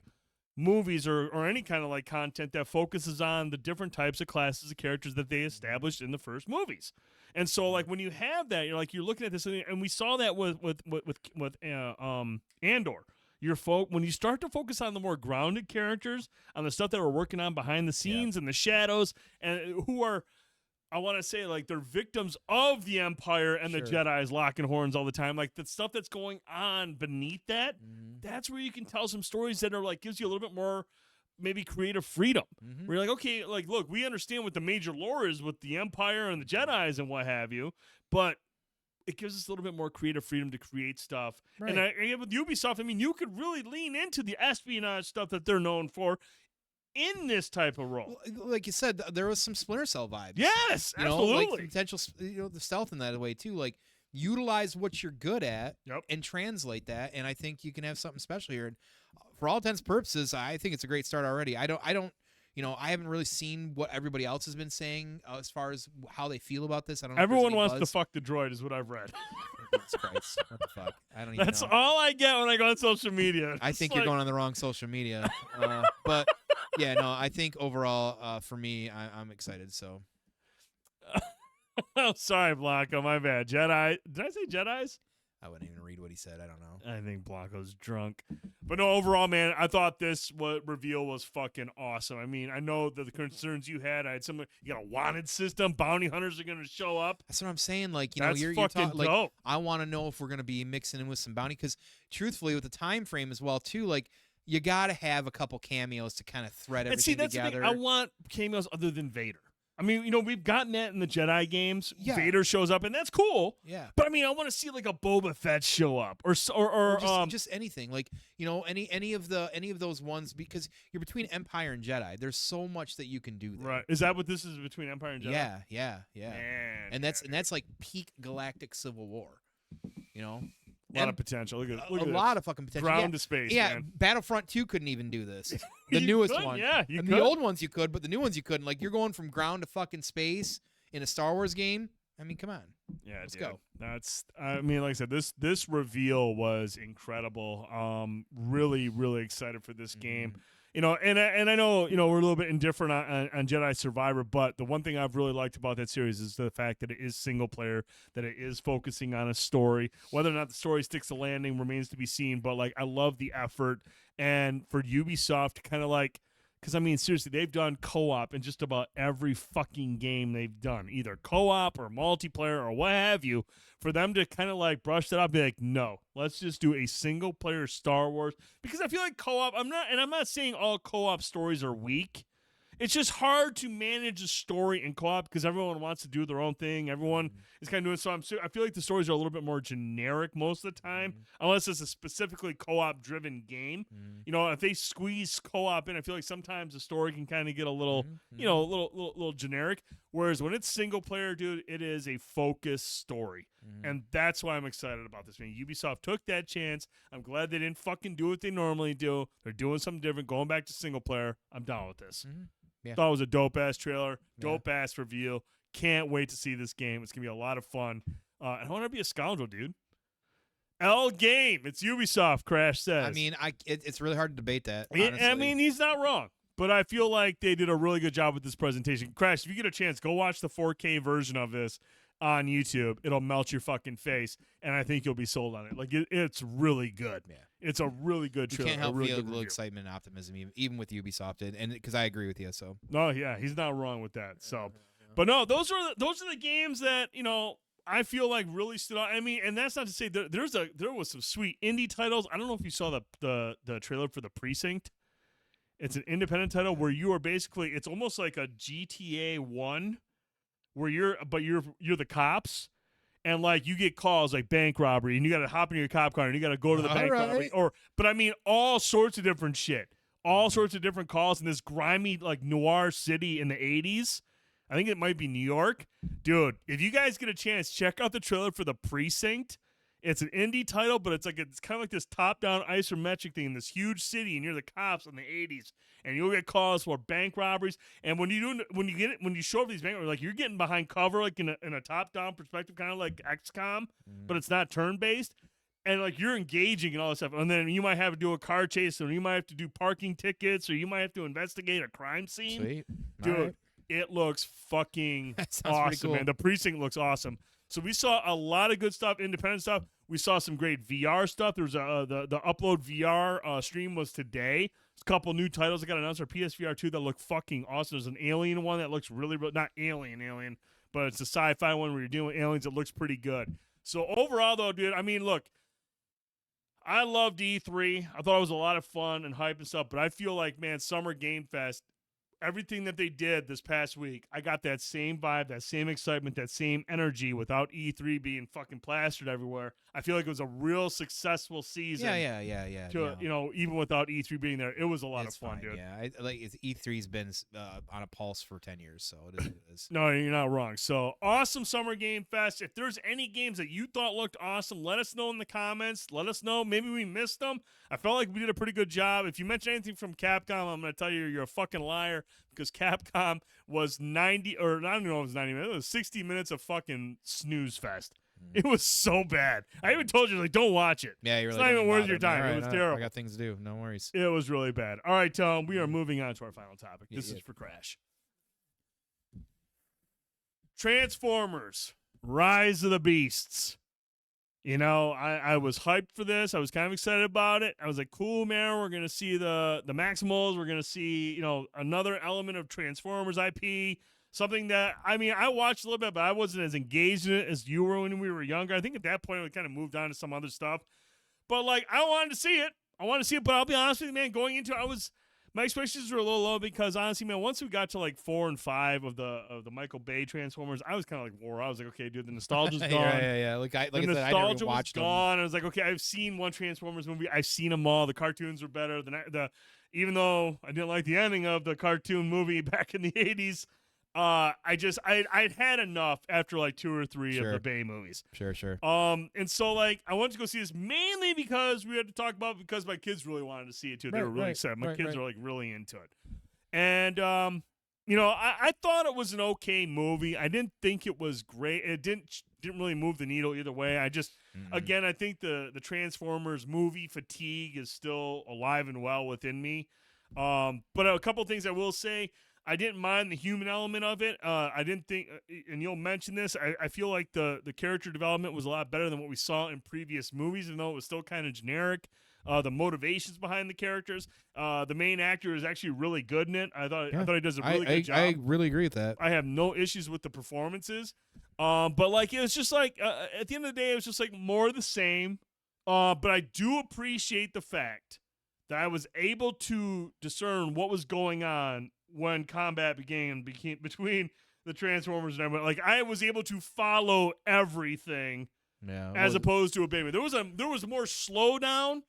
movies or any kind of like content that focuses on the different types of classes of characters that they established in the first movies. And so like when you have that, you're looking at this, and we saw that with Andor. When you start to focus on the more grounded characters, on the stuff that we're working on behind the scenes and the shadows, and who are, I want to say, like, they're victims of the Empire and the Jedi's locking horns all the time. Like, the stuff that's going on beneath that, that's where you can tell some stories that are, like, gives you a little bit more maybe creative freedom. Where you're like, okay, like, look, we understand what the major lore is with the Empire and the Jedi's and what have you, but it gives us a little bit more creative freedom to create stuff. Right. And with Ubisoft, I mean, you could really lean into the espionage stuff that they're known for in this type of role. Like you said, there was some Splinter Cell vibes. Yes, absolutely. Like potential, the stealth in that way too. Like, utilize what you're good at and translate that, and I think you can have something special here. And for all intents and purposes, I think it's a great start already. I don't, I haven't really seen what everybody else has been saying as far as how they feel about this. I don't know. Everyone wants to fuck the droid, is what I've read. Jesus Christ. What the fuck? I don't even That's know. all I get when I go on social media. I think you're going on the wrong social media. But yeah, no, I think overall, for me, I'm excited. So. Oh, sorry, Blanco. My bad. Jedi. Did I say Jedis? I wouldn't even read what he said. I don't know. I think Blanco's drunk. But no, overall, man, I thought this reveal was fucking awesome. I mean, I know that the concerns you had, you got a wanted system, bounty hunters are going to show up. That's what I'm saying. Like, you're talking, like, dope. I want to know if we're going to be mixing in with some bounty, because truthfully, with the time frame as well, too, like, you got to have a couple cameos to kind of thread everything together. The thing. I want cameos other than Vader. I mean, we've gotten that in the Jedi games. Yeah. Vader shows up, and that's cool. Yeah. But I mean, I want to see like a Boba Fett show up, or just anything, like, any of those ones, because you're between Empire and Jedi. There's so much that you can do there. Right? Is that what this is, between Empire and Jedi? Yeah. Man, and that's like peak galactic Civil War. A lot of potential. Look at a lot of fucking potential. Ground to space. Yeah, man. Battlefront 2 couldn't even do this. The You newest could, one. yeah, you and could. the old ones you could, but the new ones you couldn't. Like, you're going from ground to fucking space in a Star Wars game. I mean, come on. Yeah, Let's dude. go. I mean, like I said, this reveal was incredible. Really, really excited for this game. You know, and I know, you know, we're a little bit indifferent on Jedi Survivor, but the one thing I've really liked about that series is the fact that it is single player, that it is focusing on a story. Whether or not the story sticks to landing remains to be seen, but like I love the effort. And for Ubisoft to kind of like, because I mean, seriously, they've done co-op in just about every fucking game they've done, either co-op or multiplayer or what have you. For them to kind of like brush that up, be like, no, let's just do a single player Star Wars. Because I feel like co-op, I'm not saying all co-op stories are weak. It's just hard to manage a story in co-op because everyone wants to do their own thing. Everyone is kind of doing so. I feel like the stories are a little bit more generic most of the time, unless it's a specifically co-op driven game. You know, if they squeeze co-op in, I feel like sometimes the story can kind of get a little, you know, a little generic. Whereas when it's single player, dude, it is a focused story. And that's why I'm excited about this. Man, Ubisoft took that chance. I'm glad they didn't fucking do what they normally do. They're doing something different, going back to single player. I'm down with this. Yeah. Thought it was a dope-ass trailer, dope-ass reveal. Can't wait to see this game. It's going to be a lot of fun. And I want to be a scoundrel, dude. L game. It's Ubisoft, Crash says. I mean, it's really hard to debate that, I mean, he's not wrong. But I feel like they did a really good job with this presentation. Crash, if you get a chance, go watch the 4K version of this on YouTube. It'll melt your fucking face, and I think you'll be sold on it. Like, it's really good. Yeah. It's a really good trailer. You can't help really feel a good little review. excitement and optimism, even with Ubisoft, and because I agree with you. So No, yeah, he's not wrong with that. So, but no, those are the games that, you know, I feel like really stood out. I mean, and that's not to say there was some sweet indie titles. I don't know if you saw the trailer for The Precinct. It's an independent title where you are basically, it's almost like a GTA 1 where you're the cops. And like you get calls like bank robbery, and you got to hop in your cop car, and you got to go to the bank robbery, but I mean all sorts of different shit, all sorts of different calls in this grimy like noir city in the 80s. I think it might be New York, dude. If you guys get a chance, check out the trailer for The Precinct. It's an indie title, but it's kind of like this top-down isometric thing in this huge city, and you're the cops in the 80s, and you'll get calls for bank robberies. And when you show up these bank robberies, like you're getting behind cover, like in a top-down perspective, kind of like XCOM, but it's not turn-based, and like you're engaging and all this stuff. And then you might have to do a car chase, or you might have to do parking tickets, or you might have to investigate a crime scene. sweet, Dude, it looks fucking awesome, cool. man. The Precinct looks awesome. So we saw a lot of good stuff, independent stuff. We saw some great VR stuff. There's the Upload VR stream was today. There's a couple new titles that got announced for PSVR 2 that look fucking awesome. There's an Alien one that looks really, not Alien, but it's a sci-fi one where you're dealing with aliens that looks pretty good. So overall, though, dude, I mean, look, I loved E3. I thought it was a lot of fun and hype and stuff, but I feel like, man, Summer Game Fest, everything that they did this past week, I got that same vibe, that same excitement, that same energy without E3 being fucking plastered everywhere. I feel like it was a real successful season. Yeah. You know, even without E3 being there, it was a lot It's of fun, fine, dude. Yeah, E3's been on a pulse for 10 years, so it is what it is. No, you're not wrong. So awesome Summer Game Fest. If there's any games that you thought looked awesome, let us know in the comments. Let us know. Maybe we missed them. I felt like we did a pretty good job. If you mention anything from Capcom, I'm going to tell you you're a fucking liar, because Capcom was 90, or I don't know if it was 90 minutes. It was 60 minutes of fucking snooze fest. It was so bad. I even told you, like, don't watch it. Yeah, you're It's like, not even worth bother your me. time. All right, It was all right, terrible. I got things to do. No worries. It was really bad. All right, Tom, we are moving on to our final topic. This is for Crash. Transformers, Rise of the Beasts. You know, I was hyped for this. I was kind of excited about it. I was like, cool, man, we're going to see the Maximals. We're going to see, you know, another element of Transformers IP. Something that, I mean, I watched a little bit, but I wasn't as engaged in it as you were when we were younger. I think at that point we kind of moved on to some other stuff. But, like, I wanted to see it. But I'll be honest with you, man, going into it, my expectations were a little low because, honestly, man, once we got to, like, 4 and 5 of the Michael Bay Transformers, I was kind of like, wore. I was like, okay, dude, the nostalgia's gone. Yeah. Like I said, I never nostalgia was watched them. gone. I was like, okay, I've seen one Transformers movie. I've seen them all. The cartoons were better. Even though I didn't like the ending of the cartoon movie back in the 80s, I'd had enough after like 2 or 3 of Sure. the Bay movies. Sure. And so like I wanted to go see this mainly because we had to talk about it because my kids really wanted to see it too. They were really excited. My kids are like really into it. And you know, I thought it was an okay movie. I didn't think it was great. It didn't really move the needle either way. I just again, I think the Transformers movie fatigue is still alive and well within me. But a couple things I will say. I didn't mind the human element of it. I didn't think, and you'll mention this, I feel like the character development was a lot better than what we saw in previous movies, even though it was still kind of generic. The motivations behind the characters. The main actor is actually really good in it. I thought he does a really good job. I really agree with that. I have no issues with the performances. But like it was just like at the end of the day, it was just like more of the same. But I do appreciate the fact that I was able to discern what was going on when combat began between the Transformers and everyone. Like I was able to follow everything. Yeah, as opposed to a baby. There was more slowdown,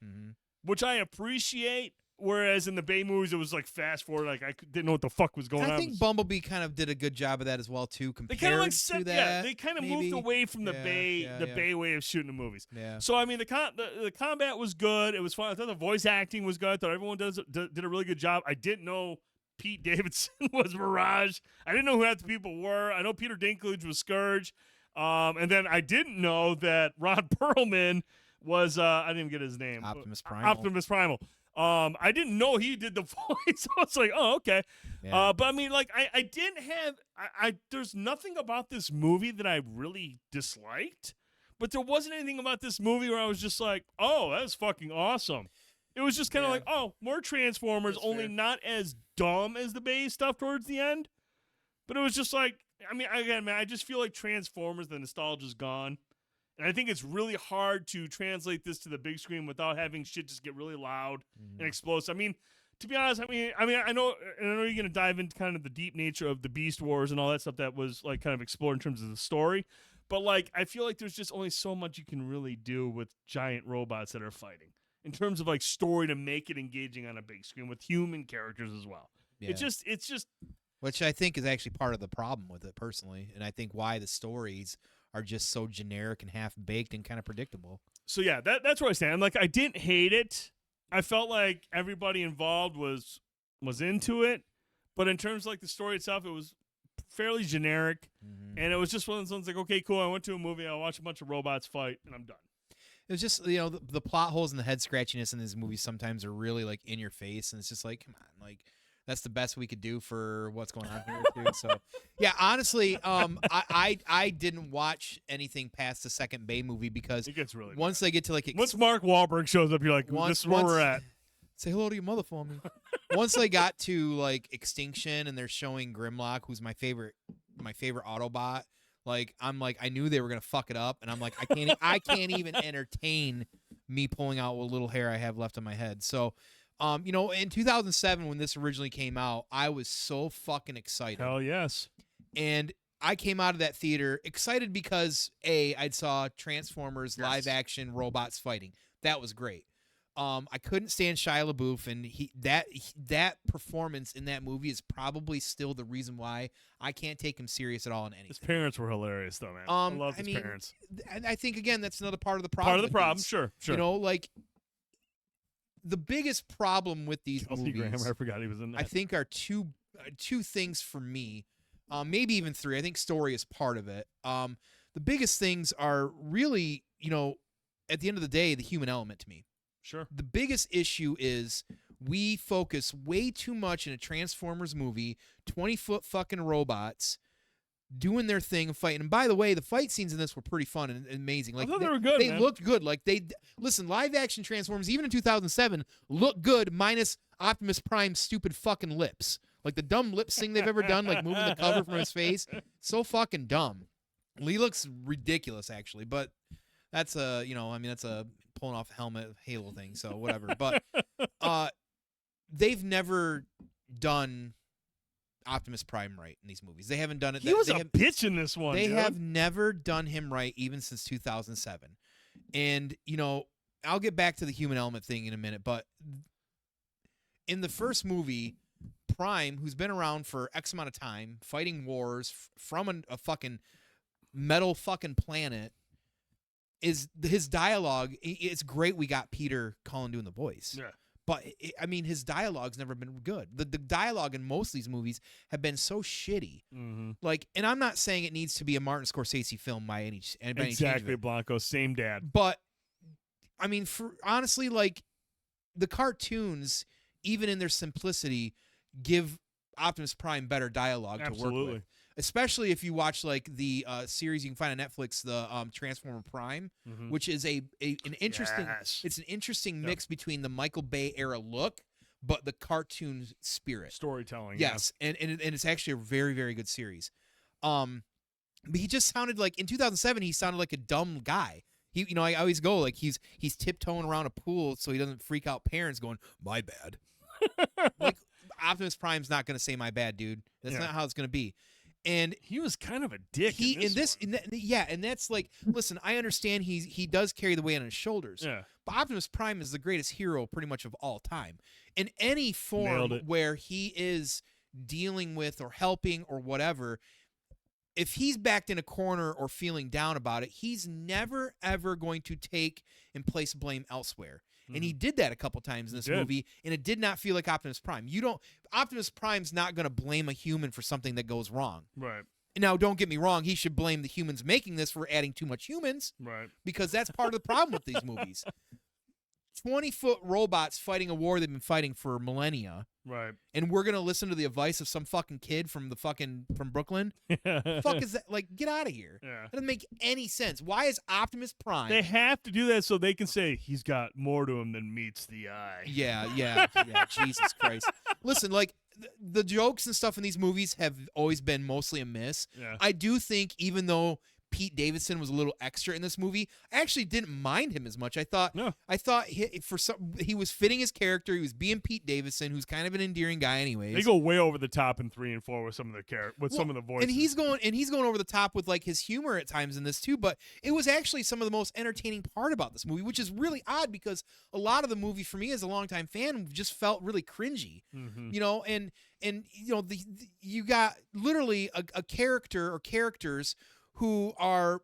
which I appreciate. Whereas in the Bay movies, it was like fast forward. Like I didn't know what the fuck was going on. I think Bumblebee kind of did a good job of that as well too. They kind of like to that, yeah, they kind of moved away from the Bay way of shooting the movies. Yeah. So I mean, the combat was good. It was fun. I thought the voice acting was good. I thought everyone did a really good job. I didn't know Pete Davidson was Mirage. I didn't know who half the people were. I know Peter Dinklage was Scourge. And then I didn't know that Ron Perlman was I didn't even get his name. Optimus Primal. Optimus Primal. I didn't know he did the voice. So it's like, oh, okay. Yeah. But I mean, like, I didn't have there's nothing about this movie that I really disliked. But there wasn't anything about this movie where I was just like, oh, that's fucking awesome. It was just kind of like, oh, more Transformers, That's only fair. not as dumb as the Bay stuff towards the end. But it was just like, I mean, again, man, I just feel like Transformers, the nostalgia's gone. And I think it's really hard to translate this to the big screen without having shit just get really loud and explosive. I mean, to be honest, I know you're going to dive into kind of the deep nature of the Beast Wars and all that stuff that was like kind of explored in terms of the story. But like, I feel like there's just only so much you can really do with giant robots that are fighting in terms of like story to make it engaging on a big screen with human characters as well. Yeah. It's just. Which I think is actually part of the problem with it personally, and I think why the stories are just so generic and half-baked and kind of predictable. So yeah, that's where I stand. Like I didn't hate it. I felt like everybody involved was into it, but in terms of like the story itself, it was fairly generic, and it was just one of those ones like, okay, cool. I went to a movie, I'll watch a bunch of robots fight, and I'm done. It was just, you know, the plot holes and the head scratchiness in these movies sometimes are really like in your face, and it's just like, come on, like. That's the best we could do for what's going on here too. So, yeah, honestly, I didn't watch anything past the second Bay movie because it gets really once they get to like once Mark Wahlberg shows up, you're like, this is where we're at. Say hello to your mother for me. Once they got to like Extinction and they're showing Grimlock, who's my favorite Autobot. Like I'm like I knew they were gonna fuck it up, and I'm like I can't even entertain me pulling out what little hair I have left on my head. So. You know, in 2007 when this originally came out, I was so fucking excited. Hell yes. And I came out of that theater excited because I'd saw Transformers live action robots fighting. That was great. I couldn't stand Shia LaBeouf, and that performance in that movie is probably still the reason why I can't take him serious at all in anything. His parents were hilarious, though, man. I love his parents. And I think again that's another part of the problem. Part of the problem, sure. You know, like. The biggest problem with these movies, Graham, I forgot he was in that. I think, are two things for me, maybe even three. I think story is part of it. The biggest things are really, you know, at the end of the day, the human element to me. Sure. The biggest issue is we focus way too much in a Transformers movie, 20-foot fucking robots doing their thing and fighting. And by the way, the fight scenes in this were pretty fun and amazing. Like I thought they were good. They looked good. Like listen, live action Transformers, even in 2007, look good minus Optimus Prime's stupid fucking lips. Like the dumb lip sync they've ever done, like moving the cover from his face. So fucking dumb. He looks ridiculous actually, but that's that's a pulling off the helmet Halo thing, so whatever. But they've never done Optimus Prime right in these movies. They haven't done it. He was a bitch in this one. They dude. have never done him right, even since 2007. And you know, I'll get back to the human element thing in a minute. But in the first movie, Prime, who's been around for X amount of time, fighting wars from a fucking metal fucking planet, is his dialogue. It's great. We got Peter Cullen doing the voice. Yeah. But I mean, his dialogue's never been good. The dialogue in most of these movies have been so shitty. Mm-hmm. Like, and I'm not saying it needs to be a Martin Scorsese film by any Exactly, Blanco. Same dad. But I mean, for honestly, like the cartoons, even in their simplicity, give Optimus Prime better dialogue to work with. Especially if you watch like the series you can find on Netflix, the Transformer Prime, which is an interesting. Yes. It's an interesting mix between the Michael Bay era look, but the cartoon spirit, storytelling. Yes, and it's actually a very, very good series. But he just sounded like in 2007 he sounded like a dumb guy. He, you know, I always go like he's tiptoeing around a pool so he doesn't freak out parents going, "My bad." Like Optimus Prime's not going to say "my bad," dude. That's not how it's going to be. And he was kind of a dick. And that's like, listen, I understand he does carry the weight on his shoulders. Yeah. But Optimus Prime is the greatest hero pretty much of all time. In any form where he is dealing with or helping or whatever, if he's backed in a corner or feeling down about it, he's never ever going to take and place blame elsewhere. And he did that a couple times in this movie, and it did not feel like Optimus Prime. Optimus Prime's not going to blame a human for something that goes wrong. Right. Now, don't get me wrong. He should blame the humans making this for adding too much humans. Right. Because that's part of the problem with these movies. 20-foot robots fighting a war they've been fighting for millennia. Right. And we're going to listen to the advice of some fucking kid from Brooklyn? Fuck is that? Like, get out of here. Yeah. That doesn't make any sense. Why is Optimus Prime... They have to do that so they can say he's got more to him than meets the eye. Yeah. Jesus Christ. Listen, like, the jokes and stuff in these movies have always been mostly a miss. Yeah. I do think even though Pete Davidson was a little extra in this movie, I actually didn't mind him as much. I thought he was fitting his character. He was being Pete Davidson, who's kind of an endearing guy anyways. They go way over the top in 3 and 4 with some of the some of the voices. And he's going over the top with like his humor at times in this too, but it was actually some of the most entertaining part about this movie, which is really odd because a lot of the movie for me as a longtime fan just felt really cringy. You know, and you know, you got literally a character or characters who are,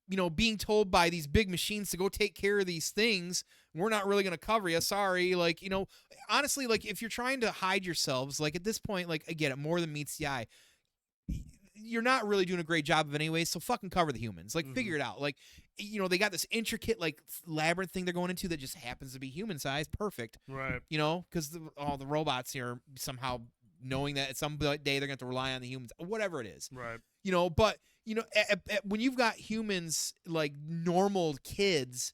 you know, being told by these big machines to go take care of these things. We're not really going to cover you. Sorry. Like, you know, honestly, like if you're trying to hide yourselves, like at this point, like I get it, more than meets the eye. You're not really doing a great job of it anyway, so fucking cover the humans. Like, figure it out. Like, you know, they got this intricate, like, labyrinth thing they're going into that just happens to be human-sized. Perfect. Right. You know, because all the robots here somehow knowing that at some day they're going to have to rely on the humans, whatever it is. Right. You know, but, you know, when you've got humans, like normal kids,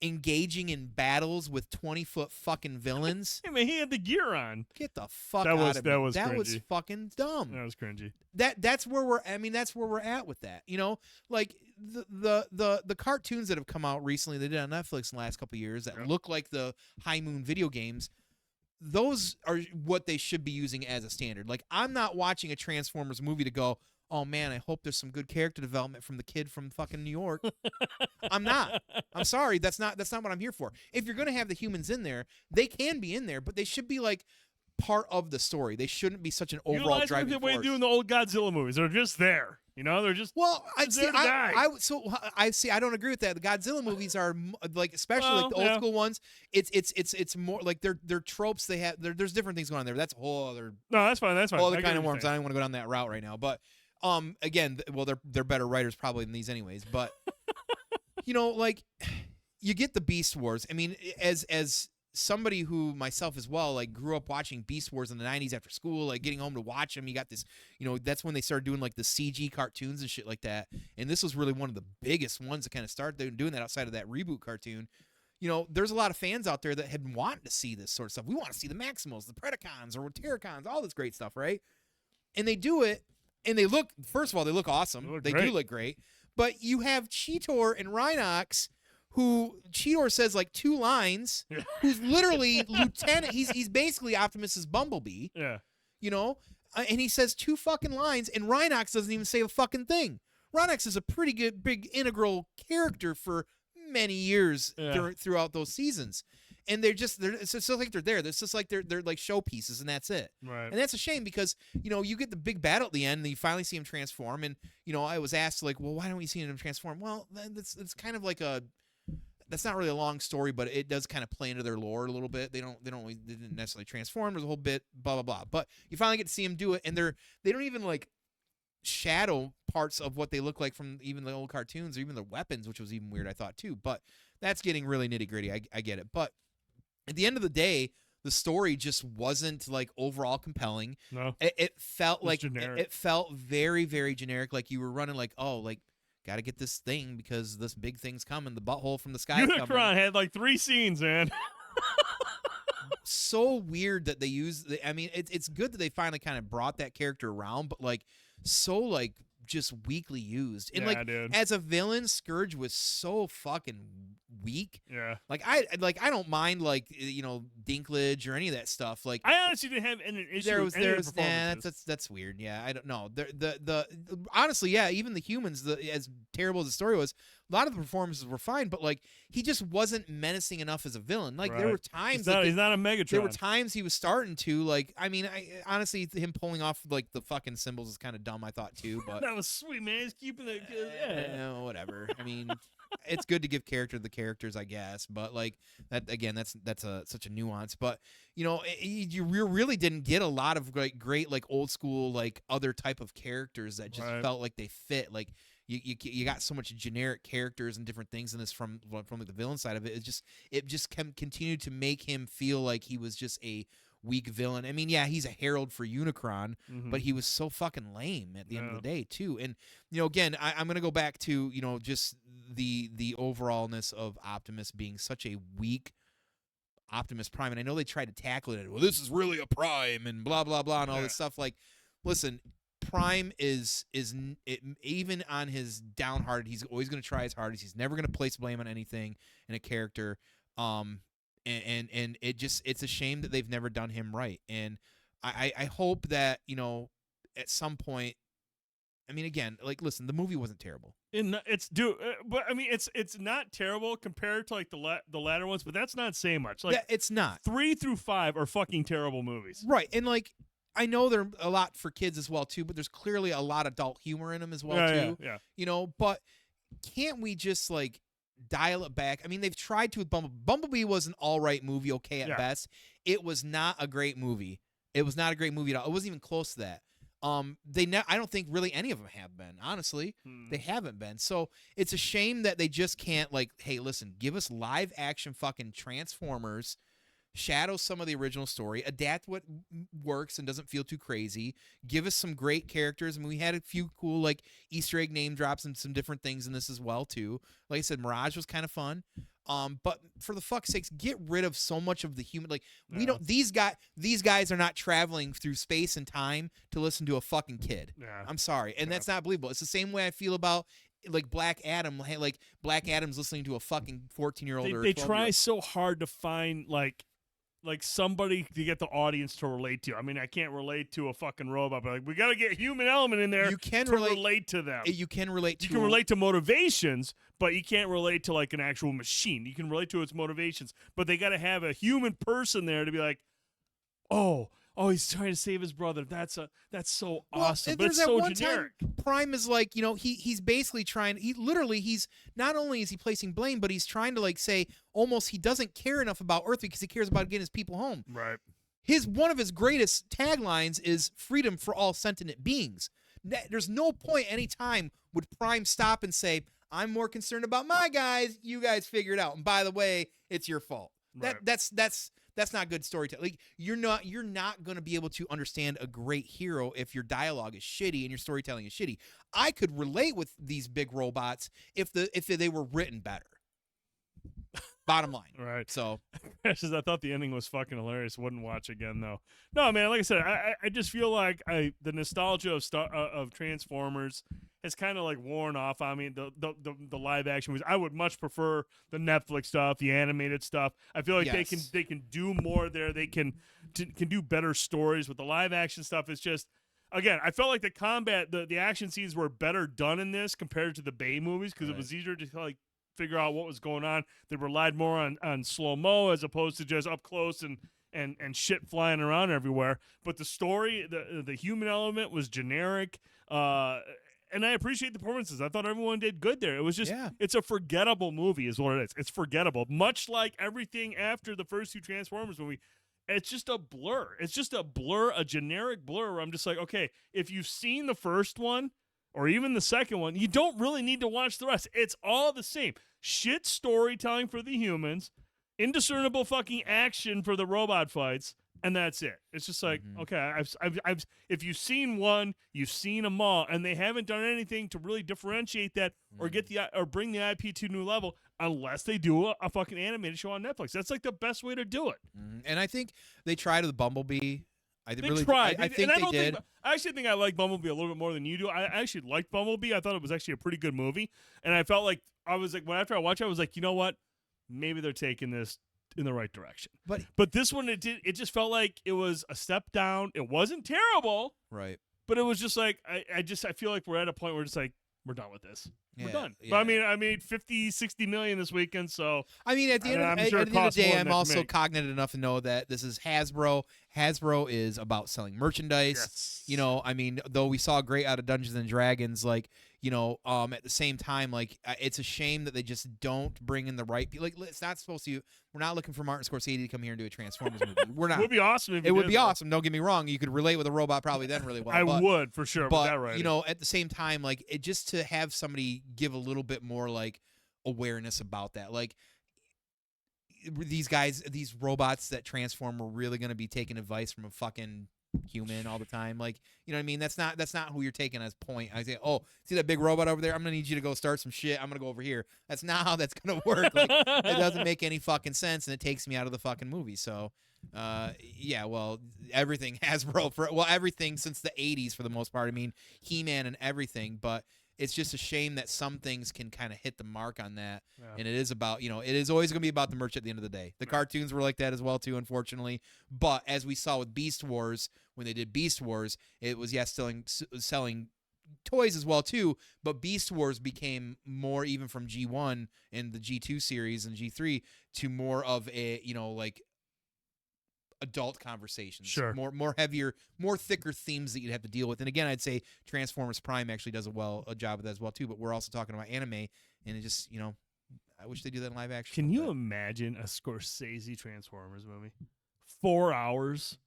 engaging in battles with 20-foot fucking villains. I mean, he had the gear on. Get the fuck out of me. That was fucking dumb. That was cringy. That's where we're at with that. You know, like the cartoons that have come out recently, they did on Netflix in the last couple of years that look like the High Moon video games. Those are what they should be using as a standard. Like, I'm not watching a Transformers movie to go, oh man, I hope there's some good character development from the kid from fucking New York. I'm not. I'm sorry. That's not what I'm here for. If you're going to have the humans in there, they can be in there, but they should be like part of the story. They shouldn't be such an overall driving force. The way they do in the old Godzilla movies. They're just there. You know, they're just I don't agree with that. The Godzilla movies are like, especially like the old school ones. It's more like they're tropes. They have there's different things going on there. That's a whole other. No, that's fine. That's fine. All the kind of worms. I don't want to go down that route right now. But again, well, they're better writers probably than these anyways. But you know, like you get the Beast Wars. I mean, as somebody who myself as well, like grew up watching Beast Wars in the 90s after school, like getting home to watch them. You got this, you know, that's when they started doing like the CG cartoons and shit like that. And this was really one of the biggest ones to kind of start doing that outside of that reboot cartoon. You know, there's a lot of fans out there that had been wanting to see this sort of stuff. We want to see the Maximals, the Predacons, or Terracons, all this great stuff, right? And they do it, and they look, first of all, they look awesome. They do look great. But you have Cheetor and Rhinox, who Cheetor says like 2 lines, who's literally Lieutenant. He's basically Optimus's Bumblebee. Yeah. You know? And he says 2 fucking lines, and Rhinox doesn't even say a fucking thing. Rhinox is a pretty good, big, integral character for many years throughout those seasons. and it's just like they're there. It's just like they're like showpieces, and that's it. Right. And that's a shame because you get the big battle at the end, and you finally see him transform. And I was asked like, well, why don't we see him transform? Well, it's kind of like that's not really a long story, but it does kind of play into their lore a little bit. They didn't necessarily transform. There's a whole bit blah blah blah. But you finally get to see him do it, and they don't even like shadow parts of what they look like from even the old cartoons or even the weapons, which was even weird, I thought too. But that's getting really nitty gritty. I get it. But at the end of the day, the story just wasn't like overall compelling. No, it felt like generic. It felt very, very generic. Like you were running like, oh, like got to get this thing because this big thing's coming. The butthole from the sky. Unicron had like 3 scenes, man. So weird that they use. I mean, it's good that they finally kind of brought that character around, but like so like just weakly used. And dude. As a villain, Scourge was so fucking weak. Yeah. Like I don't mind like Dinklage or any of that stuff. Like I honestly didn't have an issue with any of the performances. That's weird. Yeah, I don't know. The honestly, yeah, even the humans, as terrible as the story was, a lot of the performances were fine, but like he just wasn't menacing enough as a villain. Like there were times he's not a Megatron. There were times he was starting to like. I mean, honestly, him pulling off like the fucking symbols is kind of dumb. I thought too, but that was sweet, man. He's keeping it. Yeah, whatever. I mean, it's good to give character to the characters, I guess. But like that again, that's such a nuance. But you really didn't get a lot of like great like old school like other type of characters that just felt like they fit. Like you got so much generic characters and different things in this from like the villain side of it. It just continued to make him feel like he was just a weak villain. I mean, yeah, he's a herald for Unicron, but he was so fucking lame at the end of the day too. And again, I'm gonna go back to just the overallness of Optimus being such a weak Optimus Prime. And I know they tried to tackle it. Well, this is really a Prime and blah blah blah and all this stuff. Like, listen. Prime is even on his downhearted, he's always going to try his hardest. He's never going to place blame on anything in a character. And it's a shame that they've never done him right. And I hope that, at some point, I mean, again, like, listen, the movie wasn't terrible. But I mean, it's not terrible compared to like the latter ones, but that's not saying much. Like, yeah, it's not. 3 through 5 are fucking terrible movies. Right. And like, I know they're a lot for kids as well too, but there's clearly a lot of adult humor in them as well too. Yeah. But can't we just like dial it back? I mean, they've tried to with Bumblebee. Bumblebee was an all right movie, okay at best. It was not a great movie. It was not a great movie at all. It wasn't even close to that. I don't think really any of them have been. Honestly, they haven't been. So it's a shame that they just can't like, hey, listen, give us live action fucking Transformers. Shadow some of the original story, adapt what works and doesn't feel too crazy, give us some great characters. I mean, we had a few cool like Easter egg name drops and some different things in this as well too. Like I said, Mirage was kind of fun. But for the fuck's sakes, get rid of so much of the human. Like we don't. These guys are not traveling through space and time to listen to a fucking kid. Yeah. I'm sorry, and that's not believable. It's the same way I feel about like Black Adam. Like Black Adam's listening to a fucking 14-year-old. They try so hard to find like somebody to get the audience to relate to. I mean, I can't relate to a fucking robot, but like we got to get a human element in there. You can relate to them. You can relate to. You can relate to motivations, but you can't relate to like an actual machine. You can relate to its motivations, but they got to have a human person there to be like, oh, he's trying to save his brother. That's so awesome. But it's so generic. Prime is like, he's basically trying. He's not only is he placing blame, but he's trying to like say almost he doesn't care enough about Earth because he cares about getting his people home. Right. One of his greatest taglines is freedom for all sentient beings. There's no point any time would Prime stop and say, I'm more concerned about my guys. You guys figure it out. And by the way, it's your fault. Right. That's not good storytelling. Like you're not going to be able to understand a great hero if your dialogue is shitty and your storytelling is shitty. I could relate with these big robots if they were written better. Bottom line. Right. So I thought the ending was fucking hilarious. Wouldn't watch again though. No, man, like I said, I just feel like the nostalgia of Transformers has kind of like worn off. I mean, the live action movies. I would much prefer the Netflix stuff, the animated stuff. I feel like they can do more there. They can do better stories. With the live action stuff, it's just, again, I felt like the combat, the action scenes were better done in this compared to the Bay movies because it was easier to like figure out what was going on. They relied more on slow-mo as opposed to just up close and shit flying around everywhere. But the story, the human element was generic. And I appreciate the performances. I thought everyone did good there. It was just, it's a forgettable movie is what it is. It's forgettable. Much like everything after the first two Transformers movie, it's just a blur. It's just a blur, a generic blur where I'm just like, okay, if you've seen the first one or even the second one, you don't really need to watch the rest. It's all the same. Shit storytelling for the humans, indiscernible fucking action for the robot fights, and that's it. It's just like, okay, I've if you've seen one, you've seen them all, and they haven't done anything to really differentiate that or bring the IP to a new level unless they do a fucking animated show on Netflix. That's like the best way to do it. And I think they tried with Bumblebee. I think they did. I actually think I like Bumblebee a little bit more than you do. I actually liked Bumblebee. I thought it was actually a pretty good movie, and I felt like after I watched it, I was like, you know what? Maybe they're taking this in the right direction. But this one, it just felt like it was a step down. It wasn't terrible, right? But it was just like I feel like we're at a point where it's like we're done with this. We're done. Yeah. But I made 50, 60 million this weekend, so I mean, at the end of the day, I'm also cognizant enough to know that this is Hasbro. Hasbro is about selling merchandise. Yes. You know, I mean, though we saw great out of Dungeons and Dragons, like, you know, at the same time, like, it's a shame that they just don't bring in the right people. Like, it's not supposed to. We're not looking for Martin Scorsese to come here and do a Transformers movie. We're not. It would be awesome. It would be awesome. Don't get me wrong. You could relate with a robot probably then really well. I would for sure. But that right. You know, at the same time, like, just to have somebody give a little bit more like awareness about that, like. These guys, these robots that transform are really going to be taking advice from a fucking human all the time. Like, you know what I mean? That's not who you're taking as point. I say, oh, see that big robot over there? I'm going to need you to go start some shit. I'm going to go over here. That's not how that's going to work. Like, it doesn't make any fucking sense, and it takes me out of the fucking movie. So, yeah, well, everything Hasbro everything since the 80s for the most part. I mean, He-Man and everything, but it's just a shame that some things can kind of hit the mark on that. Yeah. And it is about, you know, it is always going to be about the merch at the end of the day. The cartoons were like that as well, too, unfortunately. But as we saw with Beast Wars, when they did Beast Wars, it was, selling toys as well, too. But Beast Wars became more even from G1 and the G2 series and G3 to more of a, you know, like, adult conversations, more heavier, more thicker themes that you'd have to deal with. And again, I'd say Transformers Prime actually does a job of that as well too. But we're also talking about anime, and it just, you know, I wish they do that in live action. Can you imagine a Scorsese Transformers movie? 4 hours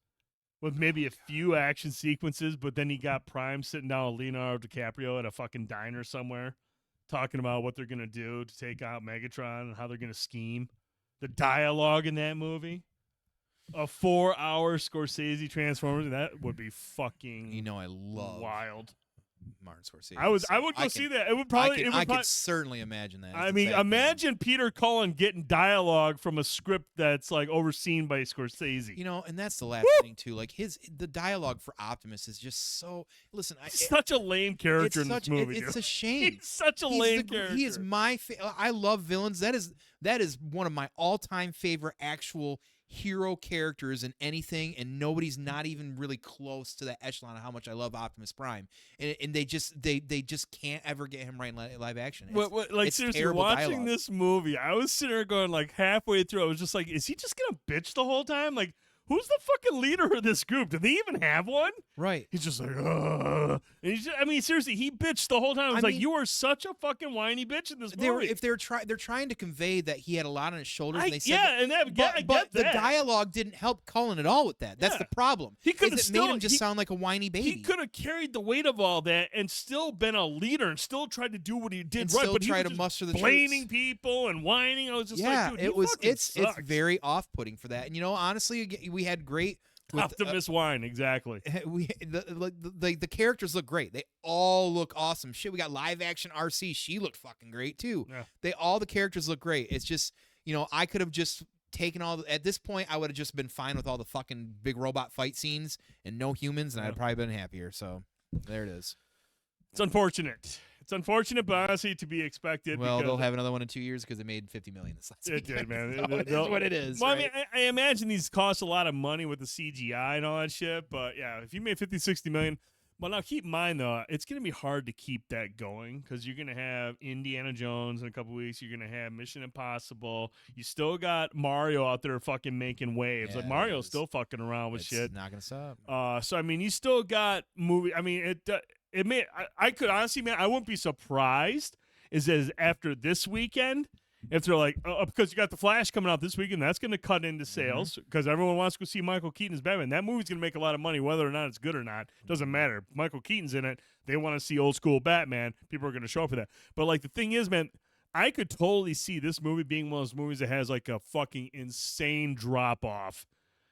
with maybe a few action sequences, but then you got Prime sitting down with Leonardo DiCaprio at a fucking diner somewhere, talking about what they're gonna do to take out Megatron and how they're gonna scheme. The dialogue in that movie. A 4-hour Scorsese Transformers, that would be fucking. You know, I love wild. Martin Scorsese. I would go see that. It would probably. I could certainly imagine that. I mean, imagine Peter Cullen getting dialogue from a script that's like overseen by Scorsese. You know, and that's the last thing too. Like the dialogue for Optimus is just so. Listen, such a lame character in this movie. It's a shame. He's such a lame character. He is my. I love villains. That is one of my all-time favorite actual hero characters in anything, and nobody's not even really close to that echelon of how much I love Optimus Prime, and they just can't ever get him right in live action. Like seriously, watching dialogue. This movie, I was sitting there going like halfway through, I was just like, is he just gonna bitch the whole time? Like, who's the fucking leader of this group? Do they even have one? Right. He's just like, and I mean, seriously, he bitched the whole time. I was like, you are such a fucking whiny bitch in this movie. They're trying to convey that he had a lot on his shoulders. And they said but the dialogue didn't help Cullen at all with that. That's the problem. He could have made him just sound like a whiny baby. He could have carried the weight of all that and still been a leader and still tried to do what he did right. But he was just muster the blaming people and whining. I was just like, dude, it's very off-putting for that. And you know, honestly, we had great. Optimus wine, exactly. The characters look great. They all look awesome. Shit, we got live action RC. She looked fucking great too. Yeah. All the characters look great. It's just, you know, I could have just taken at this point, I would have just been fine with all the fucking big robot fight scenes and no humans, and I'd probably been happier. So there it is. It's unfortunate. It's unfortunate, but honestly to be expected. Well, they'll have another one in 2 years because they made $50 million this last week. It did, man. So it is what it is. Well, right? I mean, I imagine these cost a lot of money with the CGI and all that shit, but yeah, if you made $50, $60 million, Well, now keep in mind, though, it's going to be hard to keep that going because you're going to have Indiana Jones in a couple weeks. You're going to have Mission Impossible. You still got Mario out there fucking making waves. Yeah, Like, Mario's still fucking around with shit. It's not going to stop. So, I mean, you still got movie. I mean, it may. I could honestly, man, I wouldn't be surprised as after this weekend. If they're like, because you got The Flash coming out this weekend, that's going to cut into sales because everyone wants to go see Michael Keaton as Batman. That movie's going to make a lot of money, whether or not it's good or not. Doesn't matter. Michael Keaton's in it. They want to see old school Batman. People are going to show up for that. But, like, the thing is, man, I could totally see this movie being one of those movies that has, like, a fucking insane drop-off.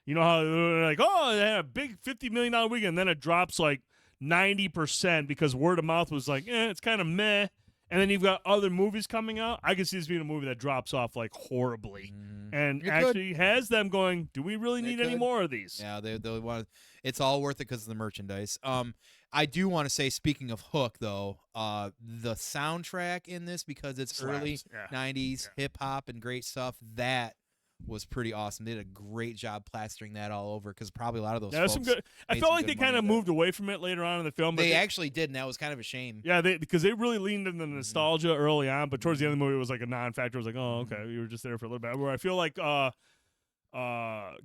You know how they're like, oh, they had a big $50 million weekend, and then it drops, like, 90% because word of mouth was like, it's kind of meh. And then you've got other movies coming out. I can see this being a movie that drops off like horribly, and actually has them going, "Do we really need any more of these?" Yeah, they want. It's all worth it because of the merchandise. I do want to say, speaking of Hook, though, the soundtrack in this, because it's early '90s hip hop and great stuff, that was pretty awesome. They did a great job plastering that all over because probably a lot of those. Some good. I felt like they kind of moved away from it later on in the film. But they actually did, and that was kind of a shame. Yeah, because they really leaned into the nostalgia early on, but towards the end of the movie, it was like a non-factor. It was like, oh, okay, we were just there for a little bit. Where I feel like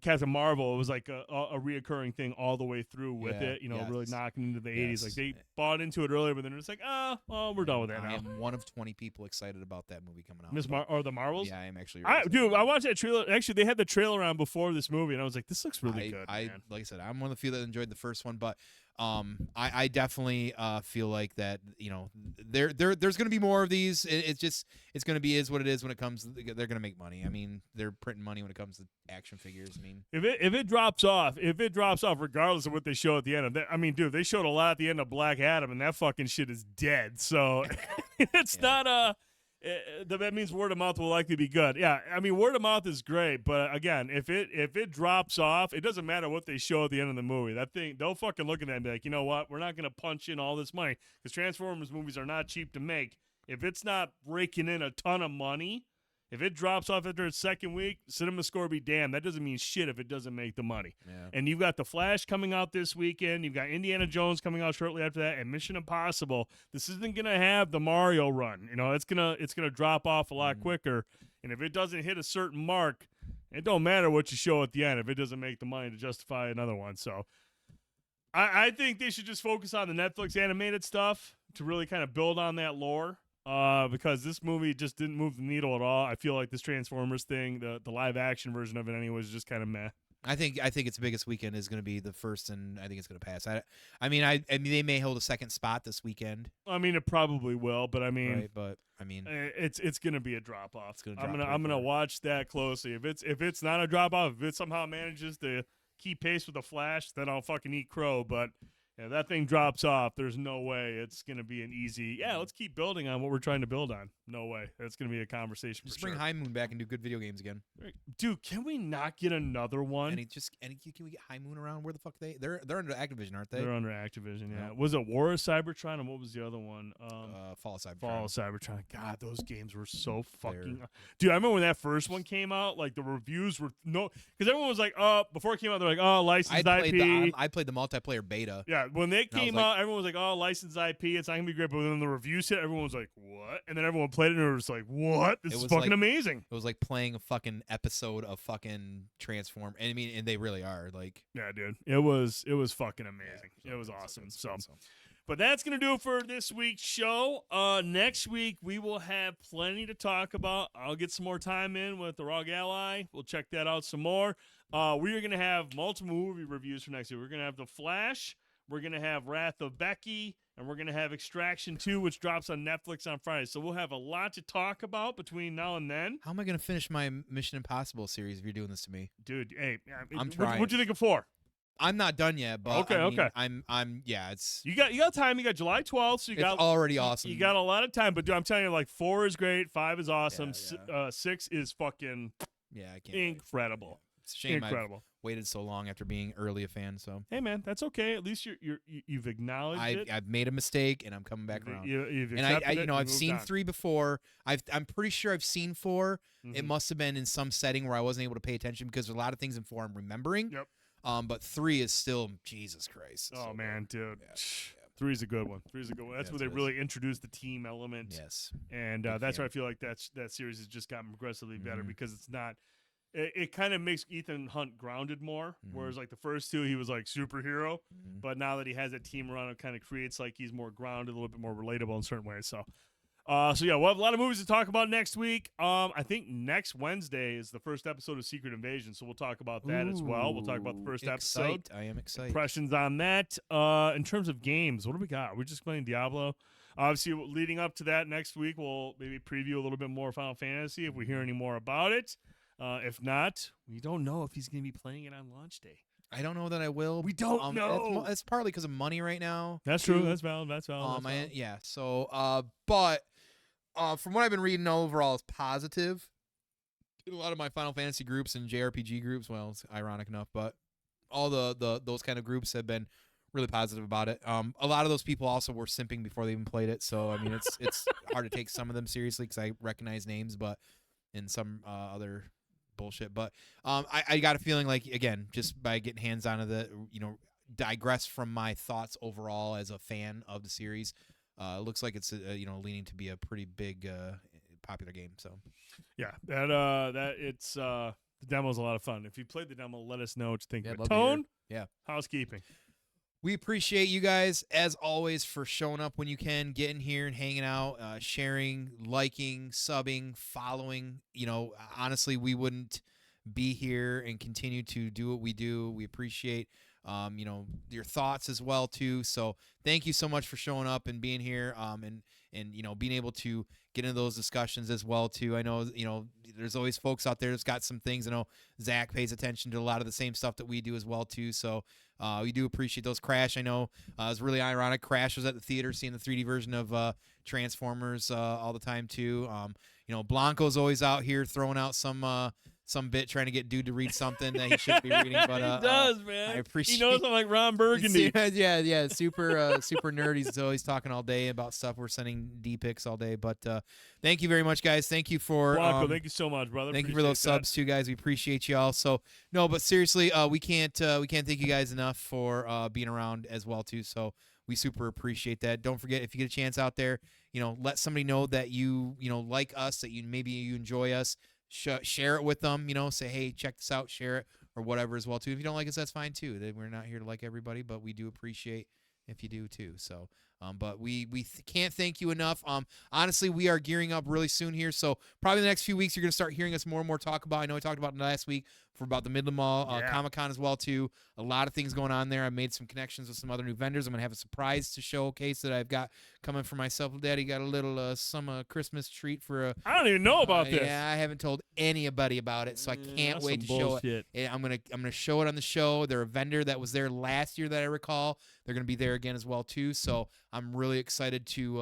Captain Marvel, it was like a reoccurring thing all the way through with it. You know, really knocking into the 80s. Like they bought into it earlier, but then it's like, well, we're done with that now. I am one of 20 people excited about that movie coming out. Or the Marvels? Yeah, I am actually. I watched that trailer. Actually, they had the trailer on before this movie, and I was like, this looks really good. Like I said, I'm one of the few that enjoyed the first one, but I definitely feel like that, you know, there's going to be more of these. It's going to be is what it is when it comes. They're going to make money. I mean, they're printing money when it comes to action figures. I mean, if it drops off, regardless of what they show at the end of that, I mean, dude, they showed a lot at the end of Black Adam, and that fucking shit is dead. So it's not that means word of mouth will likely be good. Yeah, I mean, word of mouth is great, but again, if it drops off, it doesn't matter what they show at the end of the movie. That thing, they'll fucking look at that and be like, you know what? We're not going to punch in all this money because Transformers movies are not cheap to make. If it's not raking in a ton of money, if it drops off after its second week, cinema score be damned. That doesn't mean shit if it doesn't make the money. Yeah. And you've got The Flash coming out this weekend. You've got Indiana Jones coming out shortly after that, and Mission Impossible. This isn't gonna have the Mario run. You know, it's gonna drop off a lot quicker. And if it doesn't hit a certain mark, it don't matter what you show at the end if it doesn't make the money to justify another one. So I think they should just focus on the Netflix animated stuff to really kind of build on that lore. Because this movie just didn't move the needle at all. I feel like this Transformers thing, the live action version of it anyway, was just kind of meh. I think its biggest weekend is going to be the first, and I think it's going to pass. I mean, they may hold a second spot this weekend. I mean, it probably will, but I mean, it's going to be a drop off. I'm gonna watch that closely. If it's not a drop off, if it somehow manages to keep pace with the Flash, then I'll fucking eat crow. But if that thing drops off, there's no way it's going to be an easy, let's keep building on what we're trying to build on. No way. That's going to be a conversation Just for bring sure. High Moon back and do good video games again. Dude, can we not get another one? Can we get High Moon around? Where the fuck they're under Activision, aren't they? They're under Activision, yeah. Was it War of Cybertron, and what was the other one? Fall of Cybertron. Fall of Cybertron. God, those games were so fucking... Dude, I remember when that first one came out, like, the reviews were... Because everyone was like, before it came out, they're like, licensed IP. I played the multiplayer beta. Yeah, when they came out, everyone was like, licensed IP, it's not going to be great. But when the reviews hit, everyone was like, what? And then everyone played it, and it was like, what? This is fucking amazing. It was like playing a fucking episode of fucking Transform. And I mean, and they really are. Like, yeah, dude. It was fucking amazing. It was awesome. But that's going to do it for this week's show. Next week, we will have plenty to talk about. I'll get some more time in with the ROG Ally. We'll check that out some more. We are going to have multiple movie reviews for next week. We're going to have The Flash. We're going to have Wrath of Becky. And we're going to have Extraction 2, which drops on Netflix on Friday. So we'll have a lot to talk about between now and then. How am I going to finish my Mission Impossible series if you're doing this to me? Dude, hey. I'm trying. What'd you think of 4? I'm not done yet, but okay. It's you got time. You got July 12th, so it's already awesome. You got a lot of time, but dude, I'm telling you, like 4 is great, 5 is awesome, 6 is fucking I can't incredible. Wait. It's a shame incredible. I've waited so long after being early a fan. So hey, man, that's okay. At least you've acknowledged it. I've made a mistake, and I'm coming back around. You've and I've seen 3 before. I'm pretty sure I've seen 4. Mm-hmm. It must have been in some setting where I wasn't able to pay attention because there's a lot of things in 4 I'm remembering. Yep. But 3 is still Jesus Christ. Oh so man, dude. Yeah. 3 is a good one. 3 is a good one. That's Yeah, where they it is. really introduced the team element. Yes. And Big that's fan. why I feel like that series has just gotten progressively better Mhm. because it's not. It kind of makes Ethan Hunt grounded more, whereas like the first 2, he was like superhero. Mhm. But now that he has a team around him, kind of creates like he's more grounded, a little bit more relatable in certain ways. So yeah, we'll have a lot of movies to talk about next week. I think next Wednesday is the first episode of Secret Invasion, so we'll talk about that as well. We'll talk about the first episode. I am excited. Impressions on that. In terms of games, what do we got? We're just playing Diablo. Obviously, leading up to that next week, we'll maybe preview a little bit more Final Fantasy if we hear any more about it. If not, we don't know if he's going to be playing it on launch day. I don't know that I will. We don't know. That's partly because of money right now. That's too. true. That's valid. That's valid. Yeah. So, but from what I've been reading, overall, it's positive. In a lot of my Final Fantasy groups and JRPG groups, well, it's ironic enough, but all those kind of groups have been really positive about it. A lot of those people also were simping before they even played it. So I mean, it's hard to take some of them seriously because I recognize names, but in some other bullshit. But I got a feeling like, again, just by getting hands on it, digress from my thoughts overall as a fan of the series. It looks like it's leaning to be a pretty big popular game. So yeah, that it's the demo's a lot of fun. If you played the demo, let us know what you think. Yeah, of love it. to hear. Tone, Yeah. Housekeeping. We appreciate you guys, as always, for showing up when you can, getting here and hanging out, sharing, liking, subbing, following. Honestly, we wouldn't be here and continue to do what we do. We appreciate, your thoughts as well, too. So thank you so much for showing up and being here, and being able to get into those discussions as well, too. I know, there's always folks out there that's got some things. I know Zach pays attention to a lot of the same stuff that we do as well, too. So we do appreciate those. Crash, I know, it's really ironic. Crash was at the theater seeing the 3D version of Transformers all the time, too. Blanco's always out here throwing out some bit trying to get dude to read something that he shouldn't be reading. But he does, man. I appreciate. He knows I'm like Ron Burgundy. Yeah, super nerd. He's always talking all day about stuff. We're sending D-pics all day. But thank you very much, guys. Thank you for Blanco. Thank you so much, brother. Thank you for those subs too, guys. We appreciate you all. So no, but seriously, we can't thank you guys enough for being around as well too. So we super appreciate that. Don't forget, if you get a chance out there, let somebody know that you like us, that maybe you enjoy us. Share it with them, say, hey, check this out, share it, or whatever as well, too. If you don't like us, that's fine, too. We're not here to like everybody, but we do appreciate if you do, too. So, but we can't thank you enough. Honestly, we are gearing up really soon here, so probably the next few weeks you're going to start hearing us more and more talk about. I know I talked about it last week for about the Midland Mall Comic-Con as well, too. A lot of things going on there. I made some connections with some other new vendors. I'm going to have a surprise to showcase that I've got coming for myself. Daddy got a little some Christmas treat for I don't even know about this. Yeah, I haven't told anybody about it, so I can't wait to show it. I'm gonna show it on the show. They're a vendor that was there last year that I recall. They're gonna be there again as well too. So I'm really excited to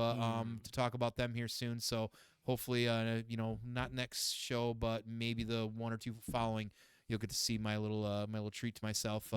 talk about them here soon. So hopefully, not next show, but maybe the one or two following, you'll get to see my little treat to myself.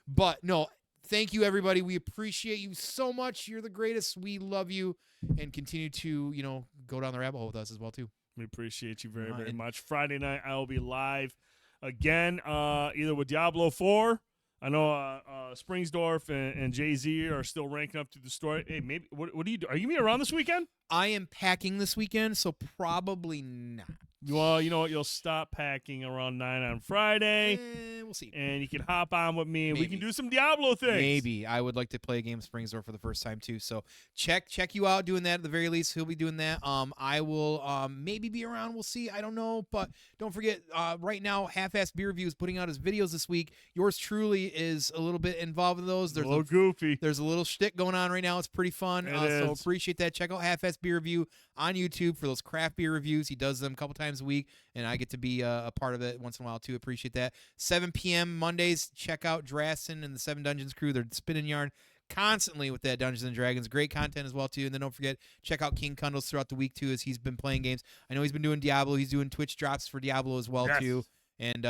But no, thank you everybody. We appreciate you so much. You're the greatest. We love you, and continue to go down the rabbit hole with us as well too. We appreciate you very, very much. Friday night, I will be live again, either with Diablo 4. I know Springsdorf and Jay-Z are still ranking up to the story. Hey, maybe what do you do? Are you going to be around this weekend? I am packing this weekend, so probably not. Well, you know what? You'll stop packing around 9 on Friday. We'll see. And you can hop on with me, and we Maybe. can do some Diablo things. Maybe. I would like to play a game of Springsdorf for the first time, too. So check you out doing that at the very least. He'll be doing that. I will maybe be around. We'll see. I don't know. But don't forget, right now, Half-Ass Beer Review is putting out his videos this week. Yours truly is a little bit involved in those. There's a little goofy. There's a little shtick going on right now. It's pretty fun. So appreciate that. Check out Half-Ass Beer Review on YouTube for those craft beer reviews. He does them a couple times a week, and I get to be a part of it once in a while, too. Appreciate that. 7 p.m. Mondays, check out Drastin and the Seven Dungeons crew. They're spinning yarn constantly with that Dungeons & Dragons. Great content as well, too. And then don't forget, check out King Kundles throughout the week, too, as he's been playing games. I know he's been doing Diablo. He's doing Twitch drops for Diablo as well, too. And,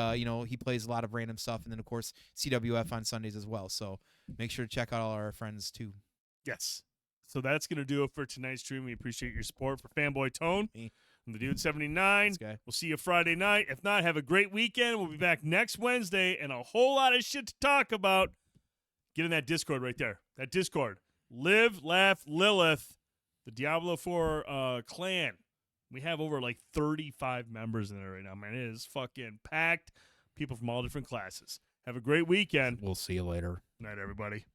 he plays a lot of random stuff. And then, of course, CWF on Sundays as well. So make sure to check out all our friends, too. Yes. So that's going to do it for tonight's stream. We appreciate your support for Fanboy Tone. I'm the Dude79. This guy. We'll see you Friday night. If not, have a great weekend. We'll be back next Wednesday and a whole lot of shit to talk about. Get in that Discord right there. That Discord. Live, Laugh, Lilith, the Diablo 4 clan. We have over like 35 members in there right now, man. It is fucking packed. People from all different classes. Have a great weekend. We'll see you later. Night, everybody.